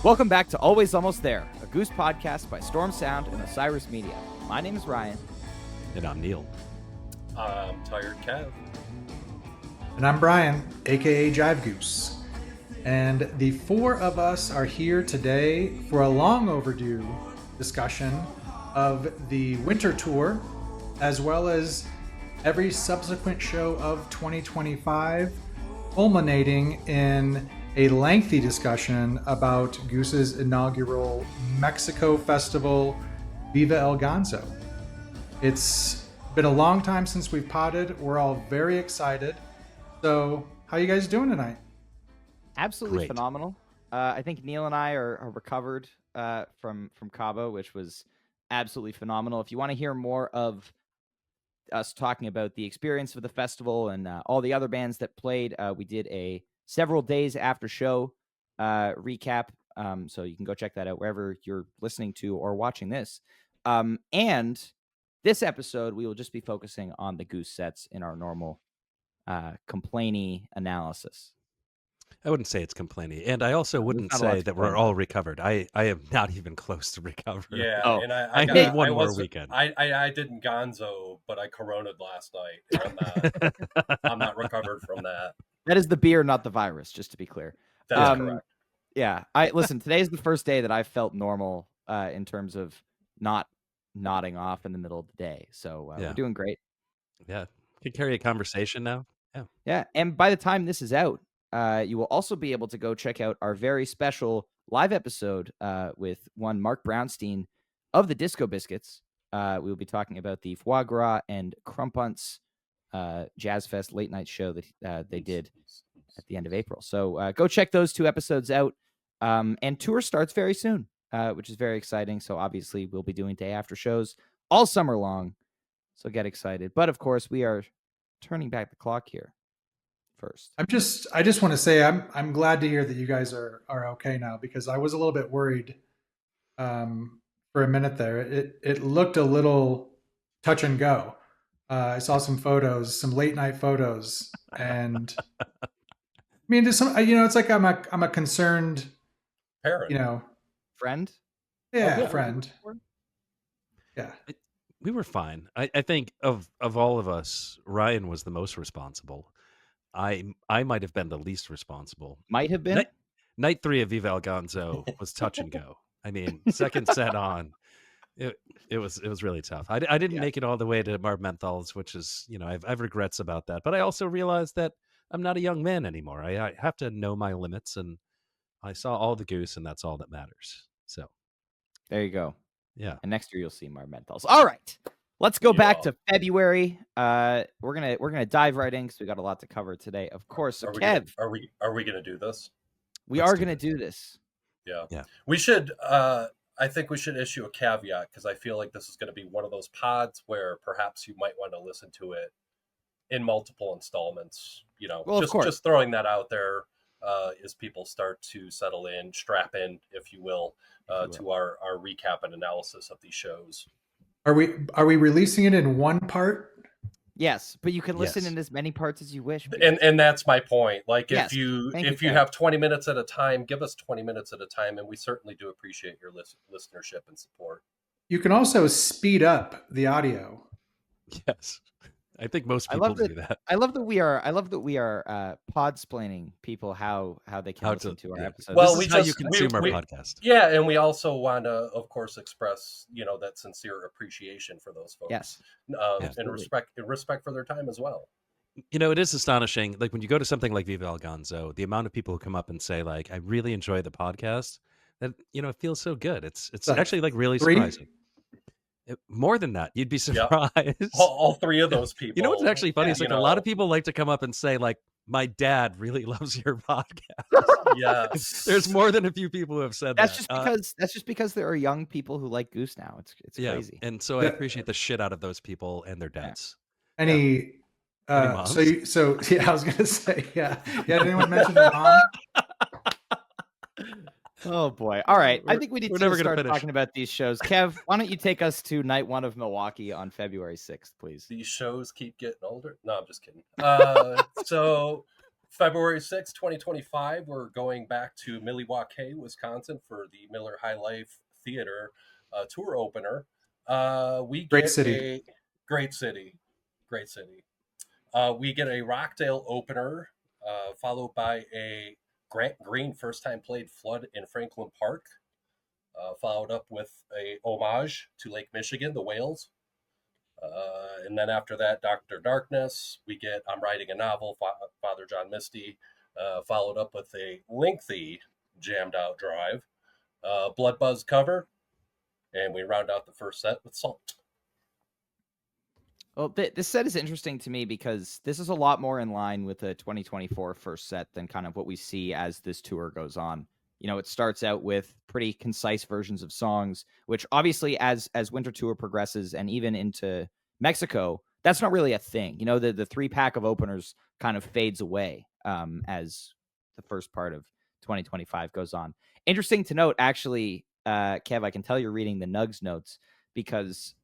Welcome back to Always Almost There, a Goose podcast by Storm Sound and Osiris Media. My name is Ryan. And I'm Neil. I'm Tired Kev. And I'm Brian, aka Jive Goose. And the four of us are here today for a long overdue discussion of the winter tour, as well as every subsequent show of 2025, culminating in a lengthy discussion about Goose's inaugural Mexico festival, Viva El Gonzo. It's been a long time since we've potted. We're all very excited. So, how you guys doing tonight? Absolutely Great. phenomenal. I think Neil and I are recovered from Cabo, which was absolutely phenomenal. If you want to hear more of us talking about the experience of the festival and all the other bands that played, we did a several days after show recap. So you can go check that out wherever you're listening to or watching this. And this episode, we will just be focusing on the Goose sets in our normal complainy analysis. I wouldn't say it's complaining. And I also wouldn't not a lot say to that we're complain all recovered. I am not even close to recovered. Yeah, Oh, and I need one more weekend. I didn't gonzo, but I corona'd last night. And I'm not recovered from that. That is the beer, not the virus, just to be clear. That's correct. Yeah. Listen, today's the first day that I felt normal in terms of not nodding off in the middle of the day. So Yeah. we're doing great. Yeah. Can carry a conversation now. Yeah. And by the time this is out, you will also be able to go check out our very special live episode with one Marc Brownstein of the Disco Biscuits. We will be talking about the Foie Gras and CrumpUntz Jazz Fest late night show that they did at the end of April. So go check those two episodes out. And tour starts very soon, which is very exciting. So obviously we'll be doing day after shows all summer long. So get excited. But of course, we are turning back the clock here first. I just want to say I'm glad to hear that you guys are okay now, because I was a little bit worried for a minute there. It looked a little touch and go. I saw some photos, some late night photos, and I mean, just some, it's like I'm a concerned Parent. Friend? Yeah, yeah. friend. Yeah. We were fine. I think of all of us, Ryan was the most responsible. I might have been the least responsible. Might have been. Night 3 of Viva El Gonzo was touch and go. I mean, second set on, it was really tough. I didn't make it all the way to Mar Menthols, which is, I've regrets about that. But I also realized that I'm not a young man anymore. I have to know my limits, and I saw all the Goose, and that's all that matters. So There you go. yeah. And next year you'll see Mar Menthols. All right. Let's go back to February. We're gonna dive right in because we got a lot to cover today. Of course. So Kev, Are we gonna do this? we Let's are do gonna this. do this. Yeah. We should. I think we should issue a caveat, because I feel like this is going to be one of those pods where perhaps you might want to listen to it in multiple installments. Well, of course. Just throwing that out there as people start to settle in, strap in, if you will, to our recap and analysis of these shows. Are we releasing it in one part? Yes, but you can listen Yes. in as many parts as you wish. And that's my point. Like, Yes, if you Kev. have 20 minutes at a time, give us 20 minutes at a time, and we certainly do appreciate your listenership and support. You can also speed up the audio. Yes. I think most I people love do that. I love that we are pod-splaining people how they can listen to our episodes. Well, This is we how you just- consume our we- podcast. Yeah, and we also want to, of course, express that sincere appreciation for those folks. Yes. and Absolutely. respect for their time as well. It is astonishing. Like when you go to something like Viva El Gonzo, the amount of people who come up and say, like, I really enjoy the podcast. That it feels so good. It's Like actually like really 3? surprising. More than that, you'd be surprised. All three of those people. You know what's actually funny? It's like a lot of you people like to come up and say, like, my dad really loves your podcast. Yes. There's more than a few people who have said That's that. just because there are young people who like Goose now. It's Yeah, crazy. and so I appreciate the shit out of those people and their dads. Any moms? so yeah, I was gonna say, yeah. Did anyone mention their mom? Oh boy! All right, I think we need we're to never gonna start finish. talking about these shows. Kev, why don't you take us to night 1 of Milwaukee on February 6th, please? These shows keep getting older. No, I'm just kidding. So February 6, 2025, we're going back to Milwaukee, Wisconsin for the Miller High Life Theater tour opener. We Great get city. a great city. Great city. We get a Rockdale opener, followed by a Grant Green first time played Flood in Franklin Park, followed up with a homage to Lake Michigan, the Whales. And then after that, Dr. Darkness, we get I'm Writing a Novel, Father John Misty, followed up with a lengthy jammed out drive, Blood Buzz cover, and we round out the first set with Salt. Well, this set is interesting to me because this is a lot more in line with the 2024 first set than kind of what we see as this tour goes on. You know, it starts out with pretty concise versions of songs, which obviously as Winter Tour progresses and even into Mexico, that's not really a thing. You know, the 3-pack of openers kind of fades away as the first part of 2025 goes on. Interesting to note, actually, Kev, I can tell you're reading the Nugs notes because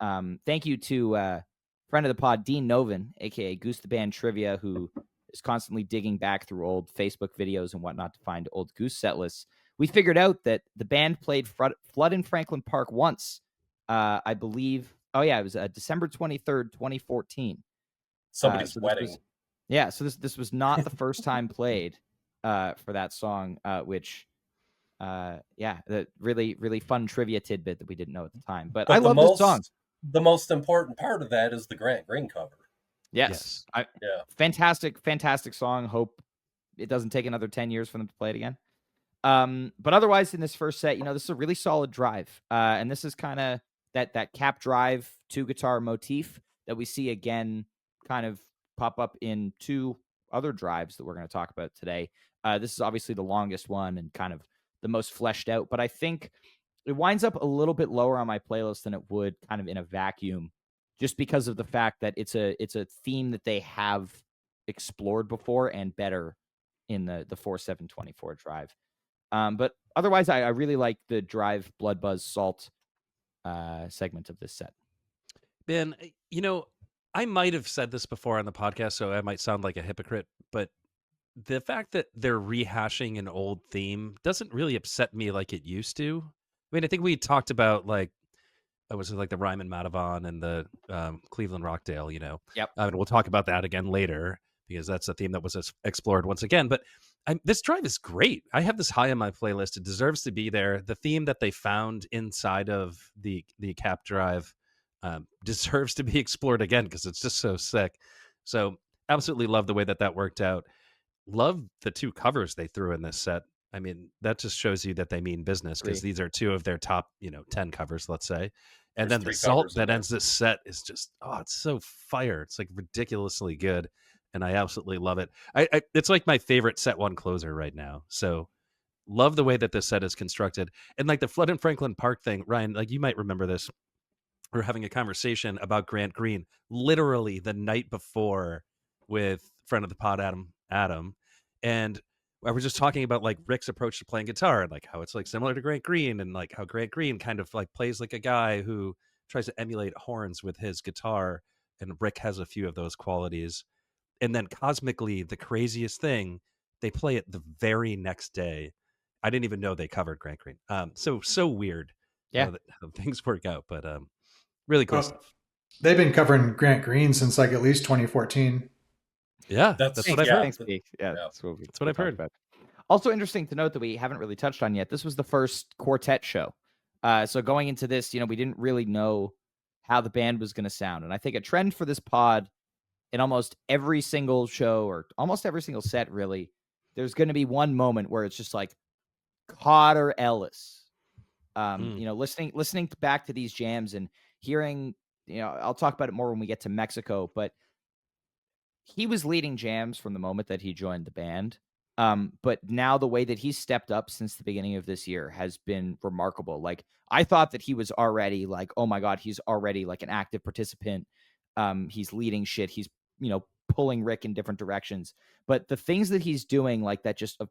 thank you to friend of the pod, Dean Novin, aka Goose the Band Trivia, who is constantly digging back through old Facebook videos and whatnot to find old Goose set lists. We figured out that the band played Flood in Franklin Park once, I believe. Oh yeah, it was December 23rd, 2014. Somebody's wedding. So this was not the first time played for that song, which the really fun trivia tidbit that we didn't know at the time. But I love this song. The most important part of that is the Grant Green cover. Yes. Fantastic song. Hope it doesn't take another 10 years for them to play it again. But otherwise, in this first set, you know, this is a really solid drive. And this is kind of that cap drive 2-guitar motif that we see again kind of pop up in 2 other drives that we're going to talk about today. This is obviously the longest one and kind of the most fleshed out, but I think it winds up a little bit lower on my playlist than it would kind of in a vacuum, just because of the fact that it's a theme that they have explored before and better in the 4/7/24 drive. But otherwise, I really like the drive Blood Buzz Salt segment of this set. Ben, you know, I might have said this before on the podcast, so I might sound like a hypocrite, but the fact that they're rehashing an old theme doesn't really upset me like it used to. I mean, I think we talked about like it was like the Ryman Madhavan and the Cleveland Rockdale, you know. Yep. And we'll talk about that again later because that's a theme that was explored once again. But this drive is great. I have this high on my playlist. It deserves to be there. The theme that they found inside of the cap drive deserves to be explored again because it's just so sick. So absolutely love the way that worked out. Love the 2 covers they threw in this set. I mean, that just shows you that they mean business because these are 2 of their top, 10 covers, let's say. And then the Salt that ends this set is just, it's so fire. It's like ridiculously good. And I absolutely love it. It's like my favorite set 1 closer right now. So love the way that this set is constructed. And like the Flood in Franklin Park thing, Ryan, like you might remember this. We're having a conversation about Grant Green literally the night before with friend of the pod, Adam. And I was just talking about like Rick's approach to playing guitar and like how it's like similar to Grant Green and like how Grant Green kind of like plays like a guy who tries to emulate horns with his guitar. And Rick has a few of those qualities. And then cosmically, the craziest thing, they play it the very next day. I didn't even know they covered Grant Green. So weird. Yeah. How things work out, but really cool stuff. They've been covering Grant Green since like at least 2014. Yeah, that's what I've heard. That's what I've heard about. Also interesting to note that we haven't really touched on yet. This was the first quartet show. So going into this, we didn't really know how the band was going to sound. And I think a trend for this pod in almost every single show or almost every single set, really, there's going to be one moment where it's just like Cotter Ellis. Listening back to these jams and hearing, I'll talk about it more when we get to Mexico, but he was leading jams from the moment that he joined the band. But now the way that he's stepped up since the beginning of this year has been remarkable. Like I thought that he was already like, oh my God, he's already like an active participant. He's leading shit. He's, pulling Rick in different directions, but the things that he's doing, like that, just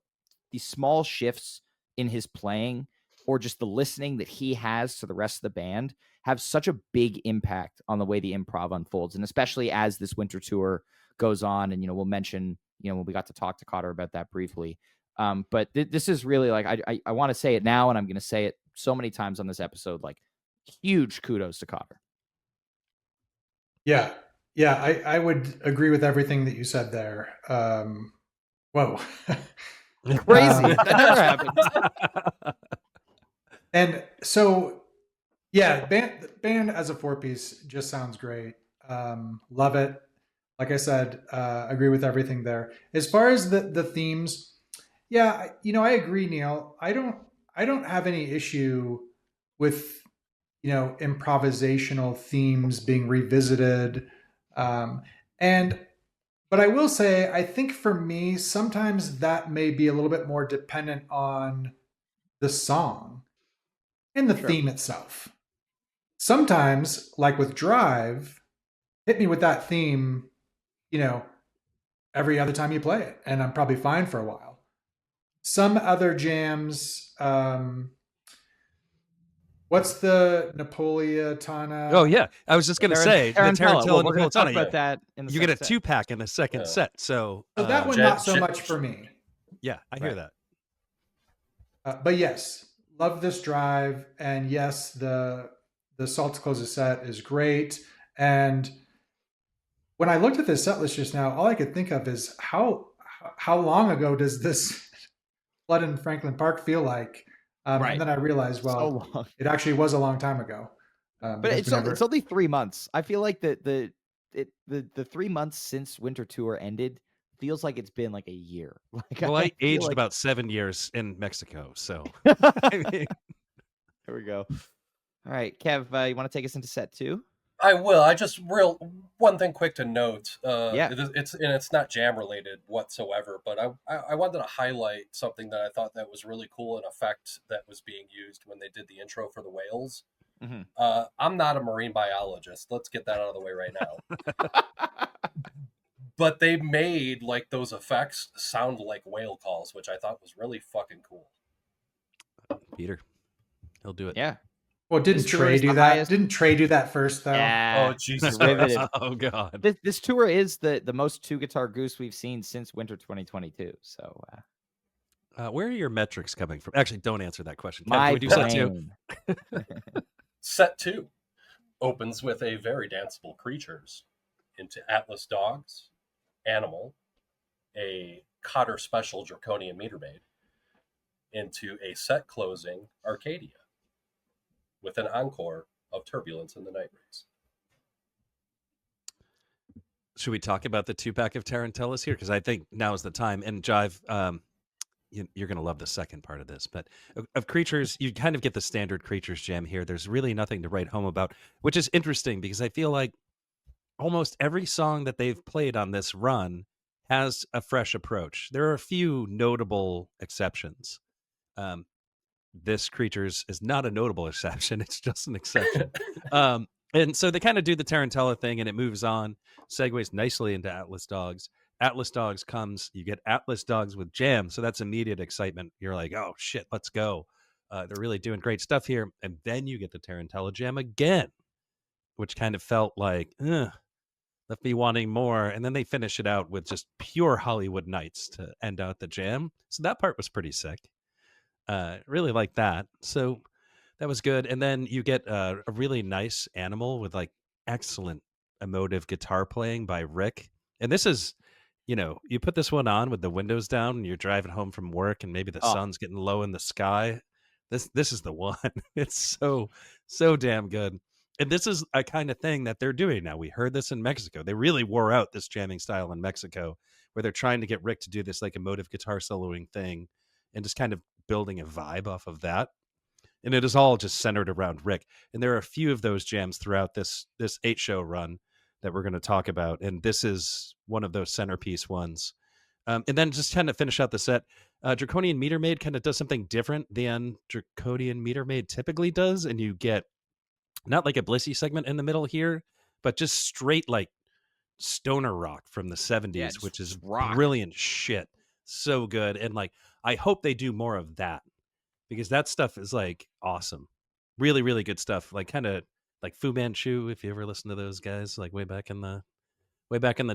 these small shifts in his playing or just the listening that he has to the rest of the band have such a big impact on the way the improv unfolds. And especially as this winter tour goes on and, we'll mention, when we got to talk to Cotter about that briefly. But this is really like, I want to say it now, and I'm going to say it so many times on this episode, like huge kudos to Cotter. Yeah. Yeah. I would agree with everything that you said there. Whoa. Crazy. That never happens. And so, yeah, band as a 4-piece just sounds great. Love it. Like I said, agree with everything there. As far as the themes, yeah, I agree, Neil. I don't have any issue with improvisational themes being revisited, and but I will say, I think for me, sometimes that may be a little bit more dependent on the song and the Sure. theme itself. Sometimes, like with Drive, hit me with that theme, every other time you play it, and I'm probably fine for a while. Some other jams, what's the Napolitana? Oh yeah, I was just gonna say the Tarantella Well, we're going to talk Napolitana. about that in the You get a second set. 2-pack in the second set. So that one, Jet- not so Jet- much for me. yeah, I hear Right. that. But yes, love this Drive, and yes, the Salt to Close the Set is great. And when I looked at this set list just now, all I could think of is how long ago does this Flood in Franklin Park feel like? Right. And then I realized, So well, long. it actually was a long time ago. But it's only 3 months. I feel like the 3 months since Winter Tour ended feels like it's been like a year. Like, Well, I feel aged like- about 7 years in Mexico, so I mean, There we go. All right, Kev, you want to take us into set 2? I will. I just one thing quick to note. Yeah. It's not jam related whatsoever, but I wanted to highlight something that I thought that was really cool, an effect that was being used when they did the intro for the whales. Mhm. I'm not a marine biologist. Let's get that out of the way right now. But they made like those effects sound like whale calls, which I thought was really fucking cool. Peter, he'll do it. Yeah. Well, didn't This tour Trey is do the that? highest- Didn't Trey do that first, though? Yeah. Oh Jesus! Riveted. Christ. Oh god. This tour is the most 2-guitar Goose we've seen since Winter 2022. So Where are your metrics coming from? Actually, don't answer that question. Kev, my can we do set 2? brain. Set 2 opens with a very danceable creatures into Atlas Dogs, Animal, a Cotter Special Draconian Meter Maid, into a set closing Arcadia, with an encore of Turbulence in the Night Race. Should we talk about the 2-pack of Tarantellas here? Because I think now is the time. And Jive, you're going to love the second part of this. But of creatures, you kind of get the standard creatures jam here. There's really nothing to write home about, which is interesting because I feel like almost every song that they've played on this run has a fresh approach. There are a few notable exceptions. This creatures is not a notable exception. It's just an exception. And so they kind of do the Tarantella thing and it moves on, segues nicely into Atlas Dogs. Atlas Dogs comes, you get Atlas Dogs with jam. So that's immediate excitement. You're like, oh shit, let's go. They're really doing great stuff here. And then you get the Tarantella jam again, which kind of felt like, left me wanting more. And then they finish it out with just pure Hollywood Nights to end out the jam. So that part was pretty sick. Really like that. So that was good. And then you get a really nice Animal with like excellent emotive guitar playing by Rick. And this is, you put this one on with the windows down and you're driving home from work and maybe the sun's getting low in the sky. This is the one. It's so damn good. And this is a kind of thing that they're doing now. We heard this in Mexico. They really wore out this jamming style in Mexico, where they're trying to get Rick to do this like emotive guitar soloing thing and just kind of building a vibe off of that. And it is all just centered around Rick. And there are a few of those jams throughout this 8-show run that we're going to talk about. And this is one of those centerpiece ones. And then just kind of finish out the set. Draconian Meter Maid kind of does something different than Draconian Meter Maid typically does. And you get not like a Blissey segment in the middle here, but just straight like stoner rock from the 70s, which is brilliant shit. So good. And like, I hope they do more of that because that stuff is like awesome. Really, really good stuff. Like kind of like Fu Manchu, if you ever listen to those guys, like way back in the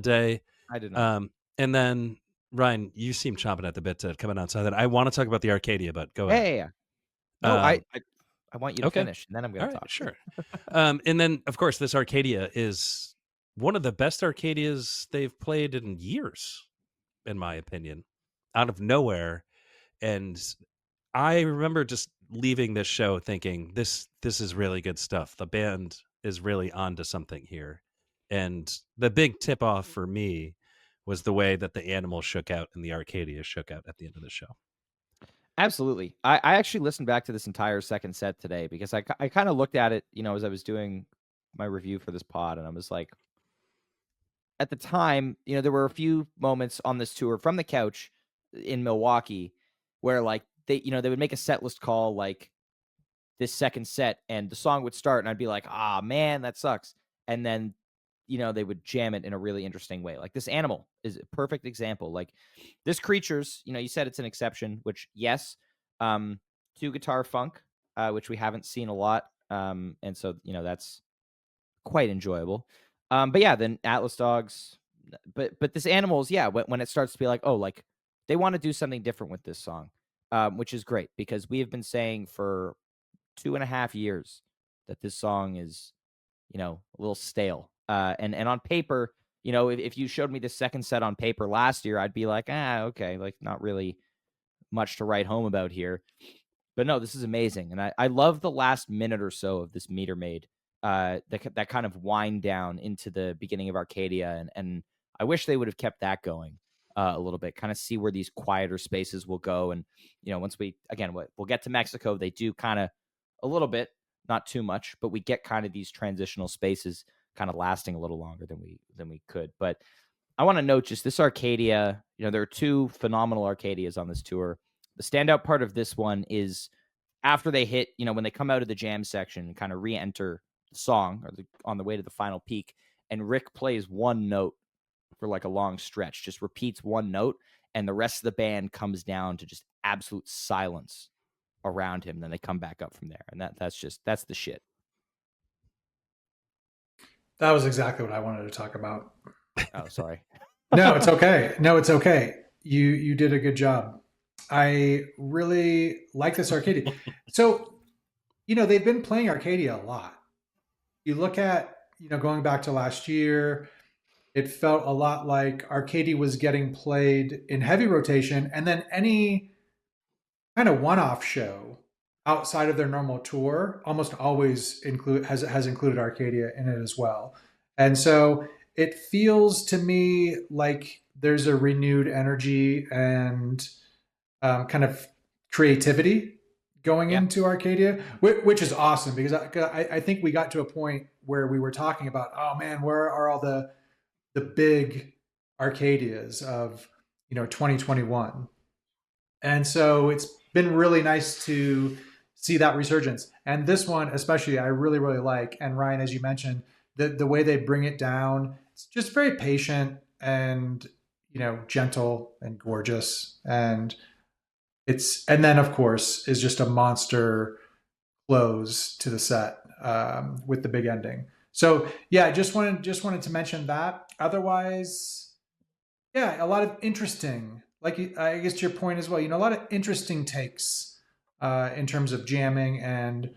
day. I didn't know. And then Ryan, you seem chomping at the bit to come outside that. I want to talk about the Arcadia, but go ahead. Yeah. No, Um, I want you to okay. finish, and then I'm going All to right, talk. sure. And then, of course, this Arcadia is one of the best Arcadias they've played in years, in my opinion, out of nowhere. And I remember just leaving this show thinking, this is really good stuff. The band is really onto something here. And the big tip off for me was the way that the Animal shook out and the Arcadia shook out at the end of the show. Absolutely. I actually listened back to this entire second set today because I kind of looked at it, as I was doing my review for this pod, and I was like, at the time, there were a few moments on this tour from the couch in Milwaukee where like they would make a set list call like this second set and the song would start and I'd be like, ah, man, that sucks. And then, they would jam it in a really interesting way. Like this Animal is a perfect example. Like this Creatures, you said it's an exception, which yes, two guitar funk, which we haven't seen a lot. And so, that's quite enjoyable. But yeah, then Atlas Dogs, but this Animals, yeah, when it starts to be like, oh, like they want to do something different with this song, which is great because we have been saying for 2.5 years that this song is, a little stale. And on paper, if you showed me the second set on paper last year, I'd be like, okay, like not really much to write home about here. But no, this is amazing. And I love the last minute or so of this Meter Maid, that kind of wind down into the beginning of Arcadia. And I wish they would have kept that going a little bit, kind of see where these quieter spaces will go. And, once we'll get to Mexico, they do kind of a little bit, not too much, but we get kind of these transitional spaces kind of lasting a little longer than we could. But I want to note just this Arcadia, there are two phenomenal Arcadias on this tour. The standout part of this one is after they hit, when they come out of the jam section and kind of re-enter the song or on the way to the final peak, and Rick plays one note for like a long stretch, just repeats one note, and the rest of the band comes down to just absolute silence around him. Then they come back up from there, and that's the shit. That was exactly what I wanted to talk about. Oh, sorry. No, it's okay. No, it's okay. You did a good job. I really like this Arcadia. So, they've been playing Arcadia a lot. You look at, going back to last year, it felt a lot like Arcadia was getting played in heavy rotation, and then any kind of one-off show outside of their normal tour almost always has included Arcadia in it as well. And so it feels to me like there's a renewed energy and kind of creativity going into Arcadia, which is awesome because I think we got to a point where we were talking about, oh man, where are all the big Arcadias of 2021? And so it's been really nice to see that resurgence. And this one especially I really, really like. And Ryan, as you mentioned, the way they bring it down, it's just very patient and gentle and gorgeous. And then of course is just a monster close to the set with the big ending. So yeah, just wanted to mention that. Otherwise, yeah, a lot of interesting, like I guess to your point as well, a lot of interesting takes in terms of jamming and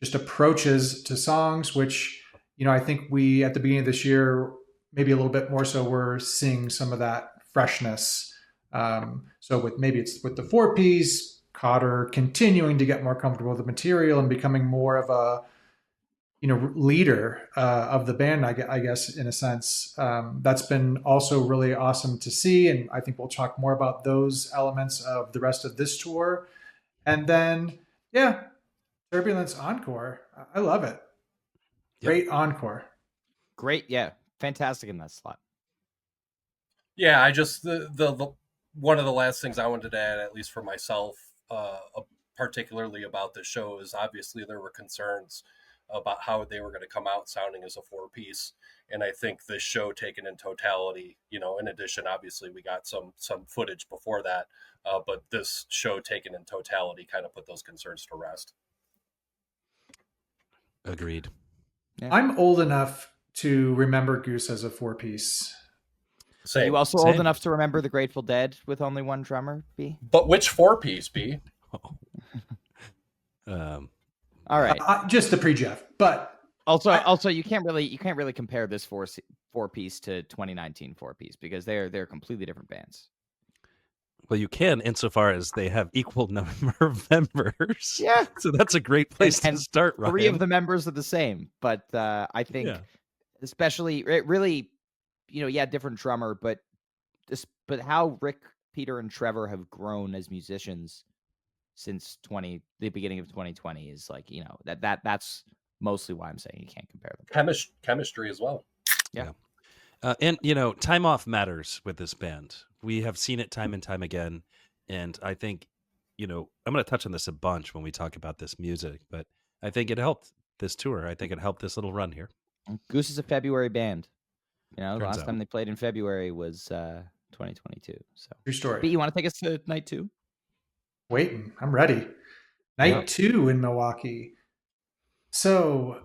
just approaches to songs, which I think we at the beginning of this year, maybe a little bit more so, we're seeing some of that freshness. So it's with the 4-piece, Cotter continuing to get more comfortable with the material and becoming more of a leader of the band, I guess, in a sense. That's been also really awesome to see. And I think we'll talk more about those elements of the rest of this tour. And then, yeah, Turbulence Encore. I love it. Yep. Great encore. Great. Yeah. Fantastic in that slot. Yeah, I just, the one of the last things I wanted to add, at least for myself, particularly about this show, is obviously there were concerns about how they were going to come out sounding as a 4-piece. And I think this show taken in totality, in addition, obviously we got some footage before that, but this show taken in totality kind of put those concerns to rest. Agreed. Yeah. I'm old enough to remember Goose as a 4-piece. Are Same. you also Same. old enough to remember the Grateful Dead with only one drummer, B? But which 4-piece, B? Um, All right. Just the pre-Jeff, but Also, you can't really compare this four-piece to 2019 four-piece because they're completely different bands. well, you can insofar as they have equal number of members. Yeah. So that's a great place to And start, Ryan. 3 of the members are the same, but I think Yeah. especially it really, different drummer, but how Rick, Peter, and Trevor have grown as musicians since the beginning of 2020 is like, that's mostly why I'm saying you can't compare them. Chemistry as well. Yeah. And time off matters with this band. We have seen it time and time again, and I think I'm going to touch on this a bunch when we talk about this music, but I think it helped this tour. I think it helped this little run here. Goose is a February band. The Turns last out. time they played in February was 2022. So, true story. but you want to take us to night 2? Waiting, I'm ready. Night 2 in Milwaukee. So,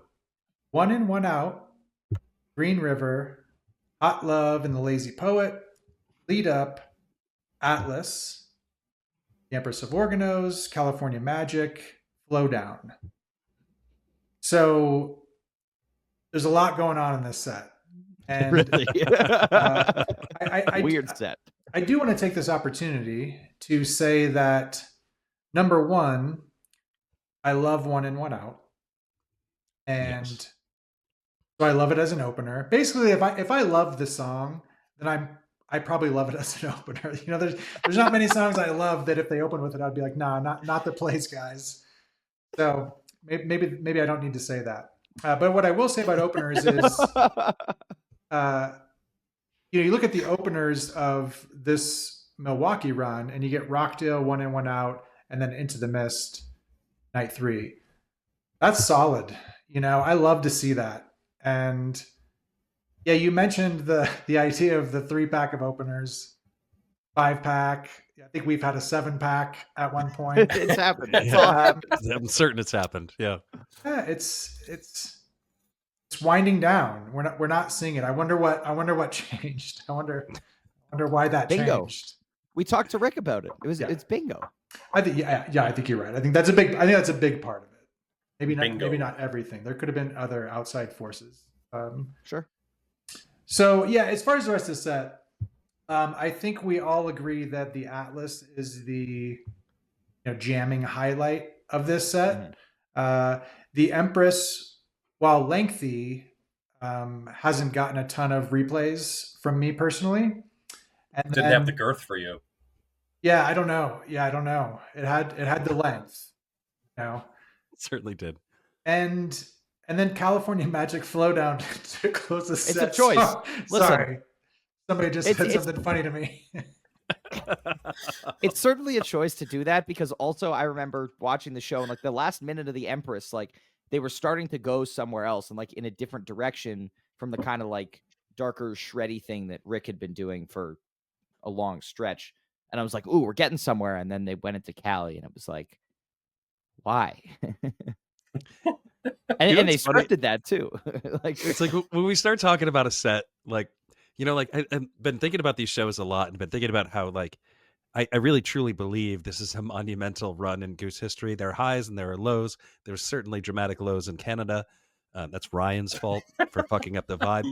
1 in, 1 out. Green River, Hot Love and the Lazy Poet, Lead Up, Atlas, The Empress of Organos, California Magic, Flow Down. So there's a lot going on in this set. And Really? Weird set. I do want to take this opportunity to say that, number one, I love 1 in, 1 out. And so I love it as an opener. Basically, if I love the song, then I probably love it as an opener. There's not many songs I love that if they open with it, I'd be like, nah, not the place, guys. So maybe I don't need to say that. But what I will say about openers is, you look at the openers of this Milwaukee run, and you get Rockdale, 1 in, 1 out, and then Into the Mist, night 3. That's solid. I love to see that. And yeah, you mentioned the idea of the 3-pack of openers, 5-pack. I think we've had a 7-pack at one point. It's happened. It's all happened. I'm certain it's happened. Yeah. Yeah, it's winding down. We're not seeing it. I wonder what changed. I wonder why that Bingo. changed. We talked to Rick about it. It's bingo. I think I think you're right. I think that's a big part of it. Maybe not everything. There could have been other outside forces. Sure. So yeah, as far as the rest of the set, I think we all agree that the Atlas is the jamming highlight of this set. Mm-hmm. The Empress, while lengthy, hasn't gotten a ton of replays from me personally. And Didn't have the girth for you. Yeah, I don't know. It had the length. It certainly did. And then California Magic Flow Down to close the set. It's a choice. Listen, sorry. Somebody just said something funny to me. It's certainly a choice to do that because also I remember watching the show and like the last minute of the Empress, like they were starting to go somewhere else and like in a different direction from the kind of like darker shreddy thing that Rick had been doing for a long stretch. And I was like, ooh, we're getting somewhere. And then they went into Cali and it was like, why? and they scripted that too. It's like when we start talking about a set, like, I've been thinking about these shows a lot and been thinking about how, like, I really truly believe this is a monumental run in Goose history. There are highs and there are lows. There's certainly dramatic lows in Canada. That's Ryan's fault for fucking up the vibe.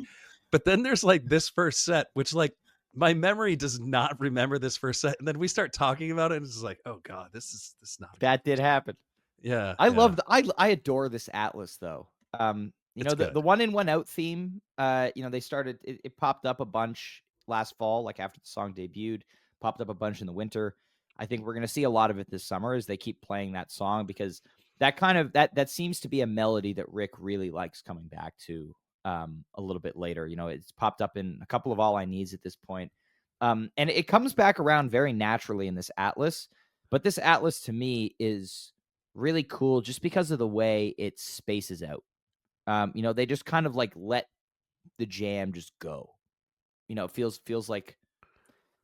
But then there's like this first set, which like my memory does not remember this first set. And then we start talking about it and it's like, oh God, this is not that did happen. Yeah. I adore this Atlas though. The 1 in, 1 out theme, they started, it popped up a bunch last fall, like after the song debuted, popped up a bunch in the winter. I think we're going to see a lot of it this summer as they keep playing that song because that kind of, that seems to be a melody that Rick really likes coming back to a little bit later. It's popped up in a couple of All I Needs at this point. And it comes back around very naturally in this Atlas, but this Atlas to me is really cool just because of the way it spaces out. They just kind of like let the jam just go. It feels like,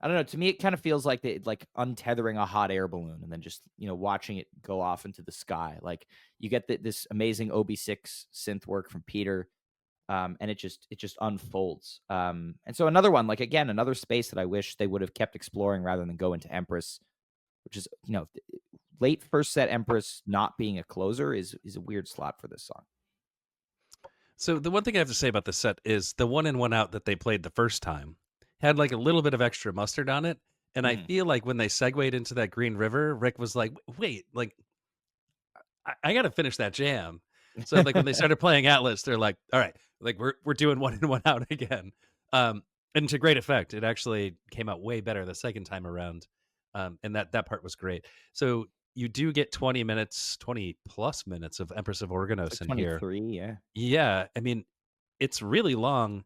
I don't know. To me, it kind of feels like like untethering a hot air balloon and then just, watching it go off into the sky. Like you get this amazing OB6 synth work from Peter. and it just unfolds. And so another one, like again, another space that I wish they would have kept exploring rather than go into Empress, which is late first set Empress not being a closer is a weird slot for this song. So the one thing I have to say about this set is the one in one out that they played the first time had like a little bit of extra mustard on it. And I feel like when they segued into that Green River, Rick was like, wait, like I got to finish that jam. So like when they started playing Atlas, they're like, all right, like we're doing one in one out again. And to great effect. It actually came out way better the second time around. And that part was great. So you do get 20 plus minutes of Empress of Organos Like in here. 23, yeah. Yeah, I mean, it's really long.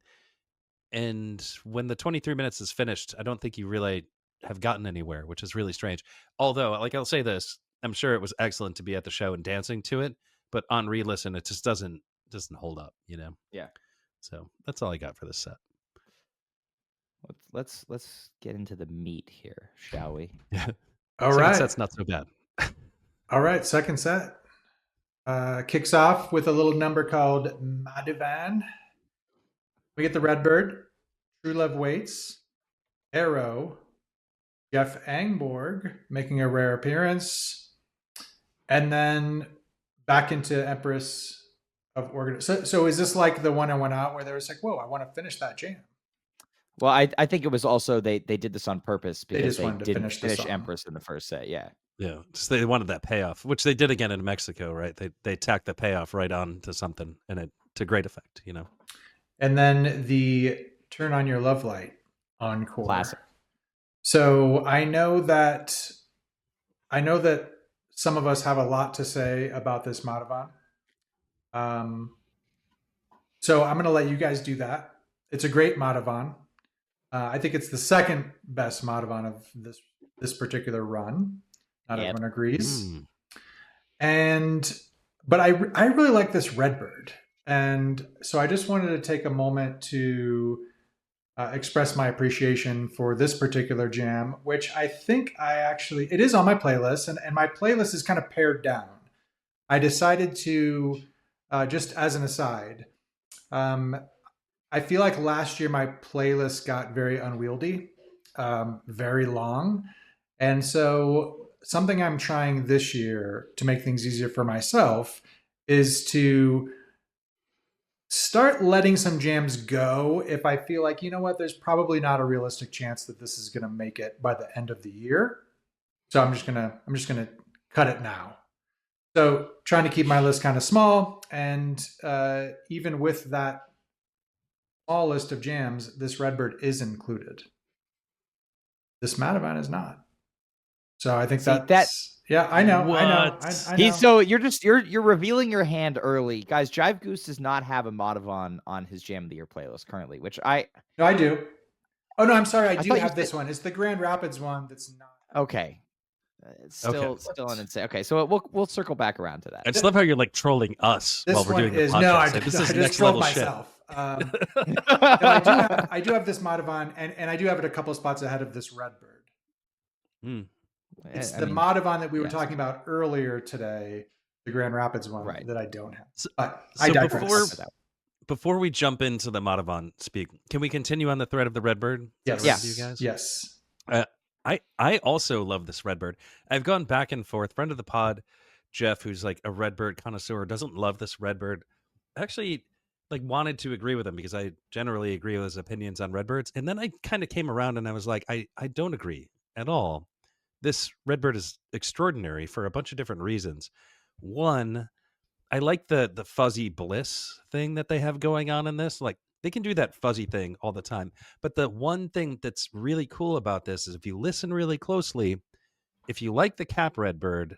And when the 23 minutes is finished, I don't think you really have gotten anywhere, which is really strange. Although, like I'll say this, I'm sure it was excellent to be at the show and dancing to it, but on re-listen, it just doesn't hold up, Yeah. So that's all I got for this set. Let's get into the meat here, shall we? Yeah. All Second right. set's not so bad. All right, second set. Kicks off with a little number called Madivan. We get the Redbird, True Love Waits, Arrow, Jeff Angborg making a rare appearance, and then back into Empress of Organos. So is this like the one I went out where they was like, whoa, I want to finish that jam? Well, I think it was also they did this on purpose because they wanted to didn't finish the finish song. Empress in the first set. Yeah. Yeah, just they wanted that payoff, which they did again in Mexico, right? They tacked the payoff right on to something, and it to great effect, And then the Turn on Your Love Light encore. Classic. So I know that some of us have a lot to say about this Madivan. So I'm going to let you guys do that. It's a great Madivan. I think it's the second best Madivan of this particular run. Not everyone agrees. But I really like this Redbird. And so I just wanted to take a moment to express my appreciation for this particular jam, which I think it is on my playlist, and my playlist is kind of pared down. I decided to, just as an aside, I feel like last year my playlist got very unwieldy, very long. And so something I'm trying this year to make things easier for myself is to start letting some jams go if I feel like, there's probably not a realistic chance that this is going to make it by the end of the year. So I'm just going to cut it now. So trying to keep my list kind of small, and even with that small list of jams, this Redbird is included. This Madivan is not. So I think yeah, I know. What? I know. So you're revealing your hand early, guys. Jive Goose does not have a Madivan on his Jam of the Year playlist currently, which No, I do. Oh no, I'm sorry. I do thought have this one. It's the Grand Rapids one. That's not okay. It's still an insane. Okay, so we'll circle back around to that. I just love how you're like trolling us This while we're one doing the is podcast. no. Like, this is I next just trolled level shit. myself. No, I do have this Madivan, and I do have it a couple spots ahead of this Redbird. It's the Madivan that we were talking about earlier today, the Grand Rapids one, that I don't have. But I digress. Before we jump into the Madivan speak, can we continue on the thread of the Redbird? Yes. You guys? Yes. I also love this Redbird. I've gone back and forth. Friend of the pod, Jeff, who's like a Redbird connoisseur, doesn't love this Redbird. Actually, like wanted to agree with him because I generally agree with his opinions on Redbirds. And then I kind of came around and I was like, I don't agree at all. This Redbird is extraordinary for a bunch of different reasons. One, I like the fuzzy bliss thing that they have going on in this. Like they can do that fuzzy thing all the time. But the one thing that's really cool about this is if you listen really closely, if you like the Cap Redbird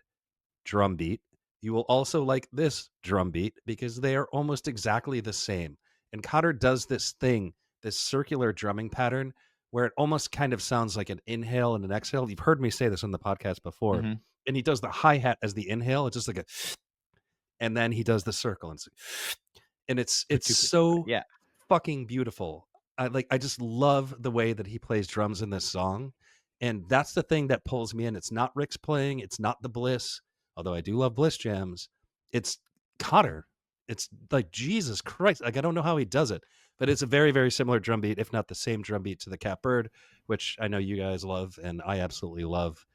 drum beat, you will also like this drum beat because they are almost exactly the same. And Cotter does this thing, this circular drumming pattern, where it almost kind of sounds like an inhale and an exhale. You've heard me say this on the podcast before. Mm-hmm. And he does the hi-hat as the inhale. It's just like and then he does the circle. And it's so fucking beautiful. I just love the way that he plays drums in this song. And that's the thing that pulls me in. It's not Rick's playing. It's not the Bliss, although I do love Bliss jams. It's Cotter. it's like, Jesus Christ, like I don't know how he does it, but it's a very, very similar drum beat, if not the same drum beat to the Catbird, which I know you guys love and I absolutely love.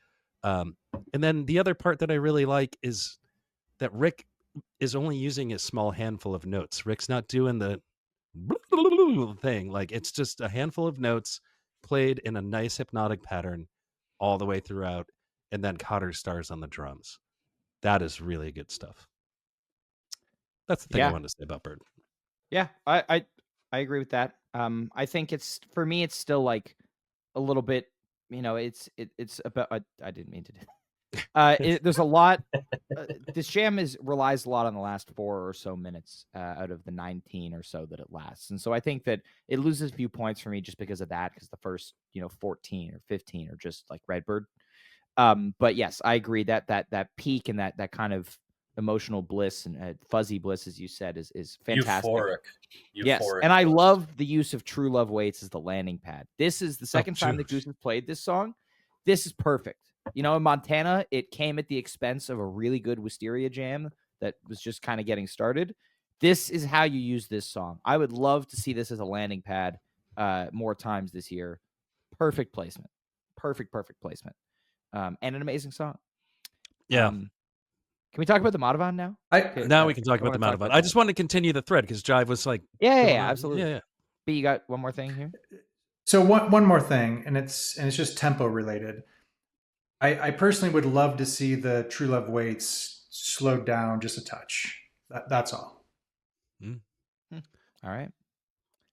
And then the other part that I really like is that Rick is only using a small handful of notes. Rick's not doing the thing. Like, it's just a handful of notes played in a nice hypnotic pattern all the way throughout, and then Cotter stars on the drums. That is really good stuff. That's the thing I wanted to say about Bird. Yeah, I agree with that. I think it's, for me, it's still like a little bit, it's about, I didn't mean to do. There's a lot. This jam relies a lot on the last 4 or so minutes out of the 19 or so that it lasts, and so I think that it loses a few points for me just because of that. Because the first 14 or 15 are just like Redbird. But yes, I agree that peak and that kind of emotional bliss and fuzzy bliss, as you said, is fantastic. Euphoric. Yes, and I love the use of True Love Waits as the landing pad. This is the second time that Goose has played this song. This is perfect. In Montana, it came at the expense of a really good Wisteria jam that was just kind of getting started. This is how you use this song. I would love to see this as a landing pad more times this year. Perfect placement. Perfect placement. And an amazing song. Yeah. Can we talk about the Madhavan now? Now we can talk about the Madhavan. I just want to continue the thread because Jive was like, yeah, absolutely. Yeah. But you got one more thing here? So one more thing, and it's just tempo related. I personally would love to see the True Love Waits slowed down just a touch. That's all. All right.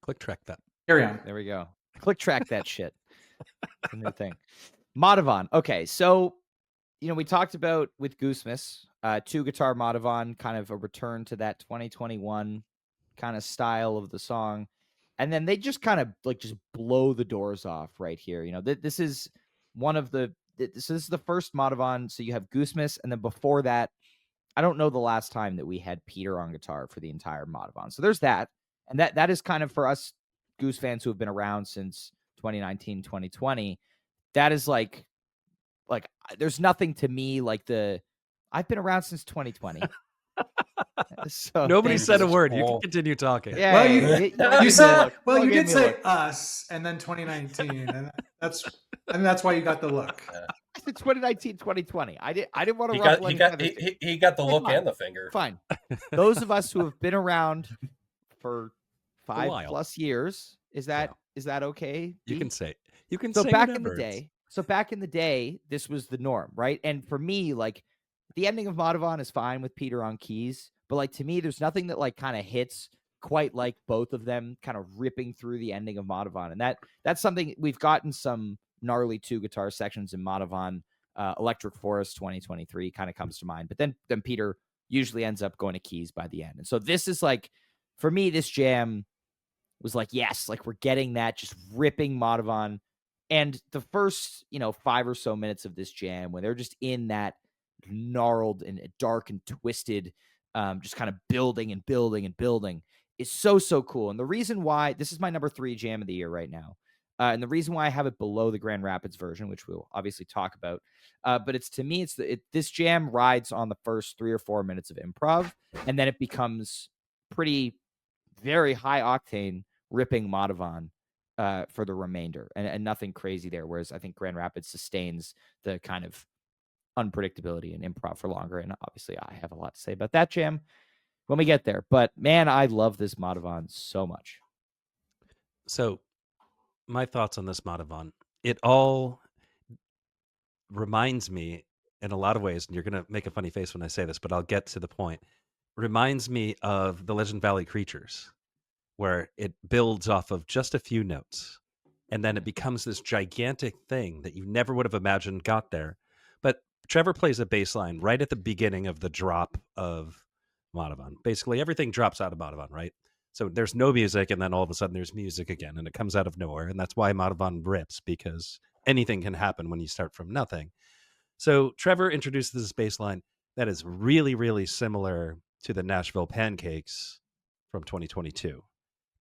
Click track that. Carry on. There we go. Click track that shit. It's a new thing. Madhavan. Okay, so we talked about with Goosemas, 2-guitar Madhavan, kind of a return to that 2021 kind of style of the song. And then they just kind of just blow the doors off right here. This is one of the, this is the first Madhavan. So you have Goosemas, and then before that, I don't know the last time that we had Peter on guitar for the entire Madhavan. So there's that. And that is kind of, for us Goose fans who have been around since 2019, 2020, that is like there's nothing to me like I've been around since 2020. So nobody said a word. You can continue talking. Yeah. Well, you said, well, you did say us, and then 2019, and that's why you got the look. I said 2019, 2020. I didn't want to ruffle any feathers. He got the look and the finger. Fine. Those of us who have been around for 5+ years, is that okay? You can say. You can so say back whatever. back in the day, this was the norm, right? And for me, the ending of Madhavan is fine with Peter on keys, but to me, there's nothing that kind of hits quite like both of them kind of ripping through the ending of Madhavan. And that's something we've gotten some gnarly 2-guitar sections in Madhavan. Electric Forest 2023 kind of comes to mind, but then Peter usually ends up going to keys by the end. And so this is for me, this jam was yes, we're getting that just ripping Madhavan. And the first, 5 or so minutes of this jam, when they're just in that gnarled and dark and twisted, just kind of building and building and building, is so cool. And the reason why this is my number 3 jam of the year right now, and the reason why I have it below the Grand Rapids version, which we'll obviously talk about, but to me, this jam rides on the first 3 or 4 minutes of improv, and then it becomes very high octane ripping Madhavan for the remainder, and nothing crazy there. Whereas I think Grand Rapids sustains the kind of unpredictability and improv for longer. And obviously I have a lot to say about that jam when we get there. But man, I love this Madhavan so much. So my thoughts on this Madhavan, it all reminds me in a lot of ways, and you're going to make a funny face when I say this, but I'll get to the point. Reminds me of the Legend Valley Creatures, where it builds off of just a few notes, and then it becomes this gigantic thing that you never would have imagined got there. But Trevor plays a bass line right at the beginning of the drop of Madhavan. Basically, everything drops out of Madhavan, right? So there's no music, and then all of a sudden there's music again, and it comes out of nowhere, and that's why Madhavan rips, because anything can happen when you start from nothing. So Trevor introduces this bass line that is really, really similar to the Nashville Pancakes from 2022.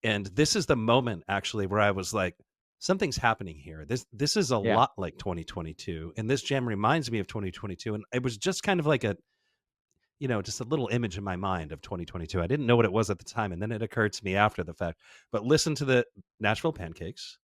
And this is the moment, actually, where I was like, something's happening here. This is a lot like 2022. And this jam reminds me of 2022. And it was just kind of like just a little image in my mind of 2022. I didn't know what it was at the time, and then it occurred to me after the fact. But listen to the Nashville Pancakes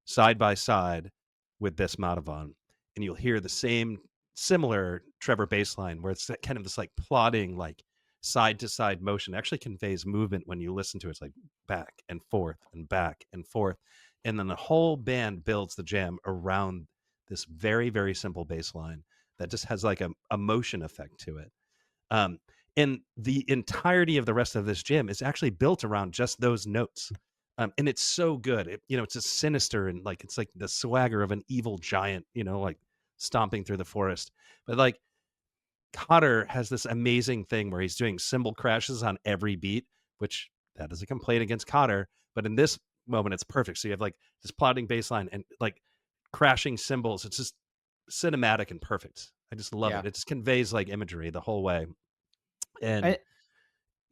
side by side with this Madhavan, and you'll hear the similar Trevor bass line where it's kind of this like plodding, like side to side motion. It actually conveys movement when you listen to it. It's like back and forth and back and forth. And then the whole band builds the jam around this very, very simple bass line that just has like a motion effect to it. And the entirety of the rest of this jam is actually built around just those notes. And it's so good. It's just sinister and like it's like the swagger of an evil giant, like stomping through the forest. But like Cotter has this amazing thing where he's doing cymbal crashes on every beat, which that is a complaint against Cotter. But in this moment, it's perfect. So you have like this plodding bass line and like crashing cymbals. It's just cinematic and perfect. I just love it. It just conveys like imagery the whole way. And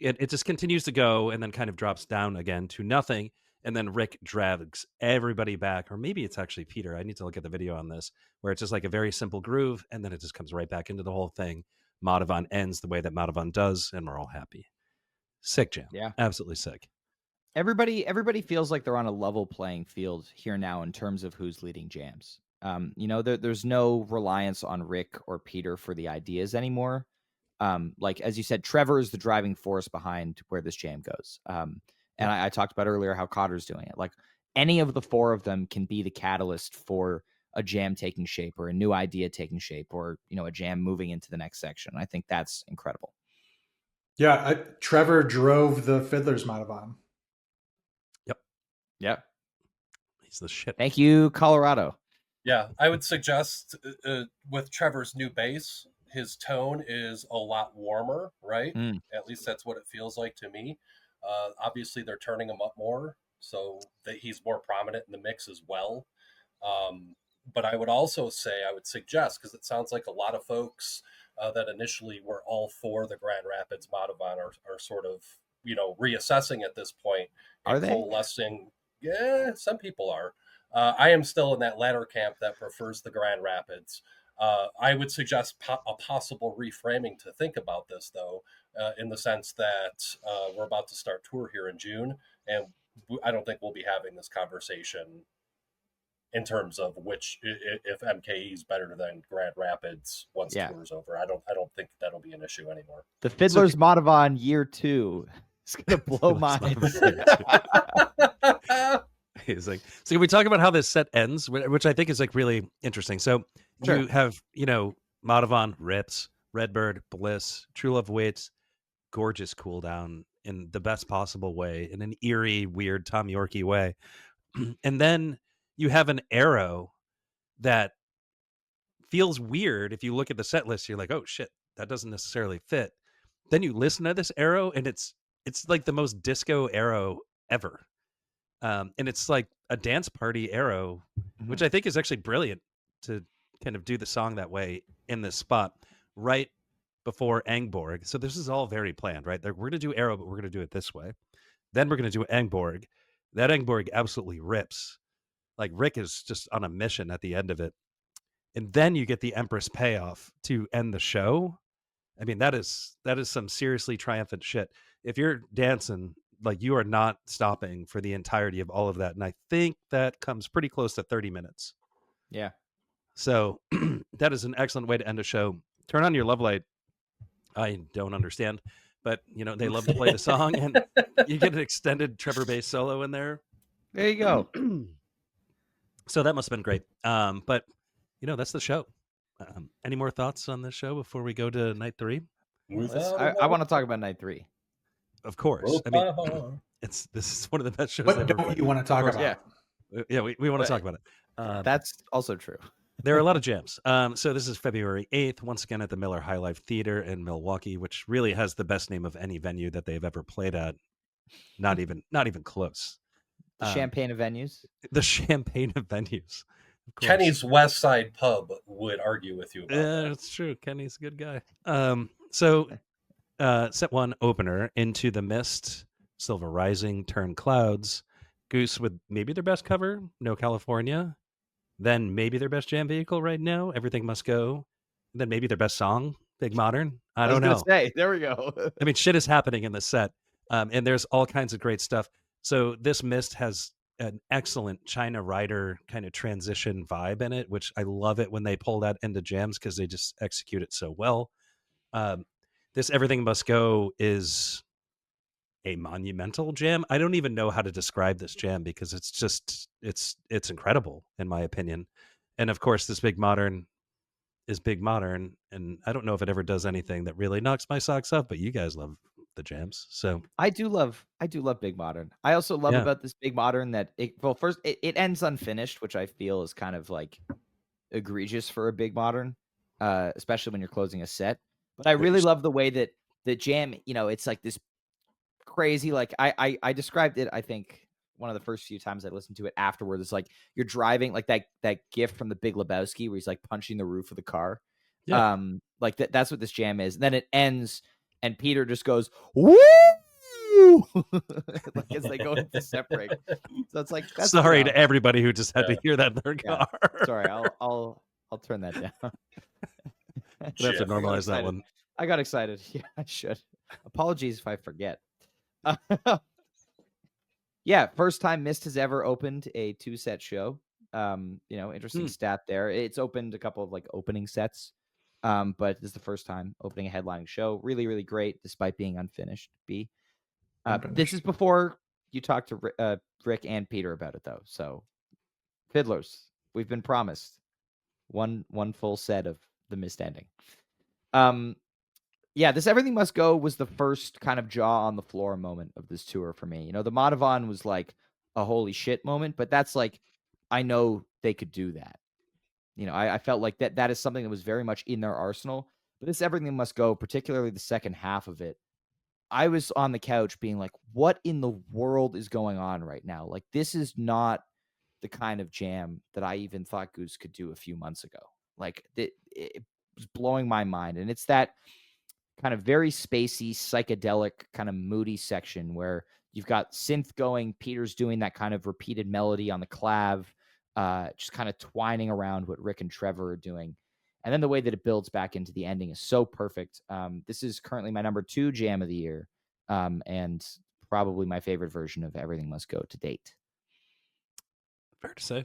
it just continues to go and then kind of drops down again to nothing. And then Rick drags everybody back, or maybe it's actually Peter. I need to look at the video on this, where it's just like a very simple groove, and then it just comes right back into the whole thing. Madhavan ends the way that Madhavan does, and we're all happy. Sick jam. Yeah. Absolutely sick. Everybody feels like they're on a level playing field here now in terms of who's leading jams. There's no reliance on Rick or Peter for the ideas anymore. Like, as you said, Trevor is the driving force behind where this jam goes. And I talked about earlier how Cotter's doing it. Like, any of the four of them can be the catalyst for a jam taking shape or a new idea taking shape or, a jam moving into the next section. I think that's incredible. Yeah, Trevor drove the Fiddler's Madhavan. Yep. He's the shit. Thank you, Colorado. Yeah, I would suggest with Trevor's new bass, his tone is a lot warmer, right? At least that's what it feels like to me. Obviously, they're turning him up more, so that he's more prominent in the mix as well. But I would also say, I would suggest, because it sounds like a lot of folks that initially were all for the Grand Rapids Madhavan are sort of, reassessing at this point. Are they? Coalescing. Yeah, some people are. I am still in that latter camp that prefers the Grand Rapids. I would suggest a possible reframing to think about this, though, in the sense that we're about to start tour here in June, and I don't think we'll be having this conversation in terms of if MKE is better than Grand Rapids once the tour is over. I don't think that'll be an issue anymore. The Fiddler's Madhavan year 2 is going to blow minds. Amazing. So can we talk about how this set ends, which I think is like really interesting. So you have, Madhavan rips, Redbird, Bliss, True Love Waits, gorgeous cool down in the best possible way, in an eerie, weird Tom Yorkie way. And then you have an arrow that feels weird. If you look at the set list, you're like, oh shit, that doesn't necessarily fit. Then you listen to this arrow and it's like the most disco arrow ever. And it's like a dance party arrow, which I think is actually brilliant to kind of do the song that way in this spot right before Angborg. So this is all very planned, right? We're going to do arrow, but we're going to do it this way. Then we're going to do Angborg. That Angborg absolutely rips. Like Rick is just on a mission at the end of it. And then you get the Empress payoff to end the show. I mean, that is some seriously triumphant shit. If you're dancing, like, you are not stopping for the entirety of all of that. And I think that comes pretty close to 30 minutes. Yeah. So that is an excellent way to end a show. Turn on your love light. I don't understand, but they love to play the song, and you get an extended Trevor bass solo in there. There you go. So that must have been great. But that's the show. Any more thoughts on this show before we go to night 3? I want to talk about night 3. Of course. I mean, this is one of the best shows. What don't you want to talk about? Yeah, we want to talk about it. That's also true. There are a lot of jams. So this is February 8th, once again at the Miller High Life Theater in Milwaukee, which really has the best name of any venue that they've ever played at. Not even close. The champagne of venues. The champagne of venues. Of Kenny's West Side Pub would argue with you about that. That's true. Kenny's a good guy. So set 1 opener, Into the Mist, Silver Rising, Turn Clouds, Goose with maybe their best cover, No California. Then maybe their best jam vehicle right now, Everything Must Go. Then maybe their best song, Big Modern? I was don't gonna know. say, there we go. I mean, shit is happening in the set, and there's all kinds of great stuff. So this mist has an excellent China Rider kind of transition vibe in it, which I love it when they pull that into jams because they just execute it so well. This Everything Must Go is a monumental jam. I don't even know how to describe this jam because it's just it's incredible in my opinion. And of course, this Big Modern is Big Modern, and I don't know if it ever does anything that really knocks my socks off, but you guys love the jams. So I do love Big Modern. I also love yeah, about this Big Modern that first it ends unfinished, which I feel is kind of like egregious for a Big Modern, especially when you're closing a set. But I really love the way that the jam, it's like this crazy, like I described it, I think one of the first few times I listened to it afterwards. It's like you're driving, like that gif from the Big Lebowski where he's like punching the roof of the car. yeah. Like that's what this jam is. And then it ends and Peter just goes, woo! Like as they go into the set break. So it's like that's Sorry to everybody who just had to hear that in their Yeah. car. Sorry, I'll turn that down. I have to normalize that one. I got excited. Yeah, I should. Apologies if I forget. Yeah, first time Mist has ever opened a 2-set show. Interesting stat there. It's opened a couple of like opening sets, but this is the first time opening a headlining show. Really, really great, despite being unfinished. This is before you talked to Rick and Peter about it, though. So, fiddlers, we've been promised one full set of the Mist ending. Yeah, this Everything Must Go was the first kind of jaw on the floor moment of this tour for me. The Madhavan was like a holy shit moment, but that's like, I know they could do that. I felt like that is something that was very much in their arsenal. But this Everything Must Go, particularly the second half of it, I was on the couch being like, what in the world is going on right now? Like, this is not the kind of jam that I even thought Goose could do a few months ago. Like, it was blowing my mind. And it's that kind of very spacey, psychedelic, kind of moody section where you've got synth going, Peter's doing that kind of repeated melody on the clav, just kind of twining around what Rick and Trevor are doing. And then the way that it builds back into the ending is so perfect. This is currently my number 2 jam of the year, and probably my favorite version of Everything Must Go to date. Fair to say.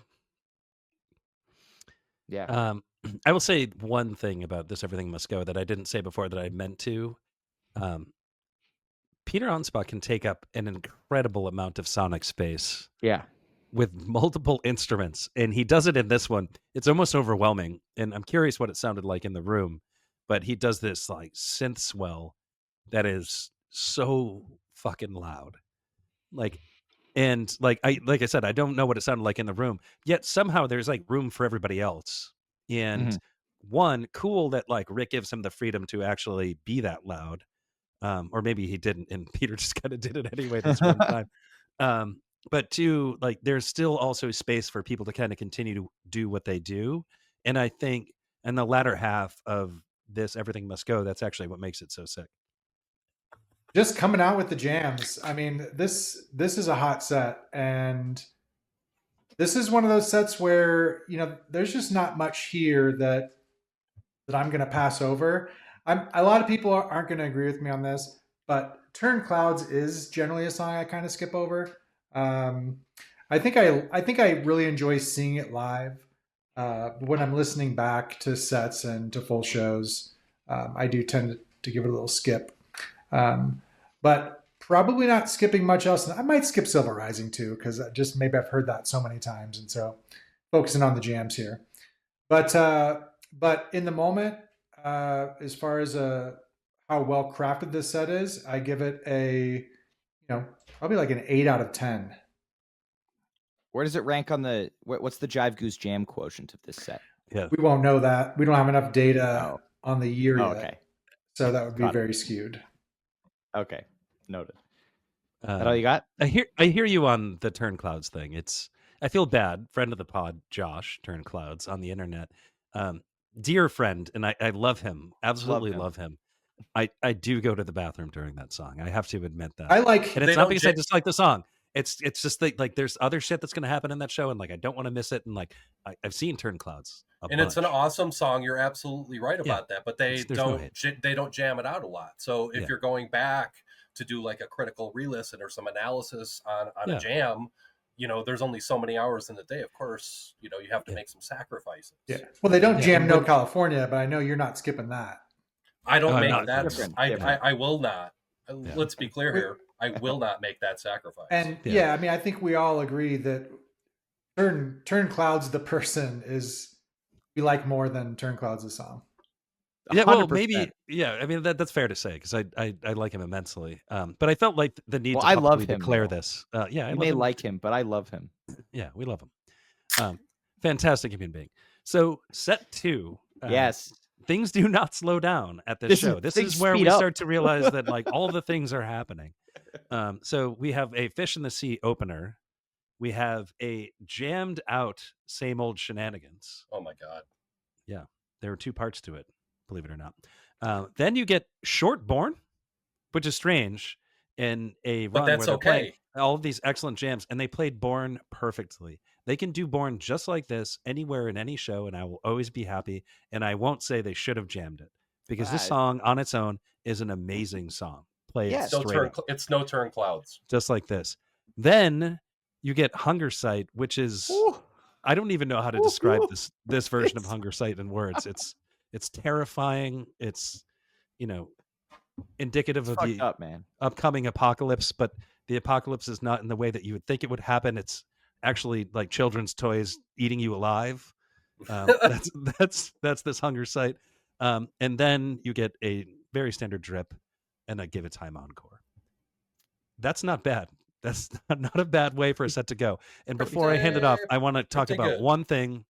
Yeah. I will say one thing about this Everything Must Go that I didn't say before that I meant to. Peter Onspach can take up an incredible amount of sonic space. Yeah. With multiple instruments, and he does it in this one. It's almost overwhelming, and I'm curious what it sounded like in the room, but he does this like synth swell that is so fucking loud. Like I said, I don't know what it sounded like in the room, yet somehow there's like room for everybody else. And one, cool that like Rick gives him the freedom to actually be that loud. Or maybe he didn't, and Peter just kind of did it anyway this one time. But two, like there's still also space for people to kind of continue to do what they do. And I think in the latter half of this Everything Must Go, that's actually what makes it so sick. Just coming out with the jams. I mean, this is a hot set, and this is one of those sets where there's just not much here that I'm going to pass over. A lot of people aren't going to agree with me on this, but Turn Clouds is generally a song I kind of skip over. I think I really enjoy seeing it live. When I'm listening back to sets and to full shows, I do tend to give it a little skip. But probably not skipping much else. I might skip Silver Rising too, because just maybe I've heard that so many times, and so focusing on the jams here. But in the moment, as far as how well crafted this set is, I give it a probably like an 8 out of 10. Where does it rank on the what's the Jive Goose jam quotient of this set? Yeah, we won't know that. We don't have enough data on the year yet. Okay. So that would be very skewed. Okay. Noted. That all you got? I hear you on the Turn Clouds thing. I feel bad. Friend of the pod, Josh Turn Clouds on the internet. Dear friend, and I love him. Absolutely love him. I do go to the bathroom during that song. I have to admit that. And it's not because I dislike the song. It's just like there's other shit that's going to happen in that show, and like I don't want to miss it. And like I've seen Turn Clouds And it's an bunch. awesome song. You're absolutely right Yeah. about that. But they There's no don't hate. they don't jam it out a lot. So if Yeah. you're going back to do like a critical re-listen or some analysis on Yeah. a jam, there's only so many hours in the day. Of course, you have to Yeah. make some sacrifices. Yeah. Well, they don't Yeah, jam and No when- California, but I know you're not skipping that. I don't I'm make not. that. Different. I will not. Let's be clear here. I will not make that sacrifice. And Yeah. I mean, I think we all agree that Turn Clouds the person is we like more than Turn Clouds the song. Yeah, well, 100%. maybe. Yeah, I mean that's fair to say because I like him immensely. But I felt like the need Well, to I love publicly him, declare though. this. Yeah, I You love may him. like him, but I love him. Yeah, we love him. Fantastic human being. So set 2. Yes. Things do not slow down at this This show. is- This things is where speed we up. start to realize that like all the things are happening. So we have a Fish in the Sea opener. We have a jammed out Same Old Shenanigans. Oh my God. Yeah, there are 2 parts to it, believe it or not. Then you get Shortborn, which is strange, in a But run that's where they're playing okay. all of these excellent jams, and they played Born perfectly. They can do Born just like this anywhere in any show, and I will always be happy. And I won't say they should have jammed it because this Right. song on its own is an amazing song. Play Yeah. it straight up, It's no turn clouds. just like this. Then you get Hunger Sight, which is Ooh. I don't even know how to describe Ooh. this version of It's- Hunger Sight in words. It's terrifying. It's indicative of Fucked the up, man. upcoming apocalypse, but the apocalypse is not in the way that you would think it would happen. It's actually like children's toys eating you alive. That's this Hunger Sight. And then you get a very standard drip and a Give It Time encore. That's not bad. That's not a bad way for a set to go. And before I hand it off, I want to talk Pretty about good. one thing.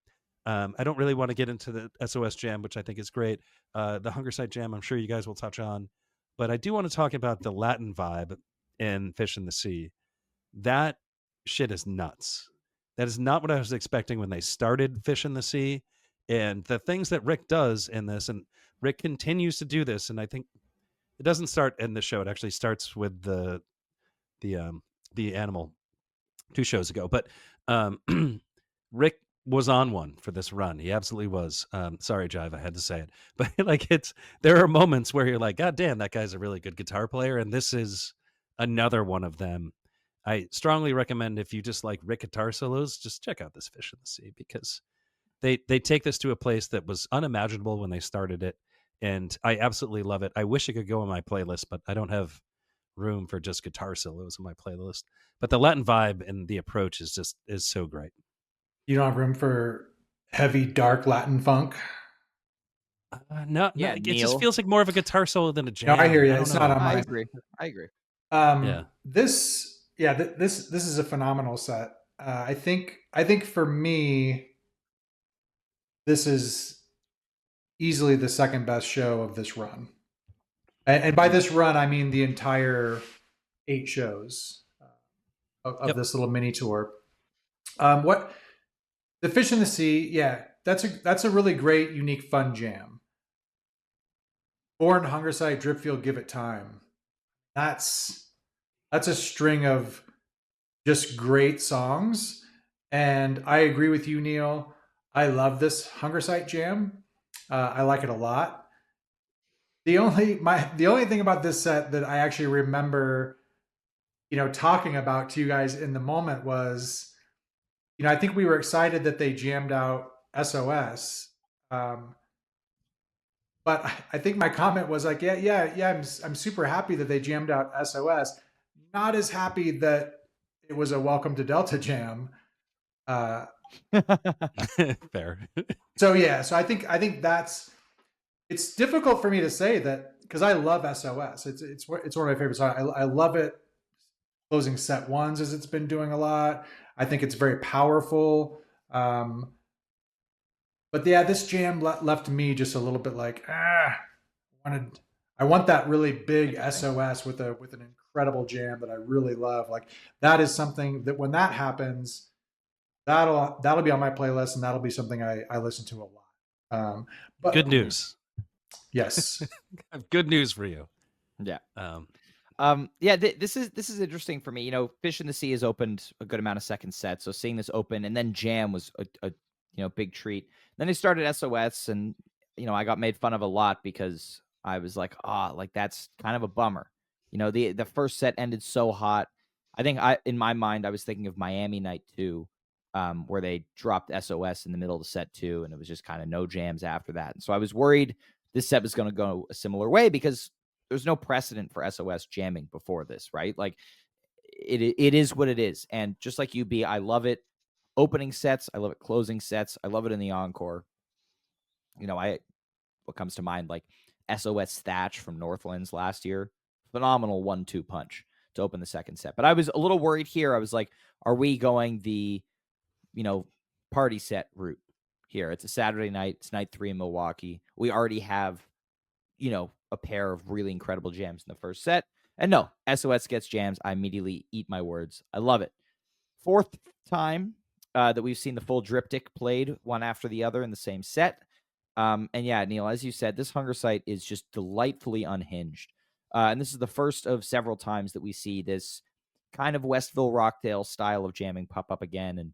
I don't really want to get into the SOS jam, which I think is great. The Hunger Sight jam, I'm sure you guys will touch on. But I do want to talk about the Latin vibe in Fish in the Sea. That shit is nuts. That is not what I was expecting when they started Fish in the Sea. And the things that Rick does in this, and Rick continues to do this, and I think it doesn't start in the show. It actually starts with the animal 2 shows ago. But Rick was on one for this run. He absolutely was. Sorry, Jive, I had to say it. But like there are moments where you're like, God damn, that guy's a really good guitar player. And this is another one of them. I strongly recommend if you just like Rick guitar solos, just check out this Fish in the Sea because they take this to a place that was unimaginable when they started it. And I absolutely love it. I wish it could go on my playlist, but I don't have room for just guitar solos in my playlist. But the Latin vibe and the approach is so great. You don't have room for heavy, dark Latin funk? No, Yeah, it Neil. just feels like more of a guitar solo than a jam. No, I hear you. don't It's know. not on I my. agree. Yeah. Yeah. This is a phenomenal set. I think for me, this is easily the second best show of this run. And by this run, I mean the entire 8 shows of Yep. this little mini tour. What the Fish in the Sea? Yeah, that's a really great, unique, fun jam. Born, Hunger Sight, Dripfield, Give It Time. That's a string of just great songs, and I agree with you, Neil. I love this Hunger Sight jam. I like it a lot. The only thing about this set that I actually remember, talking about to you guys in the moment was, I think we were excited that they jammed out SOS. But I think my comment was like, I'm super happy that they jammed out SOS. Not as happy that it was a Welcome to Delta jam. Fair. So I think that's, it's difficult for me to say that because I love SOS. It's one of my favorite songs. I love it. Closing set ones as it's been doing a lot. I think it's very powerful. But yeah, this jam left me just a little bit like, I want that really big SOS with an incredible jam that I really love. Like that is something that when that happens, that'll be on my playlist and that'll be something I listen to a lot. But Good news. Yes. I have good news for you. Yeah. This is interesting for me. Fish in the Sea has opened a good amount of second sets, so seeing this open and then jam was a big treat. Then they started SOS, and I got made fun of a lot because I was like, like that's kind of a bummer. The first set ended so hot. I think in my mind I was thinking of Miami Night 2, where they dropped SOS in the middle of the set 2, and it was just kind of no jams after that. And so I was worried this set was going to go a similar way because there's no precedent for SOS jamming before this, right? Like it is what it is. And just like UB, I love it opening sets. I love it closing sets. I love it in the encore. What comes to mind, like SOS Thatch from Northlands last year, phenomenal 1-2 punch to open the second set. But I was a little worried here. I was like, are we going the, party set route here? It's a Saturday night. It's night 3 in Milwaukee. We already have, a pair of really incredible jams in the first set. And no, SOS gets jams. I immediately eat my words. I love it. Fourth time that we've seen the full Driptych played one after the other in the same set. And yeah, Neil, as you said, this Hunger Site is just delightfully unhinged. And this is the first of several times that we see this kind of Westville Rockdale style of jamming pop up again. And,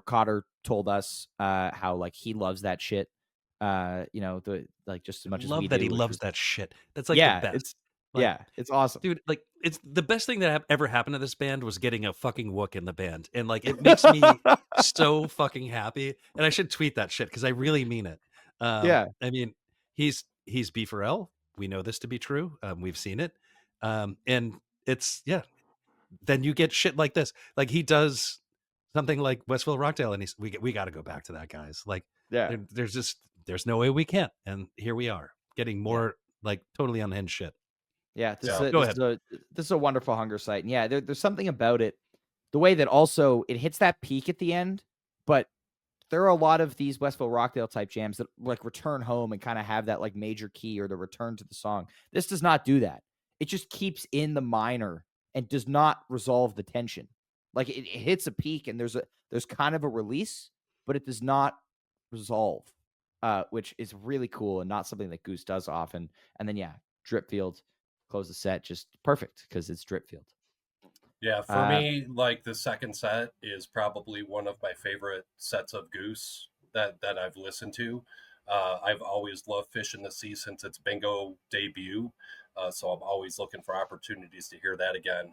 Cotter told us how like he loves that shit. Just as much as we love that do, he which loves was- that shit. That's like yeah, the best. it's Like, it's awesome. dude, like it's the best thing that ever happened to this band was getting a fucking Wook in the band, and like it makes me so fucking happy. And I should tweet that shit because I really mean it. Yeah. I mean, he's B4L. We know this to be true. We've seen it, and it's Then you get shit like this. Like he does something like Westville Rockdale, and we got to go back to that, guys. Like Yeah. there's no way we can't, and here we are getting more like totally unhinged shit. Yeah, this, So, is, go this, is a, this is a wonderful Hunger Site. And yeah, there's something about it, the way that also it hits that peak at the end, but there are a lot of these Westville Rockdale type jams that like return home and kind of have that like major key or the return to the song. This does not do that. It just keeps in the minor and does not resolve the tension. Like it hits a peak and there's kind of a release, but it does not resolve, which is really cool and not something that Goose does often. And then Dripfield close the set just perfect because it's Dripfield. Yeah, for me, like the second set is probably one of my favorite sets of Goose that I've listened to. I've always loved Fish in the Sea since its Bingo debut, so I'm always looking for opportunities to hear that again.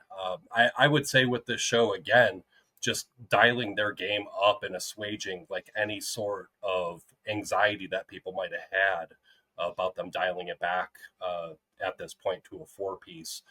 I would say with this show again, just dialing their game up and assuaging like any sort of anxiety that people might have had about them dialing it back at this point to a 4-piece,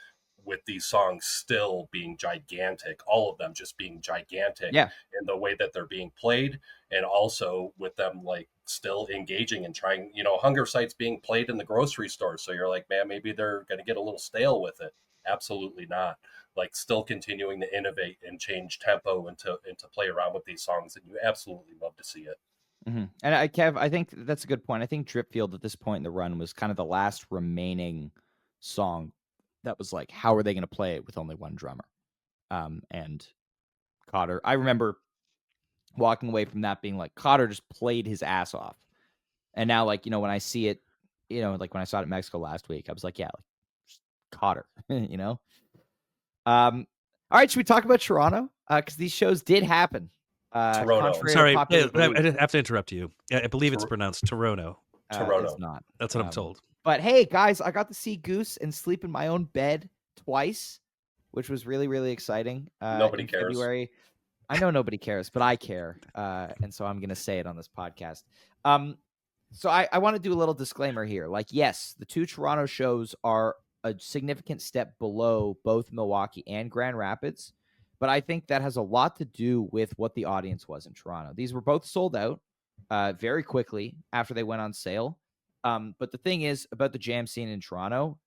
with these songs still being gigantic, all of them just being gigantic in the way that they're being played, and also with them like still engaging and trying, Hunger Site's being played in the grocery store. So you're like, man, maybe they're going to get a little stale with it. Absolutely not. Like still continuing to innovate and change tempo and to play around with these songs. And you absolutely love to see it. Mm-hmm. And Kev, I think that's a good point. I think Dripfield at this point in the run was kind of the last remaining song that was like, how are they going to play it with only one drummer? And Cotter, I remember walking away from that being like, Cotter just played his ass off. And now, like, when I see it, like when I saw it in Mexico last week, I was like, yeah, like Cotter, All right, should we talk about Toronto? Because these shows did happen. Toronto. Sorry, I have to interrupt you. I believe it's pronounced Toronto. Toronto. It's not. That's what I'm told. But hey, guys, I got to see Goose and sleep in my own bed twice, which was really, really exciting. Nobody cares. February. I know nobody cares, but I care. And so I'm going to say it on this podcast. So I want to do a little disclaimer here. Like, yes, the 2 Toronto shows are a significant step below both Milwaukee and Grand Rapids. But I think that has a lot to do with what the audience was in Toronto. These were both sold out very quickly after they went on sale. But the thing is about the jam scene in Toronto,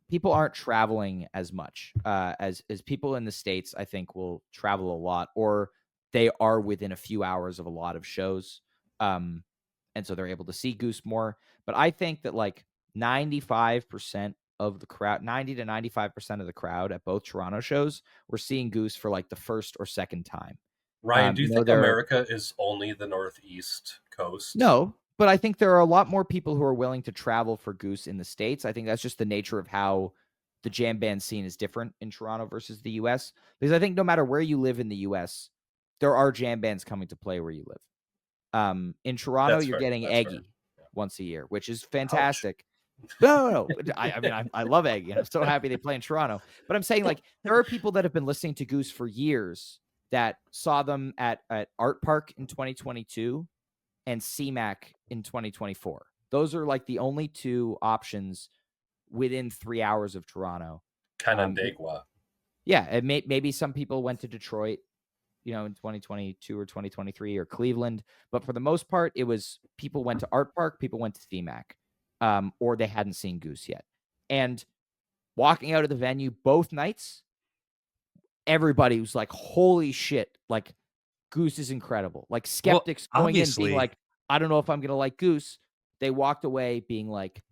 people aren't traveling as much as people in the States, I think, will travel a lot, or they are within a few hours of a lot of shows. And so they're able to see Goose more. But I think that like 95% of the crowd, 90 to 95% of the crowd at both Toronto shows were seeing Goose for like the first or second time. Ryan, do you think America is only the Northeast coast? No, but I think there are a lot more people who are willing to travel for Goose in the States. I think that's just the nature of how the jam band scene is different in Toronto versus the US. Because I think no matter where you live in the US, there are jam bands coming to play where you live. In Toronto, That's you're fair. getting That's fair. Eggy once a year, which is fantastic. No. I mean, I love Eggy. I'm so happy they play in Toronto. But I'm saying, like, there are people that have been listening to Goose for years that saw them at Art Park in 2022 and CMAC in 2024. Those are like the only two options within 3 hours of Toronto. Canandaigua. Yeah, and maybe some people went to Detroit, in 2022 or 2023 or Cleveland, but for the most part, it was people went to Art Park, people went to CMAC, or they hadn't seen Goose yet. And walking out of the venue both nights, everybody was like, "Holy shit!" Like, Goose is incredible. Like, skeptics going in being like, "I don't know if I'm gonna like Goose." They walked away being like,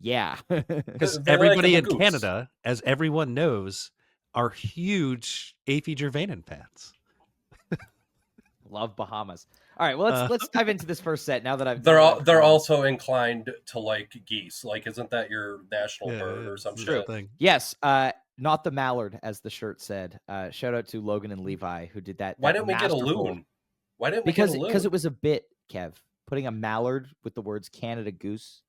"Yeah," because They everybody like in Goose. Canada, as everyone knows, are huge Aoife Gervais fans. Love Bahamas. All right, well, let's dive into this first set now that I've. They're also inclined to like geese. Like, isn't that your national bird or some shit? Thing. Yes, not the mallard, as the shirt said. Shout out to Logan and Levi who did that. Why didn't we get a masterful- loon? Why didn't we get a loon? Because it was a bit, Kev, putting a mallard with the words Canada Goose.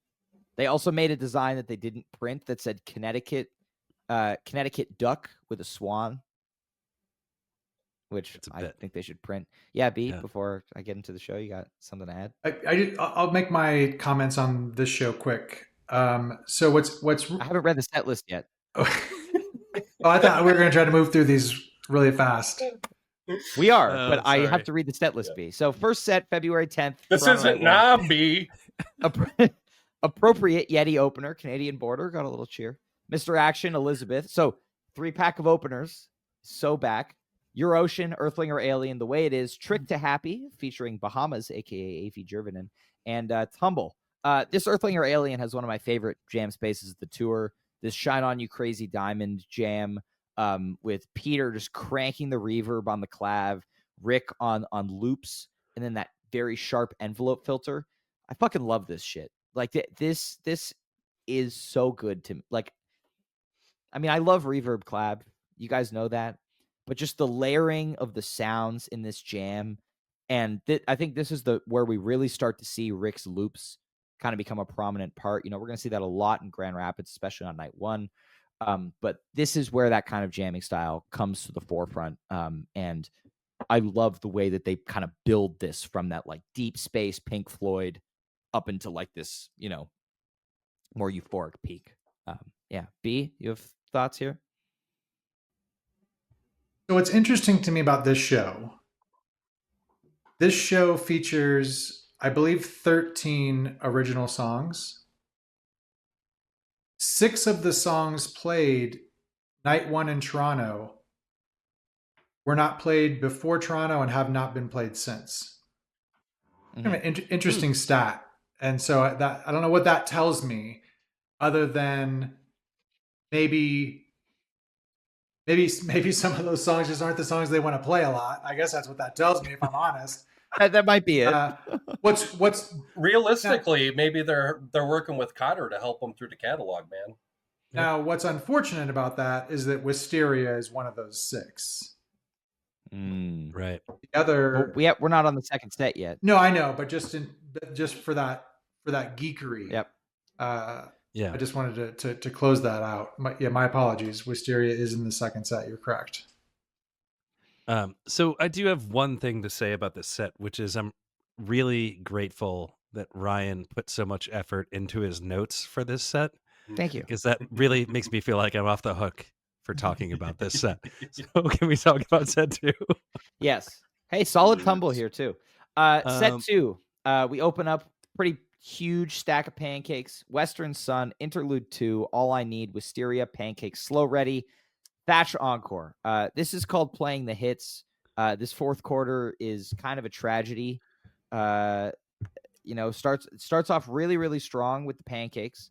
They also made a design that they didn't print that said Connecticut duck with a swan, which I think they should print. Yeah, B, before I get into the show, you got something to add? I'll make my comments on this show quick. So what's I haven't read the set list yet. Oh, I thought we were going to try to move through these really fast. We are, but I have to read the set list, B. So first set, February 10th. This Toronto isn't Night 1. B. Appropriate Yeti opener, Canadian border, got a little cheer. Mr. Action, Elizabeth. So 3-pack of openers, so back. Your Ocean, Earthling or Alien, The Way It Is, Trick to Happy, featuring Bahamas, a.k.a. Aoife Gervais, and Tumble. This Earthling or Alien has one of my favorite jam spaces of the tour. This Shine On You Crazy Diamond jam with Peter just cranking the reverb on the clav, Rick on loops, and then that very sharp envelope filter. I fucking love this shit. Like, this is so good to me. Like, I mean, I love reverb clav. You guys know that. But just the layering of the sounds in this jam, and I think this is where we really start to see Rick's loops kind of become a prominent part. We're going to see that a lot in Grand Rapids, especially on night 1. But this is where that kind of jamming style comes to the forefront. And I love the way that they kind of build this from that like deep space Pink Floyd up into like this, more euphoric peak. Yeah. B, you have thoughts here? So what's interesting to me about this show features, I believe, 13 original songs. 6 of the songs played night 1 in Toronto were not played before Toronto and have not been played since. Kind of an interesting stat. And so I don't know what that tells me, other than maybe some of those songs just aren't the songs they want to play a lot. I guess that's what that tells me, if I'm honest. That might be it. What's realistically, maybe they're working with Cotter to help them through the catalog, man. Now, what's unfortunate about that is that Wisteria is one of those 6. Right. The other, we're not on the second set yet. No, I know, but just for that geekery. Yep. Yeah. I just wanted to close that out. My apologies. Wisteria is in the second set. You're correct. So I do have one thing to say about this set, which is I'm really grateful that Ryan put so much effort into his notes for this set. Thank you. Because that really makes me feel like I'm off the hook for talking about this set. So can we talk about set 2? Yes. Hey, solid tumble here too. Set 2. We open up pretty huge stack of pancakes. Western Sun, Interlude 2, All I Need, Wisteria, Pancakes, Slow Ready, Thatch Encore. This is called Playing the Hits. This fourth quarter is kind of a tragedy. Starts off really, really strong with the pancakes.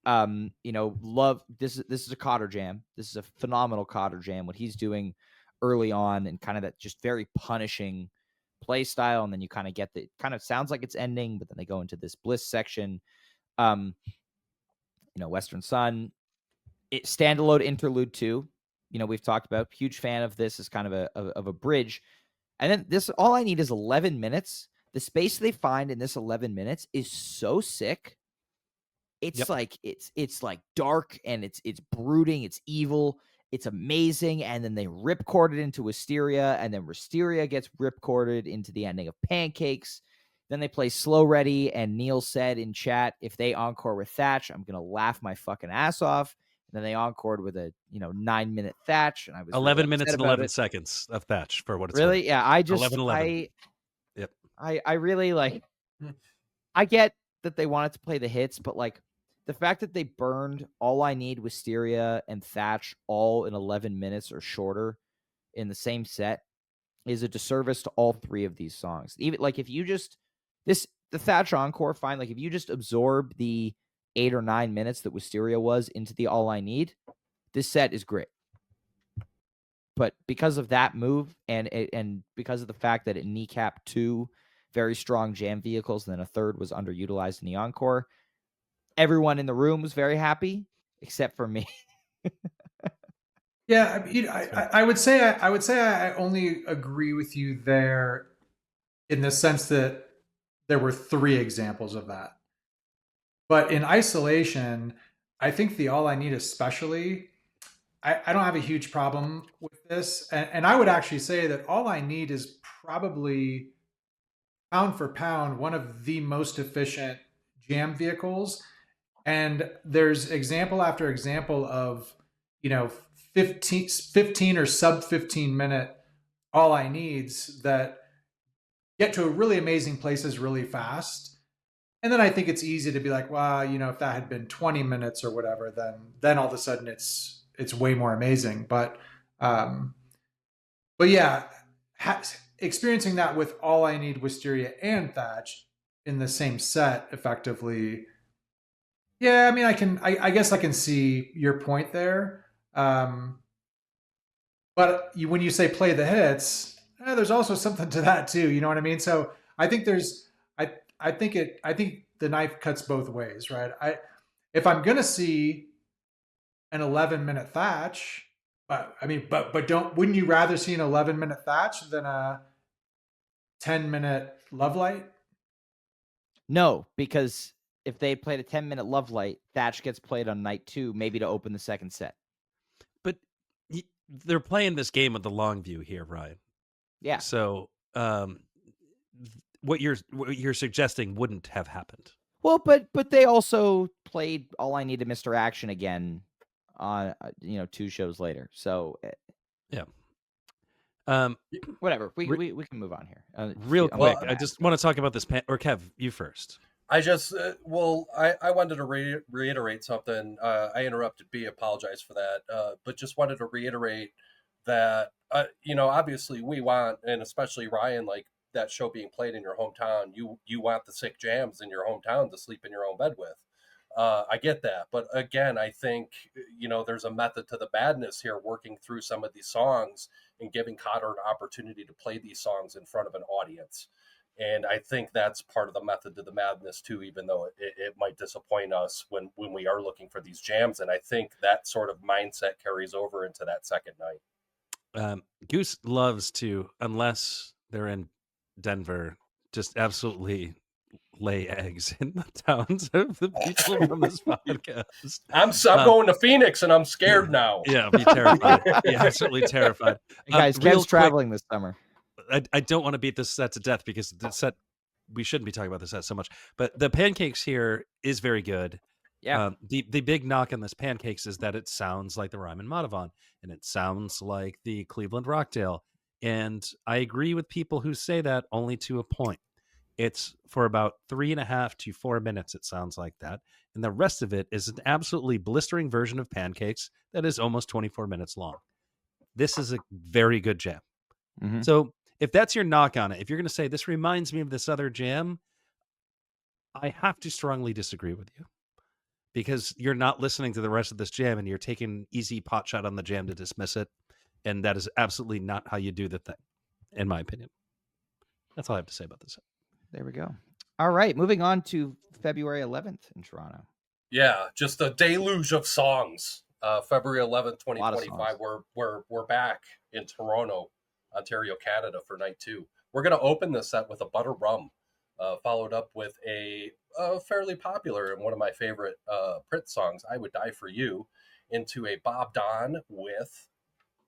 Love this is a Cotter jam. This is a phenomenal Cotter jam. What he's doing early on and kind of that just very punishing play style, and then you kind of get kind of sounds like it's ending, but then they go into this bliss section. Western Sun, standalone Interlude 2. We've talked about, huge fan of this as kind of a bridge. And then this, All I Need is 11 minutes. the space they find in this 11 minutes is so sick. It's Yep. like it's like dark and it's brooding, it's evil, it's amazing. And then they ripcord it into Wisteria, and then Wisteria gets ripcorded into the ending of Pancakes. Then they play Slow Ready, and Neil said in chat, if they encore with Thatch, I'm gonna laugh my fucking ass off. And then they encored with a 9-minute Thatch, and I was 11 really minutes upset and about 11 it. seconds of Thatch for what it's Really? worth. Yeah, I just 11. Yep. I really like. I get that they wanted to play the hits, but like the fact that they burned All I Need, Wisteria, and Thatch all in 11 minutes or shorter in the same set is a disservice to all three of these songs. Even like if you just the Thatch encore, fine. Like if you just absorb the 8 or 9 minutes that Wisteria was into the All I Need, this set is great. But because of that move and because of the fact that it kneecapped 2 very strong jam vehicles, and then a third was underutilized in the encore, everyone in the room was very happy except for me. Yeah, I would say I only agree with you there in the sense that there were 3 examples of that. But in isolation, I think the All I Need especially, I don't have a huge problem with this. And I would actually say that All I Need is probably pound for pound one of the most efficient jam vehicles. And there's example after example of 15 or sub 15 minute All I Needs that get to really amazing places really fast. And then I think it's easy to be like, well, if that had been 20 minutes or whatever, then all of a sudden it's way more amazing. But yeah, experiencing that with All I Need, Wisteria, and Thatch in the same set effectively. Yeah, I mean, I guess I can see your point there. But when you say play the hits, there's also something to that too. You know what I mean? So I think I think the knife cuts both ways, right? If I'm gonna see an 11-minute Thatch, but wouldn't you rather see an 11-minute Thatch than a 10-minute Love Light? No, because if they played a 10-minute Love Light, Thatch gets played on night 2, maybe to open the second set. But they're playing this game with the long view here, Ryan. Yeah. So what you're suggesting wouldn't have happened. Well, but they also played All I Need to Mr. Action again on 2 shows later. So yeah. Whatever. We can move on here. Real quick, I just want to talk about this. Or Kev, you first. I just I wanted to reiterate something. I interrupted B. Apologize for that. But just wanted to reiterate that obviously we want, and especially Ryan, like that show being played in your hometown. You want the sick jams in your hometown to sleep in your own bed with. I get that, but again, I think there's a method to the madness here, working through some of these songs and giving Cotter an opportunity to play these songs in front of an audience. And I think that's part of the method to the madness too, even though it might disappoint us when we are looking for these jams. And I think that sort of mindset carries over into that second night. Goose loves to, unless they're in Denver, just absolutely lay eggs in the towns of the people from this podcast. I'm going to Phoenix and I'm scared now. Yeah, be terrified. Yeah, absolutely terrified. Hey guys, Kev's traveling this summer. I don't want to beat this set to death because the set, we shouldn't be talking about this set so much, but the Pancakes here is very good. Yeah. The big knock on this Pancakes is that it sounds like the Ryman Madhavan, and it sounds like the Cleveland Rockdale. And I agree with people who say that only to a point. It's for about 3.5 to 4 minutes. It sounds like that. And the rest of it is an absolutely blistering version of Pancakes that is almost 24 minutes long. This is a very good jam. Mm-hmm. So if that's your knock on it, if you're going to say this reminds me of this other jam, I have to strongly disagree with you, because you're not listening to the rest of this jam and you're taking an easy pot shot on the jam to dismiss it. And that is absolutely not how you do the thing, in my opinion. That's all I have to say about this. There we go. All right, moving on to February 11th in Toronto. Yeah, just a deluge of songs. February 11th, 2025. We're back in Toronto, Ontario, Canada for night 2. We're going to open this set with a Butter Rum. followed up with a fairly popular and one of my favorite Prince songs, I Would Die For You, into a Bob Don with,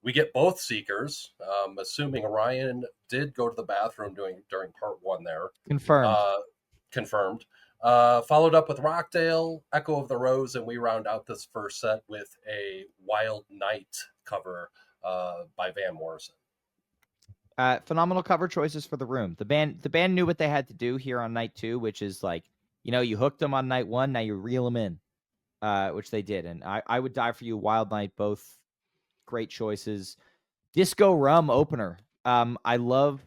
we get both Seekers, assuming Ryan did go to the bathroom during part one there. Confirmed. Confirmed. Followed up with Rockdale, Echo of the Rose, and we round out this first set with a Wild Night cover by Van Morrison. Phenomenal cover choices for The Room. The band knew what they had to do here on night 2, which is like, you hooked them on night 1, now you reel them in, which they did. And I Would Die For You, Wild Night, both great choices. Disco Rum opener. I love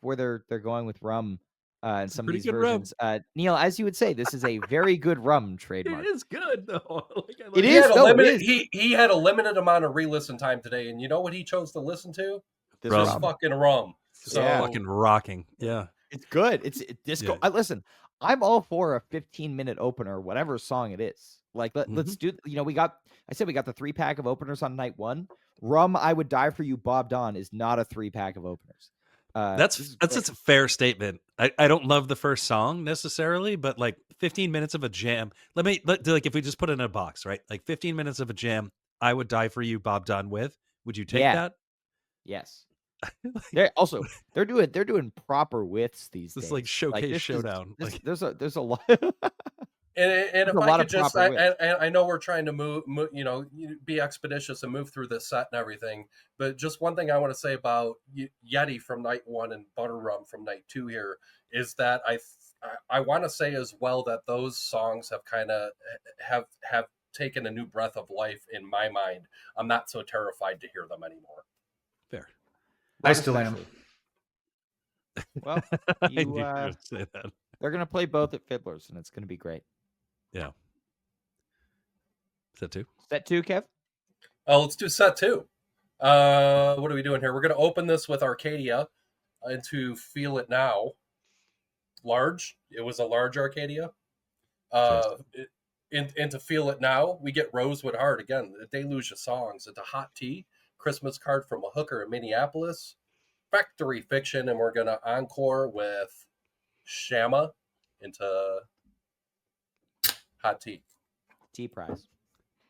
where they're going with rum in some of these versions. Neil, as you would say, this is a very good rum trademark. It is good though. It is. He had a limited amount of re-listen time today, and you know what he chose to listen to? This This fucking rum. So fucking rocking. Yeah. It's good. It's disco. Yeah. Listen, I'm all for a 15-minute opener, whatever song it is. Like let's do. We got the 3-pack of openers on night 1. Rum, I Would Die For You, Bob Don is not a 3-pack of openers. That's a fair statement. I don't love the first song necessarily, but like 15 minutes of a jam. Like if we just put it in a box, right? Like 15 minutes of a jam, I Would Die For You, Bob Don with. Would you take that? Yes. They're doing proper widths these days. This like showcase showdown. There's a lot. And if I could just, I know we're trying to move, be expeditious and move through this set and everything, but just one thing I want to say about Yeti from night 1 and Butter Rum from night 2 here is that I want to say as well that those songs have kind of have taken a new breath of life in my mind. I'm not so terrified to hear them anymore. Fair. I still am. Well, I knew you would say that. They're gonna play both at Fiddler's, and it's gonna be great. Yeah. Set 2? Set 2, Kev? Let's do set 2. What are we doing here? We're going to open this with Arcadia into Feel It Now. Large. It was a large Arcadia. Into Feel It Now, we get Rosewood Heart. Again, the Deluge of Songs. Into Hot Tea, Christmas Card from a Hooker in Minneapolis. Factory Fiction, and we're going to encore with Shama into Hot Tea. Tea Prize.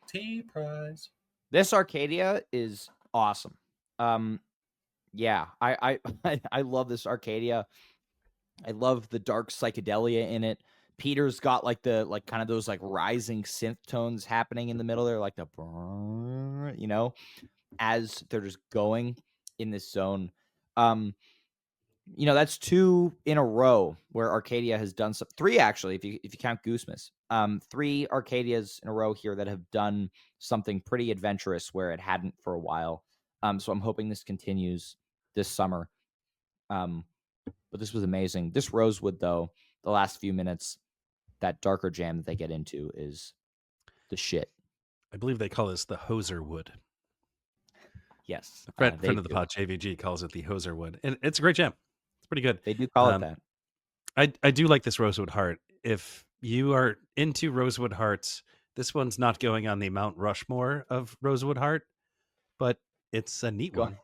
Tea Prize. This Arcadia is awesome. Yeah, I love this Arcadia. I love the dark psychedelia in it. Peter's got kind of those like rising synth tones happening in the middle there, like the as they're just going in this zone. That's 2 in a row where Arcadia has done 3 actually, if you count Goosemas. 3 Arcadias in a row here that have done something pretty adventurous where it hadn't for a while. So I'm hoping this continues this summer. But this was amazing. This Rosewood, though, the last few minutes, that darker jam that they get into is the shit. I believe they call this the Hoser Wood. Yes. A friend of the pod, JVG, calls it the Hoser Wood. And it's a great jam. It's pretty good. They do call it that. I do like this Rosewood Heart. If you are into Rosewood Hearts, this one's not going on the Mount Rushmore of Rosewood Heart, but it's a neat one.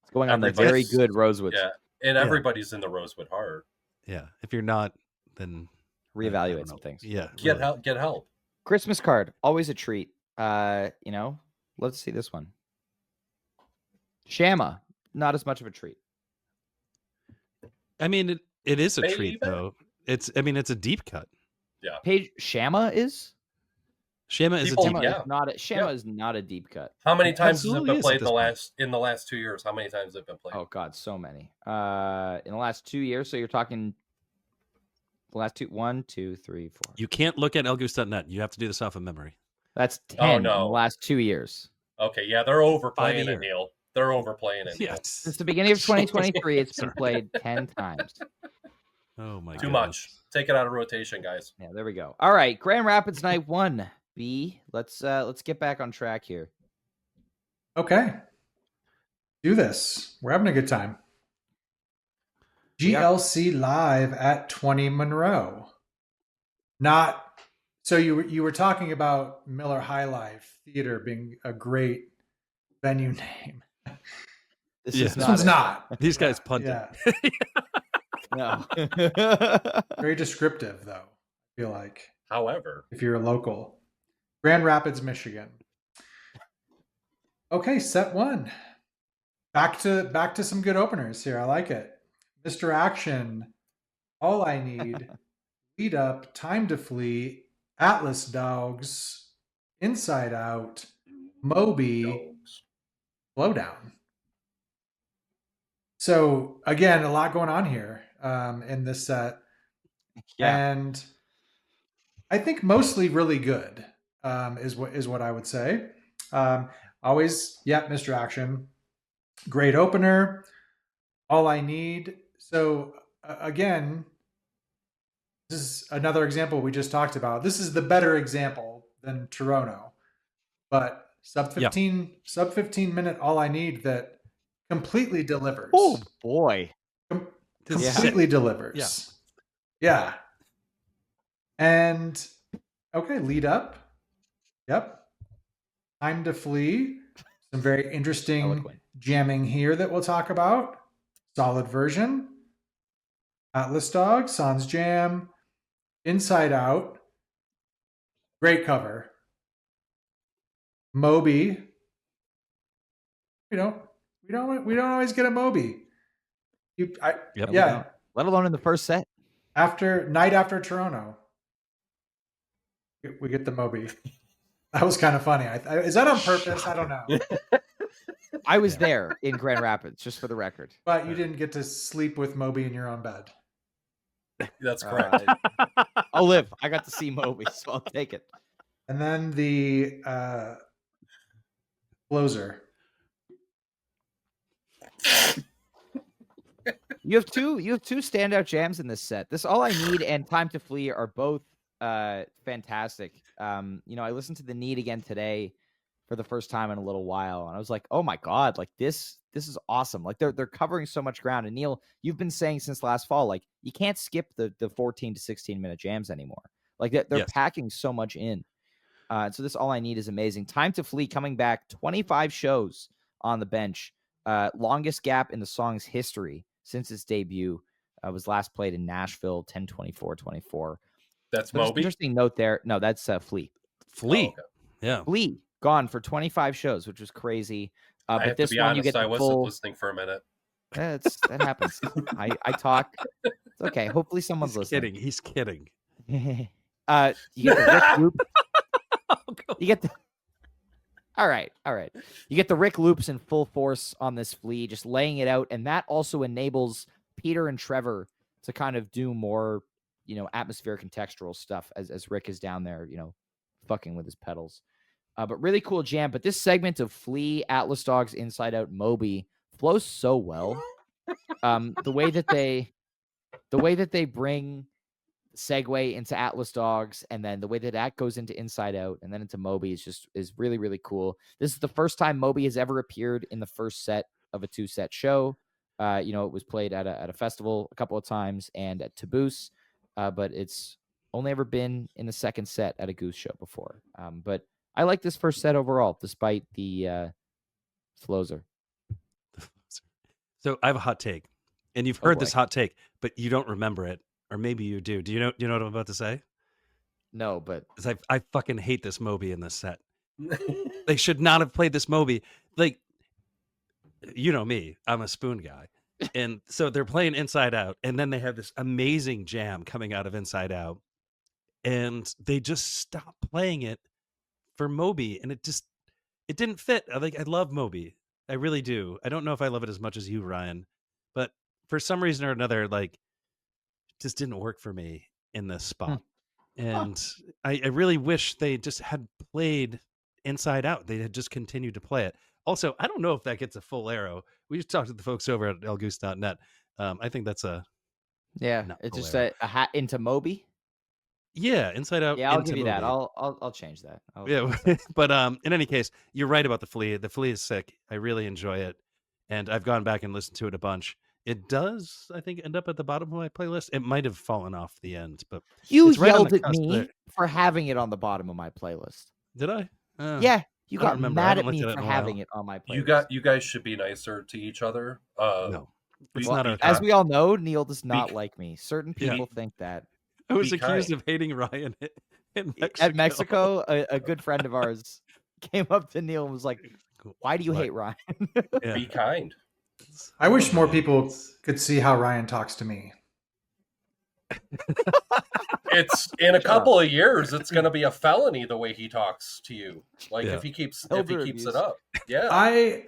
It's going on the very good Rosewood. Yeah, and everybody's in the Rosewood Heart. Yeah, if you're not, then reevaluate some things. Yeah, get help. Christmas Card, always a treat. Let's see this one. Shama, not as much of a treat. I mean, it is a treat though. It's a deep cut. Yeah. Shama is a deep cut. Shama is not a deep cut. How many times has it been played in the last 2 years? How many times has it been played? Oh God, so many. In the last 2 years, so you're talking the last 2, 1, 2, 3, 4. You can't look at elgoose.net. You have to do this off of memory. That's 10 in the last 2 years. Okay, yeah, they're overplaying it, Neil. They're overplaying it. Yes. Since the beginning of 2023, it's been played 10 times. Oh my god. Too much. Take it out of rotation, guys. Yeah, there we go. All right, Grand Rapids Night 1. B. Let's get back on track here. Okay. Do this. We're having a good time. GLC Live at 20 Monroe. Not so you were talking about Miller High Life Theater being a great venue name. This one's not. These guys punted. Yeah. No. Very descriptive, though. I feel like However, if you're a local, Grand Rapids, Michigan. Okay, set one. Back to some good openers here. I like it. Mr. Action, All I Need, Lead Up, Time to Flee, Atlas Dogs, Inside Out, Moby, dogs. Blowdown. So again, a lot going on here in this set, and I think mostly really good is what I would say. Always, Mr. Action, great opener. All I Need. So again, this is another example we just talked about. This is the better example than Toronto, but sub 15 minute All I Need that completely delivers. Oh boy. Completely delivers. Yeah. And okay, Lead Up. Yep. Time to Flee. Some very interesting jamming here that we'll talk about. Solid version. Atlas Dog, Sans Jam, Inside Out. Great cover. Moby. We don't always get a Moby. Let alone in the first set. Night after Toronto, we get the Moby. That was kind of funny. Is that on purpose? I don't know. I was there in Grand Rapids, just for the record. But you didn't get to sleep with Moby in your own bed. That's correct. I'll live. I got to see Moby, so I'll take it. And then the closer. You have two standout jams in this set. This All I Need and Time to Flee are both fantastic. I listened to The Need again today for the first time in a little while, and I was like, oh my god, like this is awesome. Like they're covering so much ground. And Neil, you've been saying since last fall, like you can't skip the 14 to 16 minute jams anymore. Like they're packing so much in. So this All I Need is amazing. Time to Flee coming back, 25 shows on the bench. Longest gap in the song's history since its debut. Was last played in Nashville, 10/24/24. That's There's an Moby. interesting note there. No, that's Flea. Flea. Oh, okay. Yeah. Flea gone for 25 shows, which was crazy. I But have this to be one, honest, you get the I wasn't full. listening for a minute. That happens. I talk. It's okay. Hopefully someone's listening. He's kidding. You get the Rick loop. You get the. All right. You get the Rick loops in full force on this Flea, just laying it out, and that also enables Peter and Trevor to kind of do more, atmospheric and textural stuff as Rick is down there, fucking with his pedals. But really cool jam. But this segment of Flea, Atlas Dogs, Inside Out, Moby flows so well. The way that they bring segue into Atlas Dogs, and then the way that goes into Inside Out and then into Moby is really, really cool. This is the first time Moby has ever appeared in the first set of a 2-set show. It was played at a festival a couple of times and at Taboose, but it's only ever been in the second set at a Goose show before. But I like this first set overall, despite the flozer. So I have a hot take, and you've heard this hot take, but you don't remember it, or maybe you do. Do you know what I'm about to say? No, but I fucking hate this Moby in this set. They should not have played this Moby. Like, you know me, I'm a spoon guy. And so they're playing Inside Out, and then they have this amazing jam coming out of Inside Out, and they just stop playing it for Moby, and it didn't fit. I love Moby. I really do. I don't know if I love it as much as you, Ryan, but for some reason or another, like, it just didn't work for me in this spot. And I really wish they just had played Inside Out. They had just continued to play it. Also, I don't know if that gets a full arrow. We just talked to the folks over at elgoose.net. I think that's it's just a hat into Moby. Yeah, Inside Out. Yeah, I'll into give you that. Moby. I'll change that. But in any case, you're right about the Flea. The Flea is sick. I really enjoy it, and I've gone back and listened to it a bunch. It does, I think, end up at the bottom of my playlist. It might have fallen off the end, but you it's right on yelled the at cusp me there. for having it on the bottom of my playlist. Did I? Yeah, you I don't got remember. I mad haven't at me looked at it for in a having while. it on my playlist. You guys should be nicer to each other. No. It's Be- not our be As thing. we all know, Neil does not Be- like me. Certain Yeah. people think that. I was be accused kind. of hating Ryan in Mexico. At Mexico, a good friend of ours came up to Neil and was like, "Why do you What? hate Ryan?" Yeah. Be kind. I wish more man, people it's- could see how Ryan talks to me. It's in a Shut up. couple of years, it's going to be a felony the way he talks to you. Like Yeah. if he keeps Elder it abuse. up. Yeah. I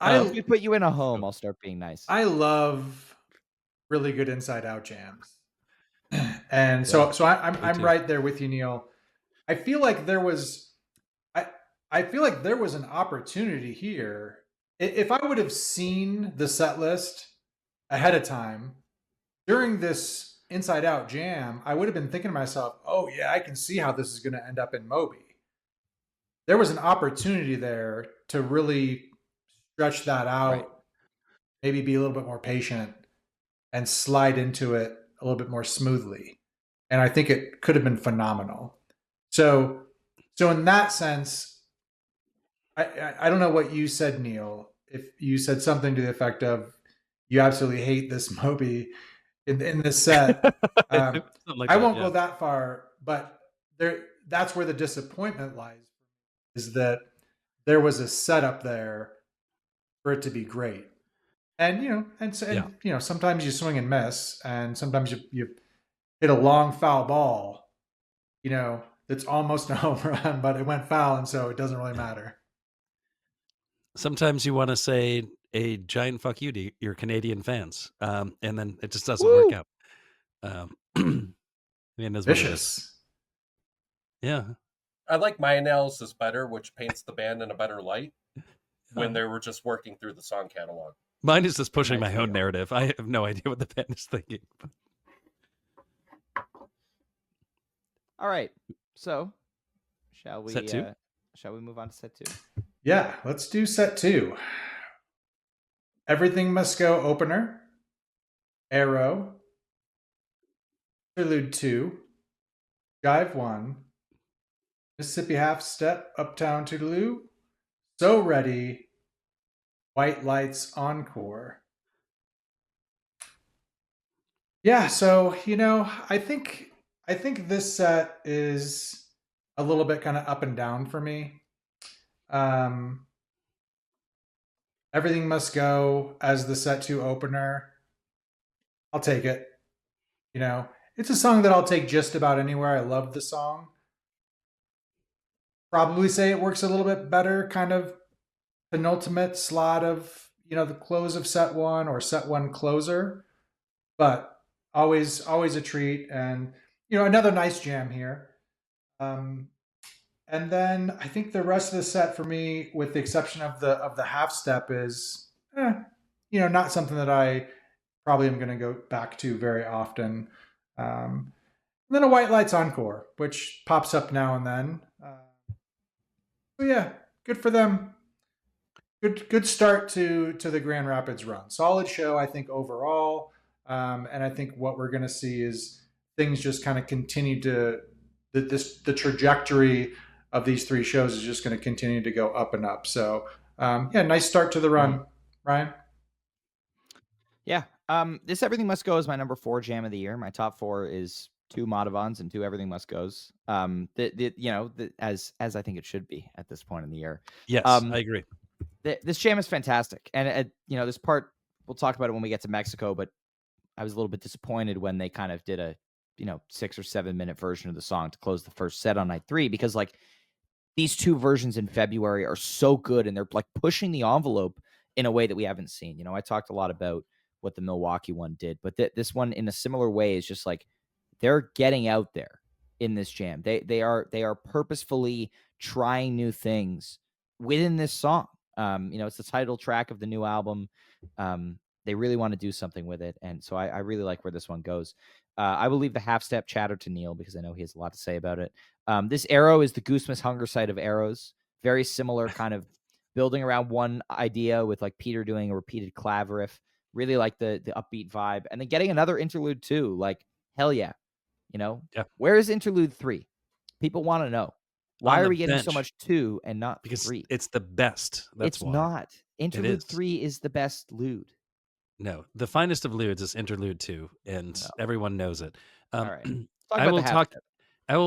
If we put you in a home, I'll start being nice. I love really good inside out jams. And so I'm me too. right there with you, Neil. I feel like there was I feel like there was an opportunity here. If I would have seen the set list ahead of time during this inside out jam, I would have been thinking to myself, oh yeah, I can see how this is going to end up in Moby. There was an opportunity there to really stretch that out, Right. maybe be a little bit more patient and slide into it a little bit more smoothly. And I think it could have been phenomenal. So in that sense, I don't know what you said, Neil. If you said something to the effect of you absolutely hate this Moby in this set, Something like I that, won't yeah. go that far, but that's where the disappointment lies, is that there was a setup there for it to be great. And sometimes you swing and miss, and sometimes you hit a long foul ball, that's almost a home run, but it went foul, and so it doesn't really matter. Sometimes you want to say a giant fuck you to your Canadian fans, and then it just doesn't work Woo! out. I mean, that's what it is. Vicious. Yeah. I like my analysis better, which paints the band in a better light when they were just working through the song catalog. Mine is just pushing my Nice own deal. narrative. I have no idea what the band is thinking. All right. So, shall we? Set two? Shall we move on to set 2? Yeah, let's do set 2. Everything Must Go opener, Arrow, Interlude 2, Jive 1, Mississippi Half Step, Uptown Toodaloo, So Ready, White Lights Encore. Yeah, so I think this set is a little bit kind of up and down for me. Everything Must Go as the set 2 opener. I'll take it. It's a song that I'll take just about anywhere. I love the song. Probably say it works a little bit better, kind of penultimate slot of the close of set 1 or set 1 closer, but always a treat, and another nice jam here. And then I think the rest of the set for me, with the exception of the half step, is not something that I probably am going to go back to very often. And then a White Lights Encore, which pops up now and then. So yeah, good for them. Good start to the Grand Rapids run. Solid show, I think, overall. And I think what we're going to see is things just kind of continue to the trajectory of these 3 shows is just going to continue to go up and up. So nice start to the run, Ryan. Yeah. This Everything Must Go is my number 4 jam of the year. My top 4 is 2 Madavans and 2 Everything Must Goes. As I think it should be at this point in the year. Yes, I agree. This jam is fantastic, and this part we'll talk about it when we get to Mexico. But I was a little bit disappointed when they kind of did a 6 or 7 minute version of the song to close the first set on night 3, because these 2 versions in February are so good, and they're pushing the envelope in a way that we haven't seen. I talked a lot about what the Milwaukee one did, but this one in a similar way is just they're getting out there in this jam. They are purposefully trying new things within this song. It's the title track of the new album. They really want to do something with it, and so I really like where this one goes. I will leave the half step chatter to Neil because I know he has a lot to say about it. This Arrow is the Goose Miss Hunger side of Arrows. Very similar, kind of building around one idea with Peter doing a repeated clav riff. Really like the upbeat vibe, and then getting another interlude too. Hell yeah, Yeah. Where is interlude 3? People want to know. Why On are the we getting so bench. much 2 and not Because 3? it's the best. That's It's why. not. Interlude is. 3 is the best lude. No, the finest of lewds is interlude 2, and No. everyone knows it. All right. Talk I about will the half talk. step. I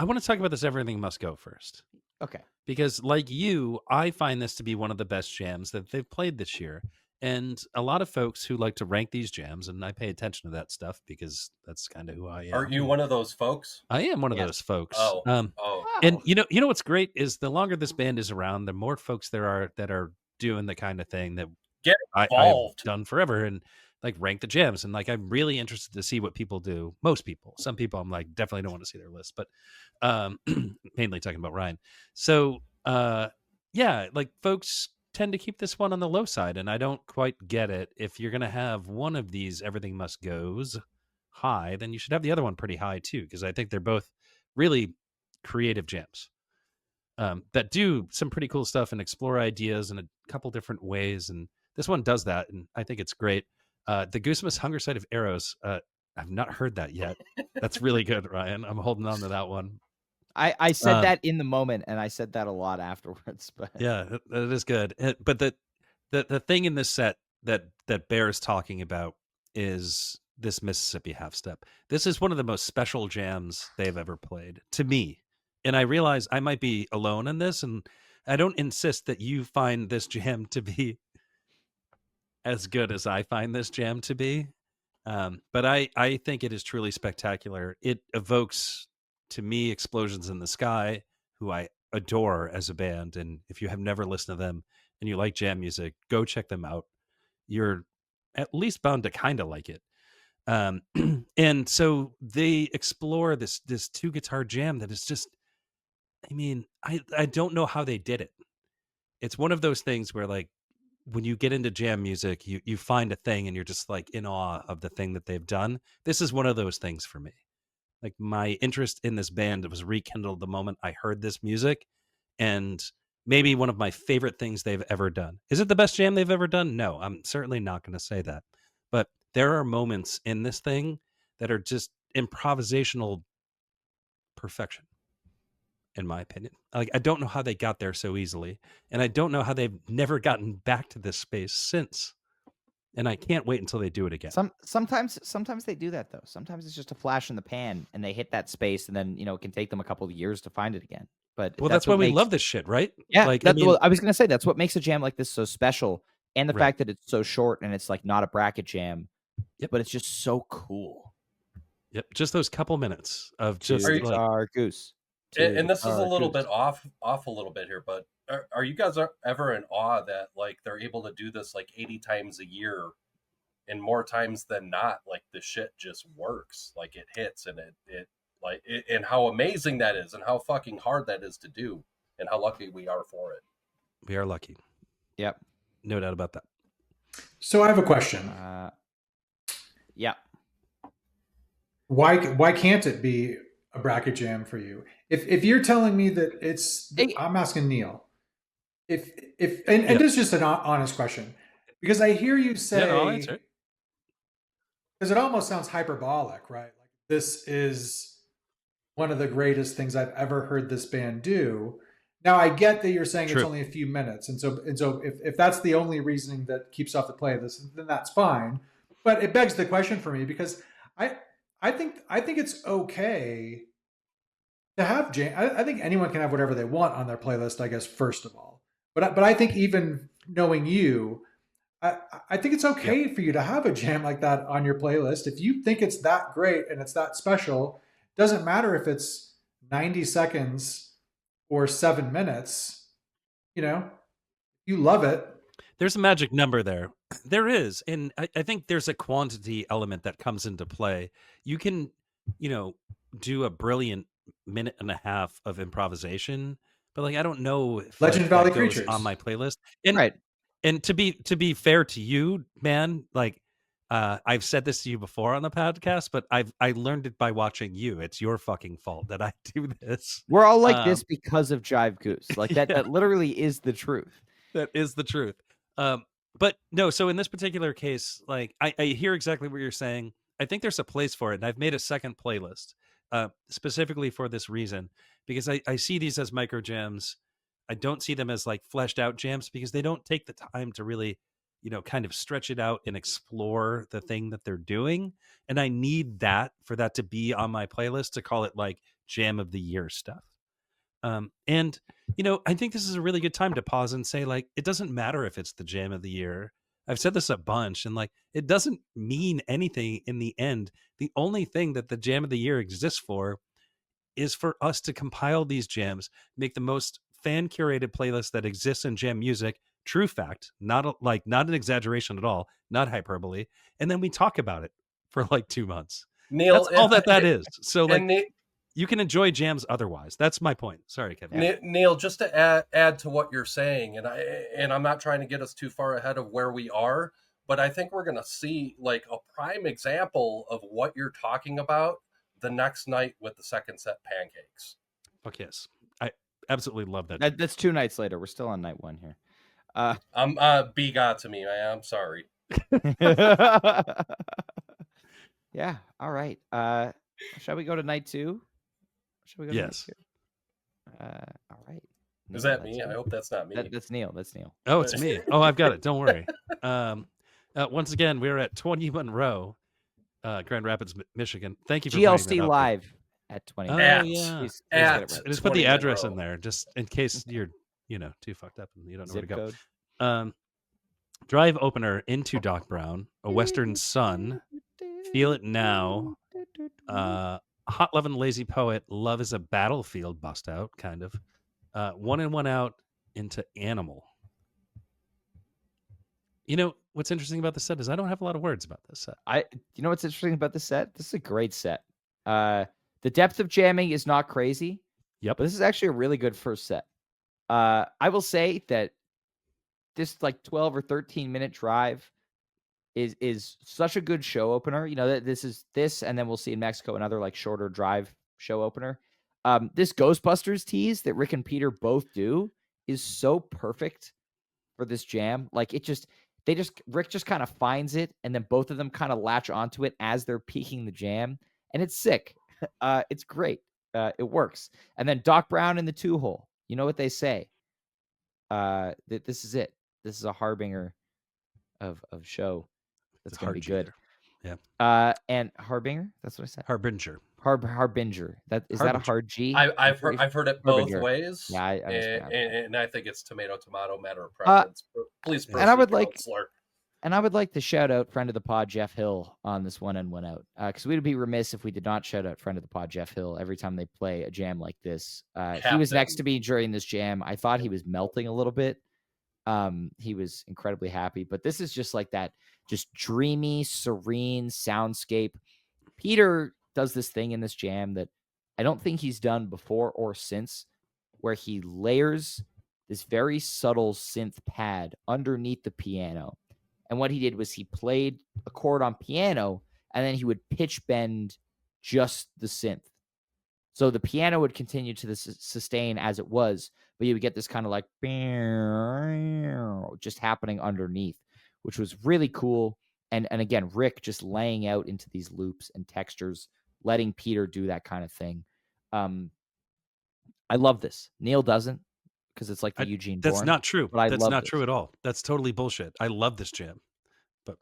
want to talk about this Everything Must Go first. Okay. Because like you, I find this to be one of the best jams that they've played this year. And a lot of folks who like to rank these jams, and I pay attention to that stuff because that's kind of who I am. Are you one of those folks? I am one of Yes. those folks. Oh. And you know what's great is the longer this band is around, the more folks there are that are doing the kind of thing that Get I've involved. done forever, and like rank the jams. And like I'm really interested to see what people do. Most people, some people, I'm like definitely don't want to see their list, but mainly talking about Ryan. So yeah, like folks tend to keep this one on the low side, and I don't quite get it. If you're gonna have one of these Everything Must Goes high, then you should have the other one pretty high too, because I think they're both really creative jams that do some pretty cool stuff and explore ideas in a couple different ways. And this one does that, and I think it's great. The Goose Hunger Side of Arrows. I've not heard that yet. That's really good, Ryan. I'm holding on to that one. I said that in the moment, and I said that a lot afterwards. But yeah, that is good. But the thing in this set that Bear's talking about is this Mississippi half step. This is one of the most special jams they've ever played to me. And I realize I might be alone in this, and I don't insist that you find this jam to be as good as I find this jam to be. But I think it is truly spectacular. It evokes, to me, Explosions in the Sky, who I adore as a band. And if you have never listened to them and you like jam music, go check them out. You're at least bound to kind of like it. And so they explore this two guitar jam that is just, I mean, I don't know how they did it. It's one of those things where like when you get into jam music, you find a thing and you're just like in awe of the thing that they've done. This is one of those things for me. Like my interest in this band was rekindled the moment I heard this music, and maybe one of my favorite things they've ever done. Is it the best jam they've ever done? No, I'm certainly not going to say that. But there are moments in this thing that are just improvisational perfection, in my opinion. Like I don't know how they got there so easily, and I don't know how they've never gotten back to this space since. And I can't wait until they do it again. Sometimes they do that though. Sometimes it's just a flash in the pan, and they hit that space, and then it can take them a couple of years to find it again. But Well, that's why we love this shit, right? Yeah, like well, I was gonna say that's what makes a jam like this so special, and the Right. fact that it's so short and it's like not a bracket jam. Yep. But it's just so cool. Yep, just those couple minutes of Two just like guitar Goose. And this is a guitar little Goose. bit off a little bit here, but are you guys ever in awe that like they're able to do this like 80 times a year, and more times than not, like the shit just works, like it hits, and and how amazing that is, and how fucking hard that is to do, and how lucky we are for it. we are lucky. Yep. No doubt about that. So I have a question. Yeah. Why can't it be a bracket jam for you? If you're telling me that it's, I'm asking Neil. If this is just an honest question, because I hear you say, Yeah, I'll answer it. Because it almost sounds hyperbolic, right? Like this is one of the greatest things I've ever heard this band do. Now I get that you're saying True. it's only a few minutes, and so if that's the only reasoning that keeps off the play this, then that's fine. But it begs the question for me, because I think it's okay to have jam. I think anyone can have whatever they want on their playlist, I guess, first of all. But I think even knowing you, I think it's okay for you to have a jam like that on your playlist. If you think it's that great and it's that special, doesn't matter if it's 90 seconds or 7 minutes, you love it. There's a magic number there. There is. And I think there's a quantity element that comes into play. You can, do a brilliant minute and a half of improvisation, but like I don't know if Legend like, Valley that goes Creatures on my playlist. And Right. And to be fair to you, man, like I've said this to you before on the podcast, but I learned it by watching you. It's your fucking fault that I do this. We're all like this because of Jive Goose. Like that, Yeah. that literally is the truth. That is the truth. But no, so in this particular case, like I hear exactly what you're saying. I think there's a place for it, and I've made a second playlist specifically for this reason, because I see these as micro jams. I don't see them as like fleshed out jams because they don't take the time to really kind of stretch it out and explore the thing that they're doing. And I need that for that to be on my playlist to call it like jam of the year stuff. And I think this is a really good time to pause and say, like, it doesn't matter if it's the jam of the year. I've said this a bunch, and like, it doesn't mean anything in the end. The only thing that the jam of the year exists for is for us to compile these jams, make the most fan curated playlist that exists in jam music. True fact, not an exaggeration at all, not hyperbole. And then we talk about it for like 2 months. Neil, That's all that is. So like, and you can enjoy jams otherwise. That's my point. Sorry, Kevin. Neil, just to add to what you're saying, and I'm not trying to get us too far ahead of where we are, but I think we're going to see like a prime example of what you're talking about the next night with the second set pancakes. Fuck yes. I absolutely love that. That's 2 nights later. We're still on night 1 here. B got to me. I'm sorry. Yeah. All right. Shall we go to night 2? Shall we go? Yes. To night 2? All right. Is that me? I hope that's not me. That's Neil. That's Neil. Oh, it's me. Oh, I've got it. Don't worry. Once again, we're at 20 Monroe, Grand Rapids, Michigan. Thank you for GLC Live at 20. Oh, At- yeah. Just put 20 the address Monroe. in there, just in case you're, too fucked up and you don't know Zip where to code. go. Drive opener into Doc Brown, A Western Sun, Feel It Now, Hot Love and Lazy Poet, Love is a Battlefield, bust out, kind of. One in, One Out into Animal. What's interesting about the set is I don't have a lot of words about this set. You know what's interesting about this set? This is a great set. The depth of jamming is not crazy. Yep. But this is actually a really good first set. I will say that this like 12 or 13 minute drive is such a good show opener. This is this, and then we'll see in Mexico another like shorter drive show opener. This Ghostbusters tease that Rick and Peter both do is so perfect for this jam. Like Rick just kind of finds it, and then both of them kind of latch onto it as they're peaking the jam, and it's sick. It's great. It works. And then Doc Brown in the 2-hole. You know what they say? That this is it. This is a harbinger of show that's going to be good. Yeah. And harbinger. That's what I said. Harbinger. Harbinger. That is that a hard G? I've heard it both Harbinger. ways. Yeah, I and I think it's tomato, matter of preference. Please proceed, and I would like counselor. And I would like to shout out friend of the pod, Jeff Hill, on this One In, One Out. Because we'd be remiss if we did not shout out friend of the pod, Jeff Hill, every time they play a jam like this. He was next to me during this jam. I thought he was melting a little bit. He was incredibly happy. But this is just like that just dreamy, serene soundscape. Peter does this thing in this jam that I don't think he's done before or since, where he layers this very subtle synth pad underneath the piano. And what he did was he played a chord on piano, and then he would pitch bend just the synth. So the piano would continue to sustain as it was, but you would get this kind of like just happening underneath, which was really cool. And again, Rick just laying out into these loops and textures, letting Peter do that kind of thing. I love this. Neil doesn't, because it's like the Eugene That's Bourne, not true. but That's love not this. true at all. That's totally bullshit. I love this jam. But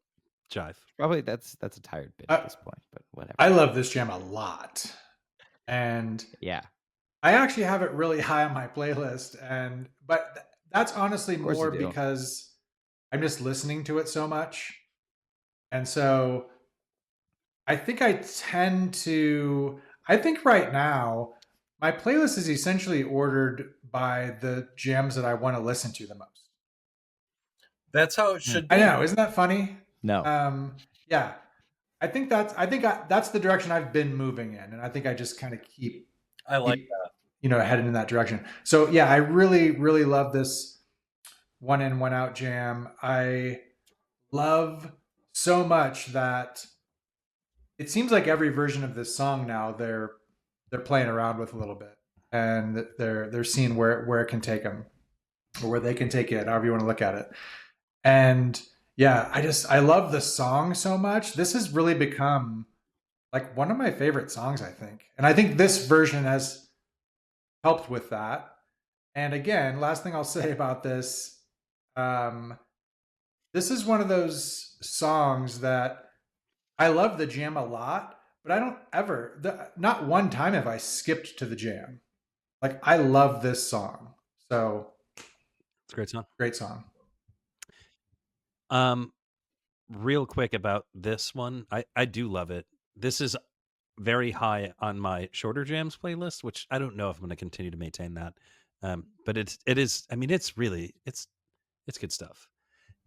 jive. Probably that's a tired bit at this point, but whatever. I love this jam a lot. And yeah, I actually have it really high on my playlist, but that's honestly course more you do. because I'm just listening to it so much. And so I think I think right now my playlist is essentially ordered by the jams that I want to listen to the most. That's how it should be. I know, isn't that funny? No. Yeah. I think that's the direction I've been moving in, and I think I just kind of keep I like that. Headed in that direction. So yeah, I really, really love this One In, One Out jam. I love so much that it seems like every version of this song now they're playing around with a little bit, and they're seeing where it can take them, or where they can take it, however you want to look at it. And yeah, I love the song so much. This has really become like one of my favorite songs, I think. And I think this version has helped with that. And again, last thing I'll say about this, This is one of those songs that I love the jam a lot, but I don't ever, not one time have I skipped to the jam. Like, I love this song. So, It's a great song. great song. Real quick about this one, I do love it. This is very high on my shorter jams playlist, which I don't know if I'm going to continue to maintain that. But it is. I mean, it's really it's good stuff.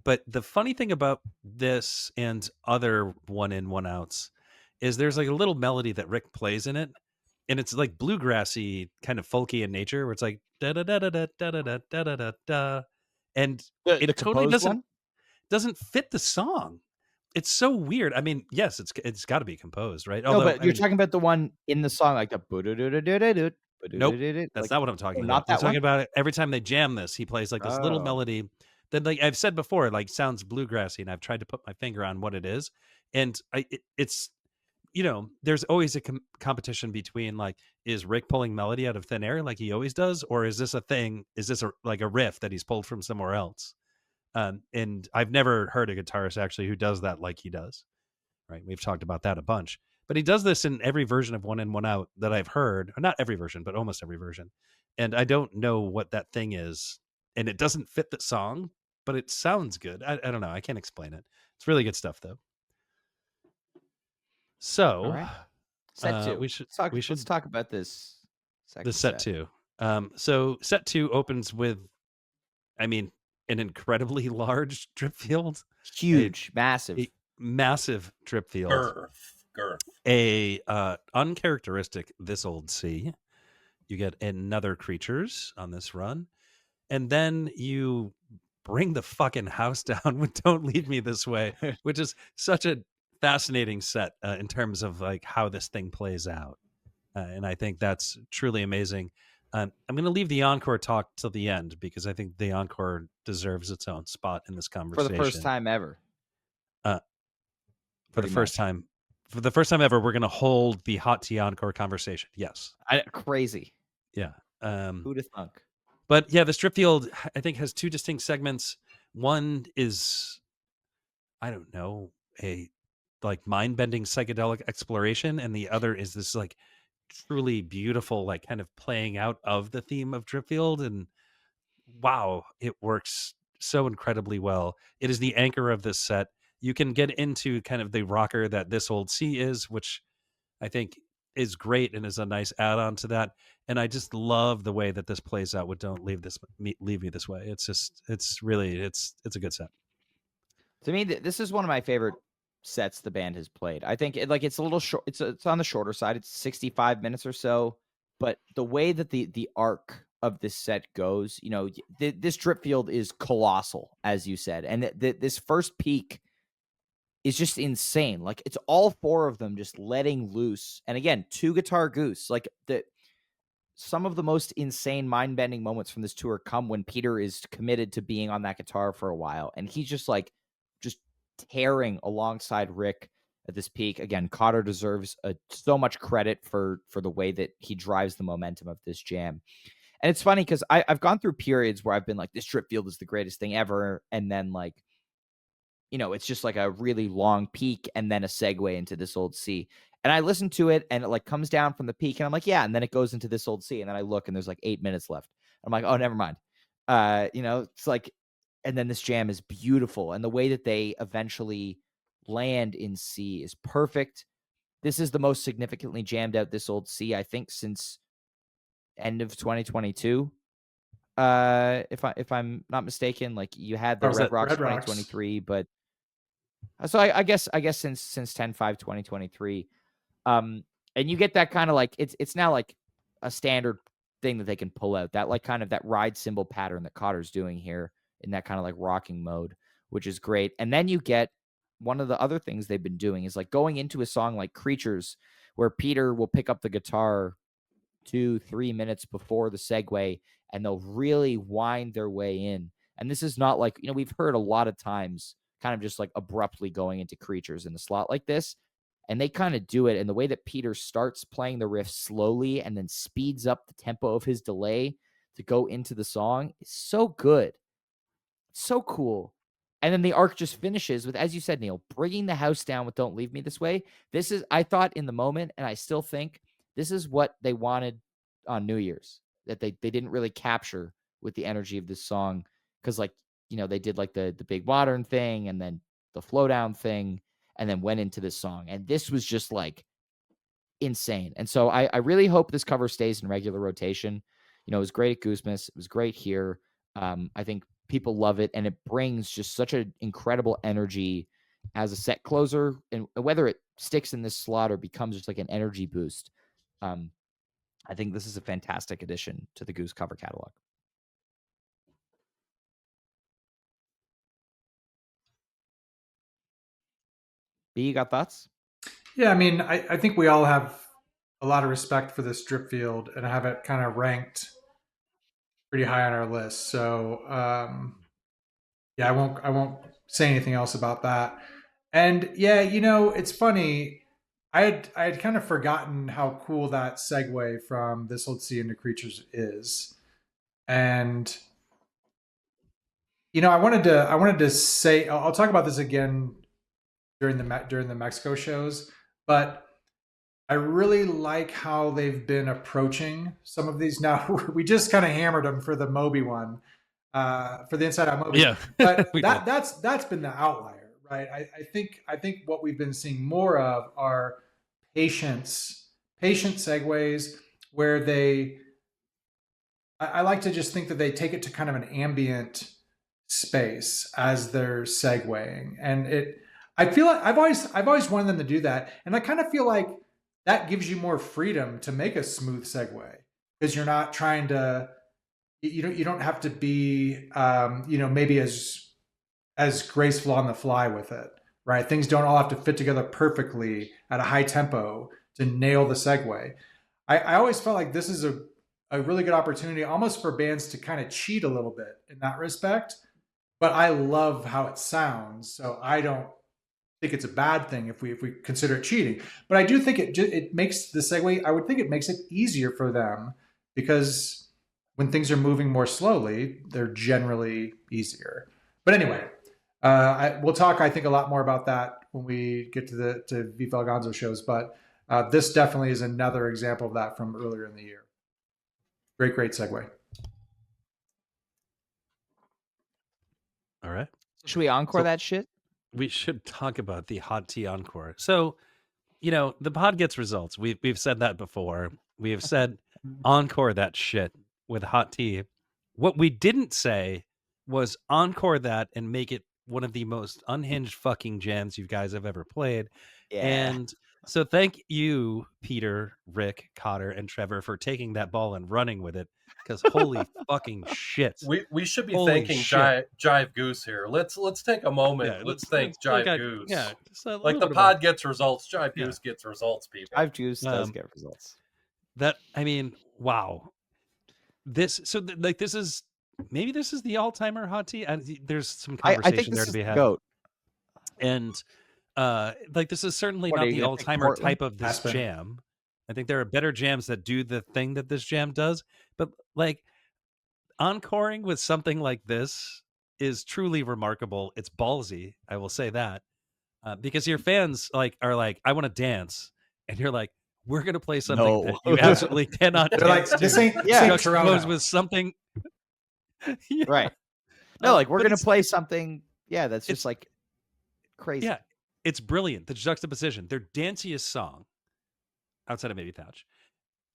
But the funny thing about this and other one in one outs is there's like a little melody that Rick plays in it, and it's like bluegrassy, kind of folky in nature, where it's like da da da da da da da da da da da, and The it totally composed one? doesn't fit the song. It's so weird. I mean, yes, it's got to be composed, right? No, Although but I you're mean, talking about the one in the song, like the nope, that's like, not what I'm talking oh, about. not I'm that talking one? about it every time they jam this. He plays like this little Oh. melody that, like I've said before, like sounds bluegrassy, and I've tried to put my finger on what it is, and it's there's always a competition between like, is Rick pulling melody out of thin air like he always does, or is this a thing? Is this like a riff that he's pulled from somewhere else? And I've never heard a guitarist actually who does that like he does. Right? We've talked about that a bunch, but he does this in every version of One In One Out that I've heard. Not every version, but almost every version. And I don't know what that thing is, and it doesn't fit the song, but it sounds good. I don't know. I can't explain it. It's really good stuff, though. So, All right. Set two. Let's talk about this second set two. So set two opens with, I mean, an incredibly large drip field. Huge, massive. A massive drip field. Girth. A uncharacteristic This Old Sea. You get another Creatures on this run, and then you bring the fucking house down with Don't Leave Me This Way, which is such a fascinating set in terms of like how this thing plays out, and I think that's truly amazing. I'm going to leave the encore talk till the end because I think the encore deserves its own spot in this conversation. For the first time ever. For the first time ever, we're going to hold the hot tea encore conversation. Yes. Crazy. Yeah. Who'd have thunk? But yeah, the strip field, I think, has two distinct segments. One is, I don't know, a like mind-bending psychedelic exploration, and the other is this like truly beautiful, like kind of playing out of the theme of drip field. And wow, it works so incredibly well. It is the anchor of this set. You can get into kind of the rocker that This Old Sea is, which I think is great and is a nice add-on to that. And I just love the way that this plays out with Don't Leave Me This Way. It's really it's a good set. To me, this is one of my favorite sets the band has played. I think it's a little short. It's on the shorter side. It's 65 minutes or so, but the way that the arc of this set goes, this drip field is colossal, as you said, and this first peak is just insane. Like, it's all four of them just letting loose, and again, two guitar Goose. Like, some of the most insane mind-bending moments from this tour come when Peter is committed to being on that guitar for a while, and he's just tearing alongside Rick at this peak. Again, Cotter deserves so much credit for the way that he drives the momentum of this jam. And it's funny because I've gone through periods where I've been like, this drip field is the greatest thing ever, and then like, it's just like a really long peak and then a segue into This Old Sea. And I listen to it and it like comes down from the peak and I'm like, yeah. And then it goes into This Old Sea. And then I look and there's like 8 minutes left. I'm like, oh, never mind. It's like, and then this jam is beautiful. And the way that they eventually land in C is perfect. This is the most significantly jammed out This Old Sea, I think, since end of 2022. If I'm not mistaken, like you had the Red Rocks 2023, but so I guess since 10/5/2023, and you get that kind of like it's now like a standard thing that they can pull out, that like kind of that ride cymbal pattern that Cotter's doing here in that kind of like rocking mode, which is great. And then you get one of the other things they've been doing is like going into a song like Creatures, where Peter will pick up the guitar 2-3 minutes before the segue and they'll really wind their way in. And this is not like, we've heard a lot of times kind of just like abruptly going into Creatures in a slot like this. And they kind of do it. And the way that Peter starts playing the riff slowly and then speeds up the tempo of his delay to go into the song is so good. It's so cool. And then the arc just finishes with, as you said, Neil, bringing the house down with Don't Leave Me This Way. This is, I thought in the moment, and I still think, this is what they wanted on New Year's, that they didn't really capture with the energy of this song. Because, like, they did like the big modern thing and then the flow down thing and then went into this song. And this was just like insane. And so I really hope this cover stays in regular rotation. It was great at Goosemas. It was great here. I think people love it, and it brings just such an incredible energy as a set closer, and whether it sticks in this slot or becomes just like an energy boost. I think this is a fantastic addition to the Goose cover catalog. B, you got thoughts? Yeah, I mean, I think we all have a lot of respect for this drip field and have it kind of ranked pretty high on our list. So yeah, I won't say anything else about that. And yeah, it's funny. I had kind of forgotten how cool that segue from This Old Sea into Creatures is. And I wanted to say, I'll talk about this again during the Mexico shows, but I really like how they've been approaching some of these. Now we just kind of hammered them for the Moby one, for the Inside Out Moby. Yeah, but that's been the outlier, right? I think what we've been seeing more of are patient segues where I like to just think that they take it to kind of an ambient space as they're segueing, and I feel like I've always wanted them to do that, and I kind of feel like that gives you more freedom to make a smooth segue because you're not trying to, you don't have to be, maybe as graceful on the fly with it, right? Things don't all have to fit together perfectly at a high tempo to nail the segue. I always felt like this is a really good opportunity almost for bands to kind of cheat a little bit in that respect, but I love how it sounds. So I don't think it's a bad thing if we consider it cheating, but I do think it makes the segue. I would think it makes it easier for them because when things are moving more slowly, they're generally easier. But anyway, we'll talk, I think, a lot more about that when we get to Viva El Gonzo shows. But this definitely is another example of that from earlier in the year. Great segue. All right. Should we encore that shit? We should talk about the hot tea encore. So, the pod gets results. We've said that before. We have said encore that shit with hot tea. What we didn't say was encore that and make it one of the most unhinged fucking jams you guys have ever played. Yeah. And so thank you, Peter, Rick, Cotter, and Trevor for taking that ball and running with it. Because holy fucking shit. We should be Holy thanking shit. Jive Goose here. Let's take a moment. Yeah, let's thank Jive Goose. Yeah, just a like little the bit pod about- gets results, Jive Goose gets results, people. Jive Goose does get results. Wow. This is maybe this is the all-timer hot tea. There's some conversation I think this there is to be the had. GOAT. And this is certainly What, not are you the gonna pick all-timer Portland? type of this Aspen. jam. I think there are better jams that do the thing that this jam does, but like encoring with something like this is truly remarkable. It's ballsy, I will say that, because your fans are like, I want to dance, and you're like, we're gonna play something that you absolutely cannot. They're like, dance this to. ain't Juxtaposed Toronto. with something. Yeah. Right. No, like we're but gonna it's- play something. Yeah, that's it's- just like crazy. Yeah, it's brilliant. The juxtaposition, their danciest song, outside of maybe Thatch,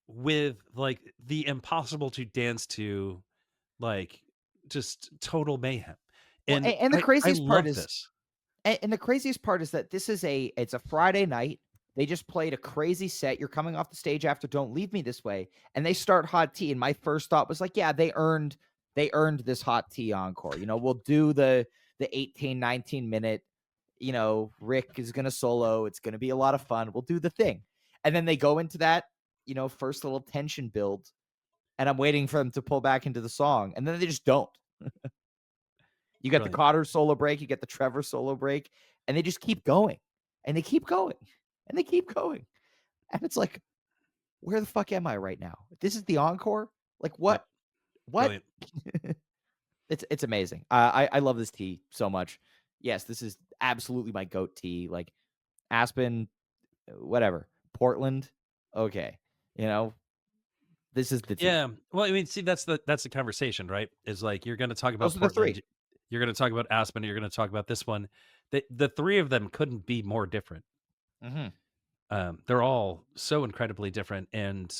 with like the impossible to dance to, like just total mayhem. Well, And and the craziest I part love is- this. And the craziest part is that this is it's a Friday night. They just played a crazy set. You're coming off the stage after Don't Leave Me This Way, and they start hot tea. And my first thought was like, yeah, they earned this hot tea encore. We'll do the 18, 19 minute, Rick is going to solo. It's going to be a lot of fun. We'll do the thing. And then they go into that, first little tension build, and I'm waiting for them to pull back into the song. And then they just don't. You got the Cotter solo break, you get the Trevor solo break, and they just keep going. And they keep going. And they keep going. And it's like, where the fuck am I right now? This is the encore? Like what? Yep. What? It's amazing. I love this tea so much. yes, this is absolutely my goat tea. Like Aspen, whatever, Portland, okay, this is the tea. Yeah. Well, I mean, see, that's the conversation, right? Is like you're going to talk about Those are the Portland, three. you're going to talk about Aspen, you're going to talk about this one. The three of them couldn't be more different. They're all so incredibly different, and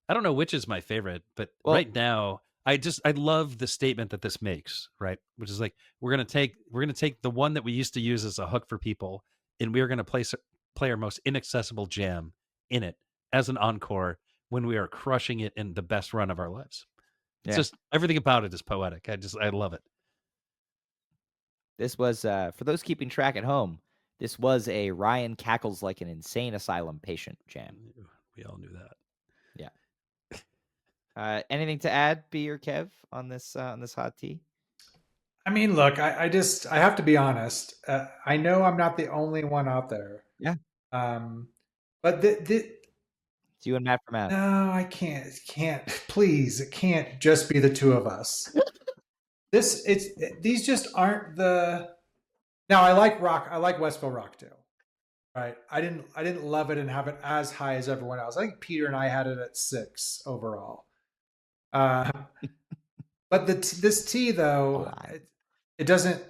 I don't know which is my favorite, but right now, I love the statement that this makes, right? Which is like we're gonna take the one that we used to use as a hook for people, and we are gonna play our most inaccessible jam in it as an encore when we are crushing it in the best run of our lives. It's just everything about it is poetic. I love it. This was for those keeping track at home. This was a Ryan cackles like an insane asylum patient jam. We all knew that. Yeah. Anything to add, B or Kev, on this hot tea? I mean, look, I have to be honest. I know I'm not the only one out there. Yeah. But it's you and Matt from Matt. No, I can't. It can't. Please, it can't just be the two of us. These just aren't the. Now I like rock. I like Westville Rockdale. Right. I didn't love it and have it as high as everyone else. I think Peter and I had it at 6 overall. But this tea though, it doesn't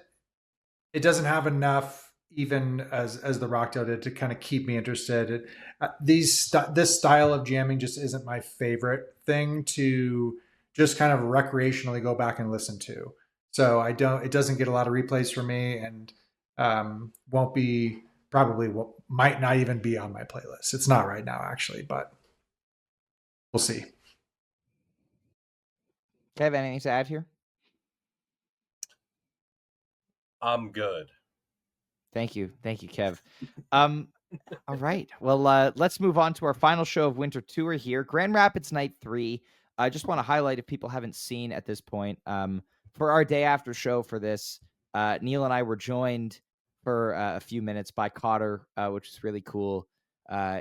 have enough even as the Rockdale did to kind of keep me interested. This style of jamming just isn't my favorite thing to just kind of recreationally go back and listen to. So it doesn't get a lot of replays for me, and might not even be on my playlist. It's not right now actually, but we'll see. Kev, anything to add here? I'm good. Thank you, Kev. All right. Well, let's move on to our final show of Winter Tour here, Grand Rapids Night 3. I just want to highlight, if people haven't seen at this point, for our day after show for this, Neil and I were joined for a few minutes by Cotter, which is really cool.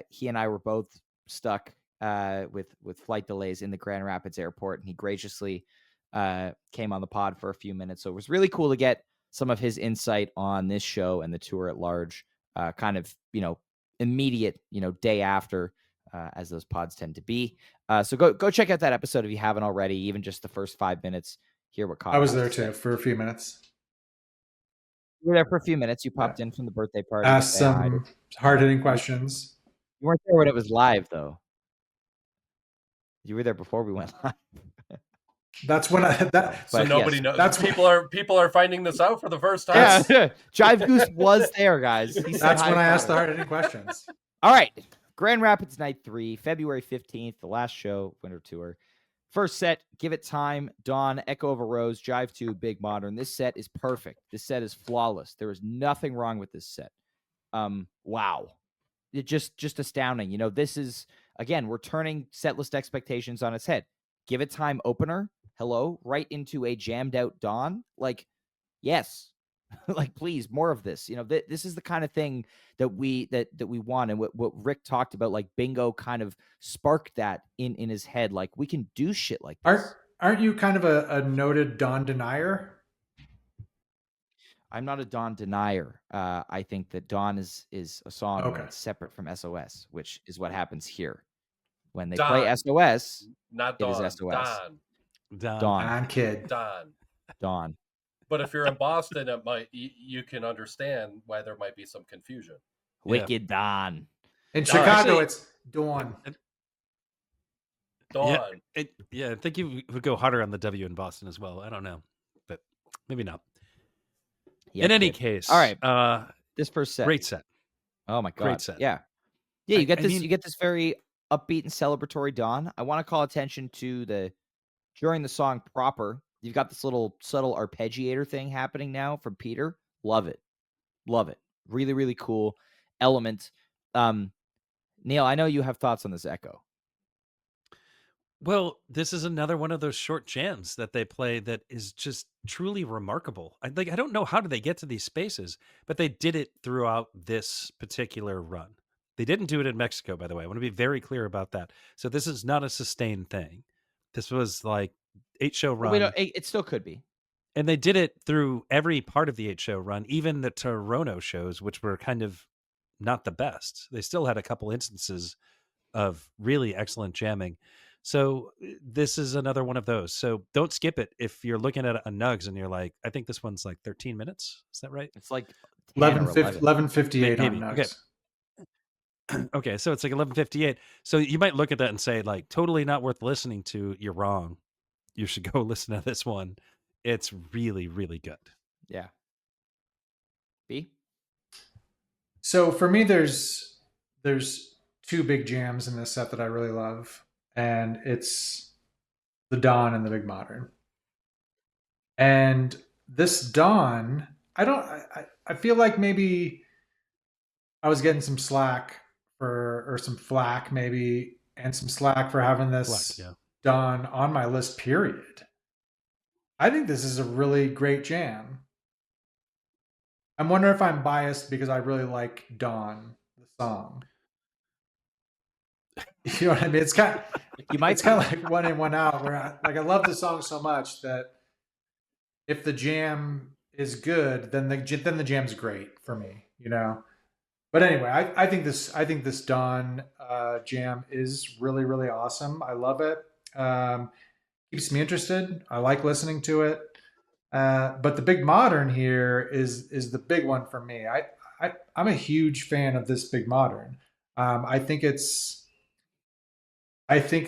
He and I were both stuck with flight delays in the Grand Rapids airport, and he graciously came on the pod for a few minutes. So it was really cool to get some of his insight on this show and the tour at large, kind of, immediate, day after, as those pods tend to be. So go check out that episode if you haven't already, even just the first 5 minutes. Hear what Cotter I was there too for a few minutes. You were there for a few minutes. You popped in from the birthday party. Asked some hard-hitting questions. You weren't there when it was live, though. You were there before we went live. That's when so nobody knows. That's people are finding this out for the first time. Yeah, Jive Goose was there, guys. That's when I asked the hard-hitting questions. All right, Grand Rapids Night 3, February 15th, the last show, Winter Tour. First set, Give It Time, Dawn, Echo of a Rose, Jive 2, Big Modern. This set is perfect. This set is flawless. There is nothing wrong with this set. Wow. It just astounding. This is, again, we're turning set list expectations on its head. Give It Time opener, hello, right into a jammed out Dawn. Like, yes. Like, please, more of this. This is the kind of thing that we want, and what Rick talked about, like Bingo kind of sparked that in his head. Like, we can do shit like this. Aren't you kind of a noted Dawn denier? I'm not a Dawn denier. I think that Dawn is a song that's separate from SOS, which is what happens here. When they play SOS, not Dawn. It is SOS. Dawn. Kid. Dawn. But if you're in Boston, you can understand why there might be some confusion. Wicked Dawn. In Chicago, it's Dawn. Dawn. I think you would go harder on the W in Boston as well. I don't know, but maybe not. Yeah, in any case, all right. This first set, great set. Oh my god, great set. Yeah. You get this. You get this very upbeat and celebratory Dawn. I want to call attention to during the song proper. You've got this little subtle arpeggiator thing happening now from Peter. Love it. Really, really cool element. Neil, I know you have thoughts on this echo. Well, this is another one of those short jams that they play that is just truly remarkable. I don't know how did they get to these spaces, but they did it throughout this particular run. They didn't do it in Mexico, by the way. I want to be very clear about that. So this is not a sustained thing. This was like 8-show run. It still could be. And they did it through every part of the 8 show run, even the Toronto shows, which were kind of not the best. They still had a couple instances of really excellent jamming. So this is another one of those. So don't skip it if you're looking at a Nugs and you're like, I think this one's like 13 minutes. Is that right? It's like 10 or 11. 11:58 on Maybe. Nugs. Okay, so it's like 11:58. So you might look at that and say, like, totally not worth listening to. You're wrong. You should go listen to this one. It's really, really good. Yeah. B? So for me, there's two big jams in this set that I really love, and it's the Dawn and the Big Modern. And this Dawn, I feel like maybe I was getting some slack or some flack maybe, and some slack for having this Dawn on my list, period. I think this is a really great jam. I'm wondering if I'm biased because I really like Dawn, the song. You know what I mean? It's kind of, it's kind of like one in, one out. Where I love the song so much that if the jam is good, then the jam's great for me. You know. But anyway, I think this Dawn jam is really, really awesome. I love it. Keeps me interested. I like listening to it. But the Big Modern here is the big one for me. I'm a huge fan of this Big Modern. I think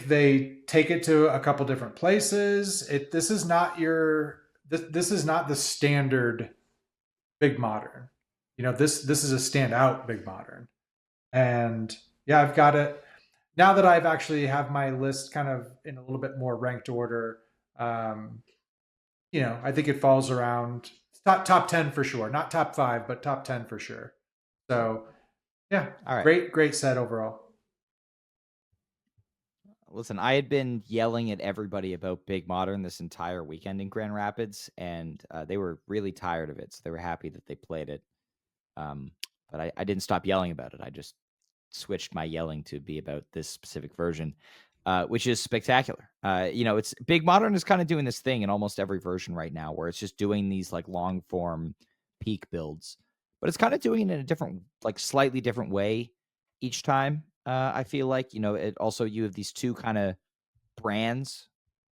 they take it to a couple different places. This is not the standard Big Modern. You know, this is a standout Big Modern. And yeah, I've got it. Now that I've actually have my list kind of in a little bit more ranked order, you know, I think it falls around top 10 for sure. Not top 5, but top 10 for sure. So yeah, all right. Great set overall. Listen, I had been yelling at everybody about Big Modern this entire weekend in Grand Rapids, and they were really tired of it. So they were happy that they played it. But I didn't stop yelling about it. I just switched my yelling to be about this specific version, which is spectacular. You know, it's Big Modern is kind of doing this thing in almost every version right now, where it's just doing these like long form peak builds, but it's kind of doing it in a different, like slightly different way each time. I feel like, you know, it also, you have these two kind of brands,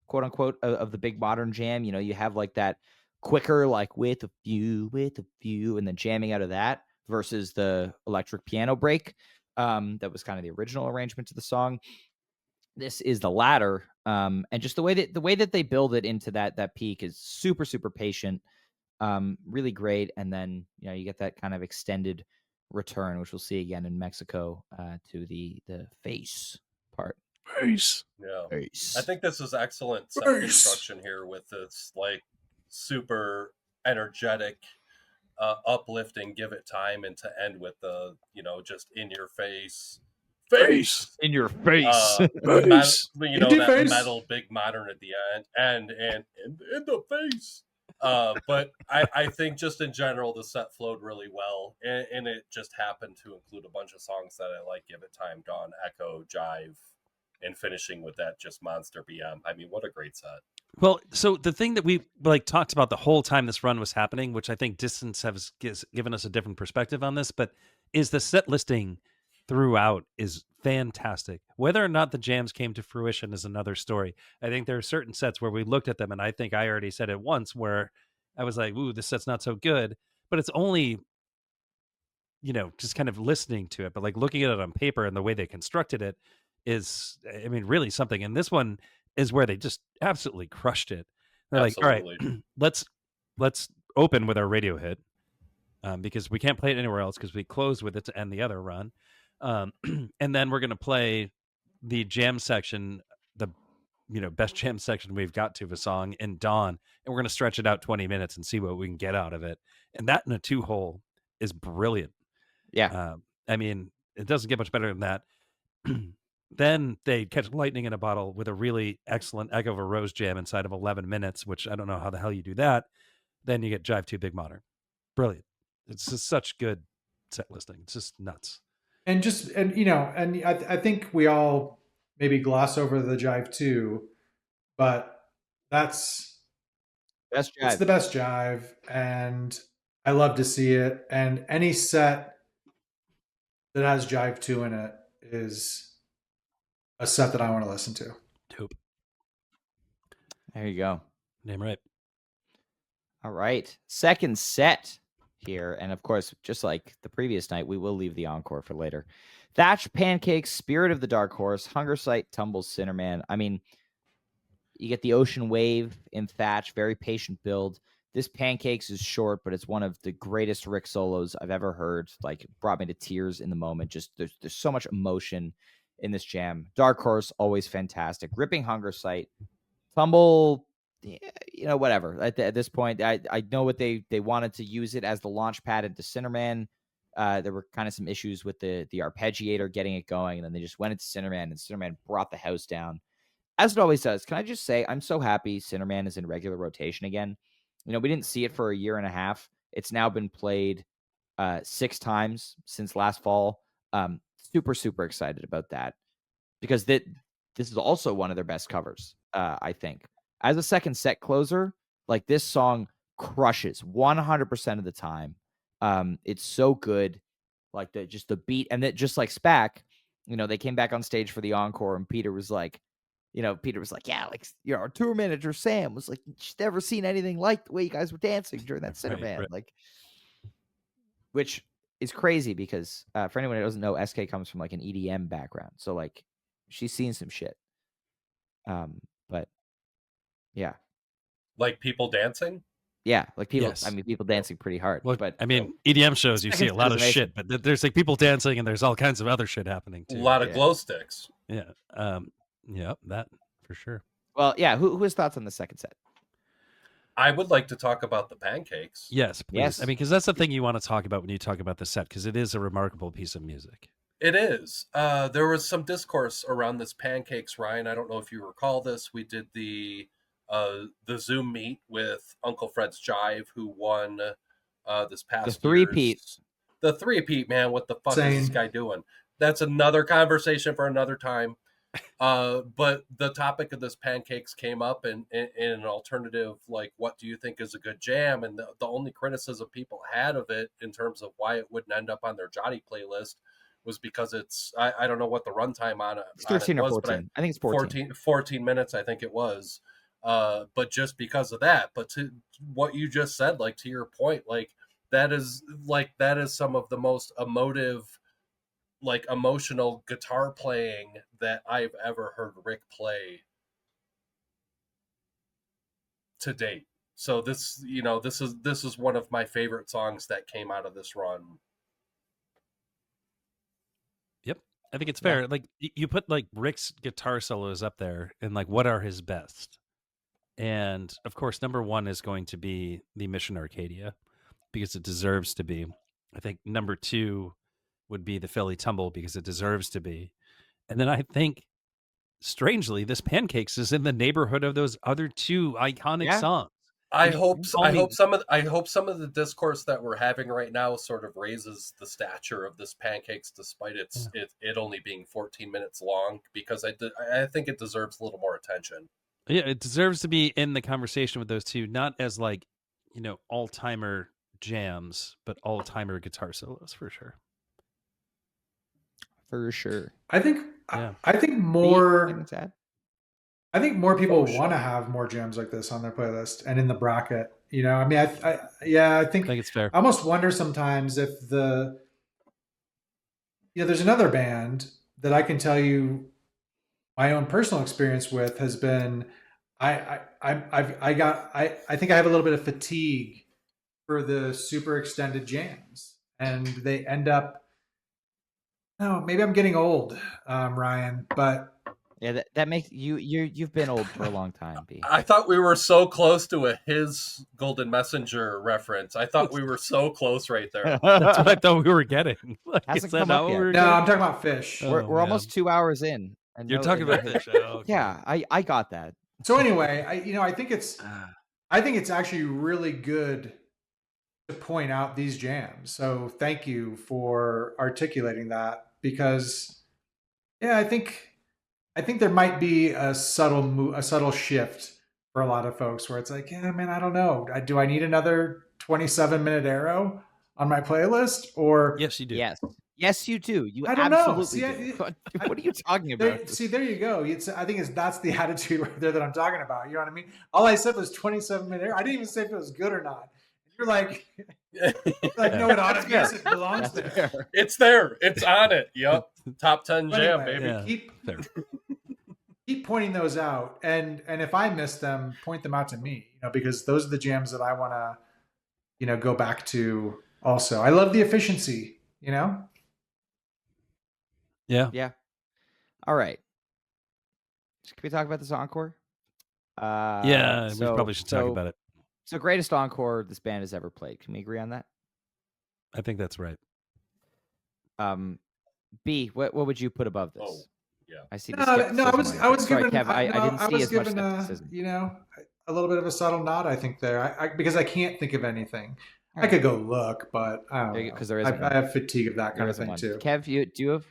quote unquote, of the Big Modern jam. You know, you have like that quicker, like with a few, and then jamming out of that, versus the electric piano break. That was kind of the original arrangement to the song. This is the latter. And just the way that they build it into that peak is super, super patient. Really great. And then, you know, you get that kind of extended return, which we'll see again in Mexico, to the face part. Face. Yeah. Face. I think this is excellent set construction here with this like super energetic, uplifting, give it time, and to end with the, you know, just in your face in your face, you know, that metal Big Modern at the end, and in the face. But I think just in general the set flowed really well, and it just happened to include a bunch of songs that I like: Give It Time, Dawn, Echo, Jive, and finishing with that just monster BM. I mean, what a great set. Well, so the thing that we like talked about the whole time this run was happening, which I think distance has given us a different perspective on this, but is the set listing throughout is fantastic. Whether or not the jams came to fruition is another story. I think there are certain sets where we looked at them, and I think I already said it once, where I was like, ooh, this set's not so good. But it's only, you know, just kind of listening to it. But like looking at it on paper and the way they constructed it is, I mean, really something. And this one is where they just absolutely crushed it. They're absolutely. Like, all right, let's open with our radio hit, because we can't play it anywhere else because we closed with it to end the other run. And then we're going to play the jam section, the, you know, best jam section we've got to of a song in Dawn, and we're going to stretch it out 20 minutes and see what we can get out of it. And that in a 2-hole is brilliant. Yeah. I mean, it doesn't get much better than that. Then they catch lightning in a bottle with a really excellent Echo of a Rose jam inside of 11 minutes, which I don't know how the hell you do that. Then you get Jive 2 Big Modern. Brilliant. It's just such good set listing. It's just nuts. And you know, and I think we all maybe gloss over the Jive 2, but that's Best It's jive. the best jive, and I love to see it. And any set that has Jive 2 in it is a set that I want to listen to. Dope. There you go. Name right. All right. Second set here. And of course, just like the previous night, we will leave the encore for later. Thatch, Pancakes, Spirit of the Dark Horse, Hunger Sight, Tumbles, Sinnerman. I mean, you get the Ocean Wave in Thatch, very patient build. This Pancakes is short, but it's one of the greatest Rick solos I've ever heard. Like, brought me to tears in the moment. Just there's so much emotion in this jam. Dark Horse, always fantastic. Ripping Hunger Sight. Tumble, whatever. At this point, I know what they wanted to use it as the launch pad into Sinnerman. There were kind of some issues with the arpeggiator getting it going, and then they just went into Sinnerman, and Sinnerman brought the house down, as it always does. Can I just say, I'm so happy Sinnerman is in regular rotation again. We didn't see it for a year and a half. It's now been played 6 times since last fall. Super, super excited about that, because this is also one of their best covers, I think. As a second set closer, like, this song crushes 100% of the time. It's so good. Like, the beat, and that, just like SPAC, they came back on stage for the encore, and Peter was like, yeah, like, our tour manager Sam was like, she's never seen anything like the way you guys were dancing during that Sinnerman. Right. Like, which is crazy, because for anyone who doesn't know, SK comes from like an EDM background, so like, she's seen some shit. But yeah, Like people dancing. yeah, like people. Yes. I mean, people dancing pretty hard. Well, but I mean, EDM shows, you see a lot of shit, but there's like people dancing, and there's all kinds of other shit happening A too. lot of glow sticks. Yeah. Yeah, that for sure. Well, yeah. Who has thoughts on the second set? I would like to talk about the Pancakes. Yes, please. Yes. I mean, because that's the thing you want to talk about when you talk about the set, because it is a remarkable piece of music. It is. There was some discourse around this Pancakes, Ryan. I don't know if you recall this. We did the Zoom meet with Uncle Fred's Jive, who won this past The three-peat. The three-peat, man. What the fuck Same. is this guy doing? That's another conversation for another time. But the topic of this Pancakes came up in an alternative, like, what do you think is a good jam? And the only criticism people had of it, in terms of why it wouldn't end up on their Johnny playlist, was because it's, I don't know what the runtime on it, It's 13 on it or was, 14. but I think it's 14. 14 minutes, I think it was. But just because of that, but to what you just said, like, to your point, like, that is some of the most emotional guitar playing that I've ever heard Rick play to date. So this is one of my favorite songs that came out of this run. Yep, I think it's fair. Like, you put like Rick's guitar solos up there, and like, what are his best? And of course, number one is going to be the Mission Arcadia, because it deserves to be. I think number two would be the Philly Tumble, because it deserves to be. And then I think, strangely, this Pancakes is in the neighborhood of those other two iconic songs. I hope some of the discourse that we're having right now sort of raises the stature of this Pancakes, despite it only being 14 minutes long, because I think it deserves a little more attention. Yeah, it deserves to be in the conversation with those two, not as like, all-timer jams, but all-timer guitar solos, for sure. For sure. I think more people want to have more jams like this on their playlist and in the bracket. I mean, I think it's fair. I almost wonder sometimes if there's another band that I can tell you my own personal experience with has been, I think I have a little bit of fatigue for the super extended jams, and they end up, maybe I'm getting old, Ryan, but yeah, that makes you've been old for a long time, B. I thought we were so close to his Golden Messenger reference. I thought we were so close right there. That's what I thought we were getting. Like, Hasn't come up yet. No, I'm talking about Fish. We're almost 2 hours in. And you're talking about Fish. Oh, okay. Yeah, I got that. So anyway, I think it's actually really good to point out these jams. So thank you for articulating that, because I think there might be a subtle shift for a lot of folks, where it's like, yeah, man, I don't know. Do I need another 27-minute arrow on my playlist? Or Yes, you do. Yes, you do. You I don't know. absolutely See, do. What are you talking about? see, there you go. I think that's the attitude right there that I'm talking about. You know what I mean? All I said was 27-minute arrow. I didn't even say if it was good or not. You're like, no, it ought to. Yes, it belongs That's there. fair. It's there. It's on it. Yep. Top 10 jam, Anyway, baby. Fair. keep pointing those out, and if I miss them, point them out to me. Because those are the jams that I want to, go back to. Also, I love the efficiency. Yeah. Yeah. All right. Can we talk about this encore? Yeah, we probably should talk about it. So greatest encore this band has ever played. Can we agree on that? I think that's right. B, what would you put above this? Oh, yeah. I see. No, I was Sorry, given. Kev, I didn't see as much given skepticism. A little bit of a subtle nod. I think there, because I can't think of anything. All I could go look, but I don't know. Because there isn't. I have fatigue of that There kind of isn't thing one. too. Kev, do you have?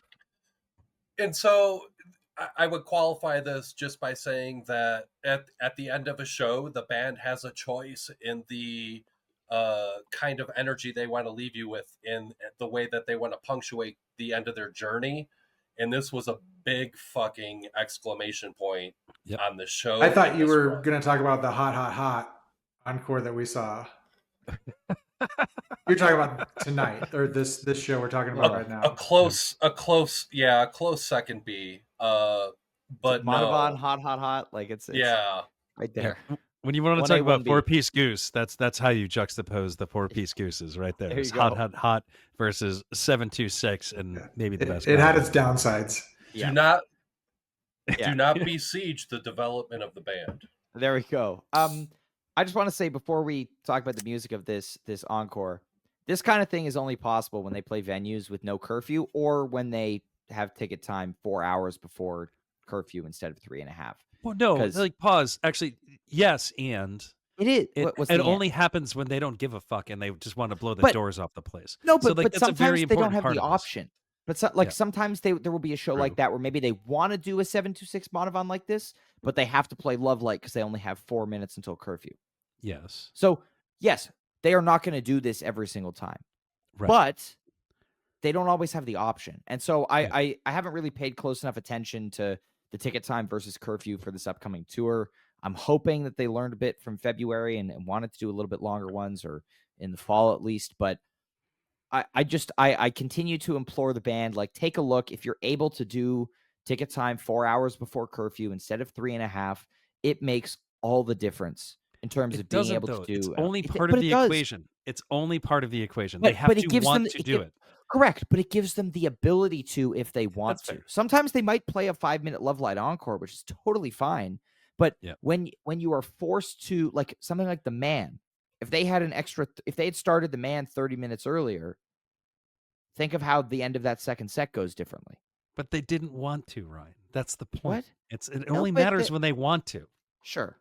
And so I would qualify this just by saying that at the end of a show, the band has a choice in the kind of energy they want to leave you with, in the way that they want to punctuate the end of their journey. And this was a big fucking exclamation point on the show. I thought you were going to talk about the hot encore that we saw. You're talking about tonight, or this show we're talking about right now. A close second B. But Monavon, no. hot. Like it's right there. When you want to 1A, talk about 1B. four-piece goose, that's how you juxtapose the four-piece gooses right there. There It's you go. hot versus 726 and maybe the best. It had its downsides. Do not besiege the development of the band. There we go. I just want to say before we talk about the music of this encore, this kind of thing is only possible when they play venues with no curfew, or when they have ticket time 4 hours before curfew instead of 3.5. Well, no, pause. Actually, yes, and it is. It only happens when they don't give a fuck and they just want to blow the doors off the place. No, but, so, but that's a very sometimes they don't important have the part of this. option. But sometimes there will be a show like that where maybe they want to do a 726 Monavon like this, but they have to play Love Light because they only have 4 minutes until curfew. Yes. So, yes, they are not going to do this every single time. Right. But they don't always have the option. And so I haven't really paid close enough attention to the ticket time versus curfew for this upcoming tour. I'm hoping that they learned a bit from February and wanted to do a little bit longer ones, or in the fall at least. But I continue to implore the band, like, take a look. If you're able to do ticket time 4 hours before curfew instead of 3.5, it makes all the difference in terms of being able to do. It's only part of the equation. It's only part of the equation. They have to want to do it. Correct, but it gives them the ability to if they want to. Sometimes they might play a 5-minute Love Light encore, which is totally fine. But when you are forced to, like something like The Man, if they had if they had started The Man 30 minutes earlier, think of how the end of that second set goes differently. But they didn't want to, Ryan. That's the point. What? It only matters when they want to. Sure.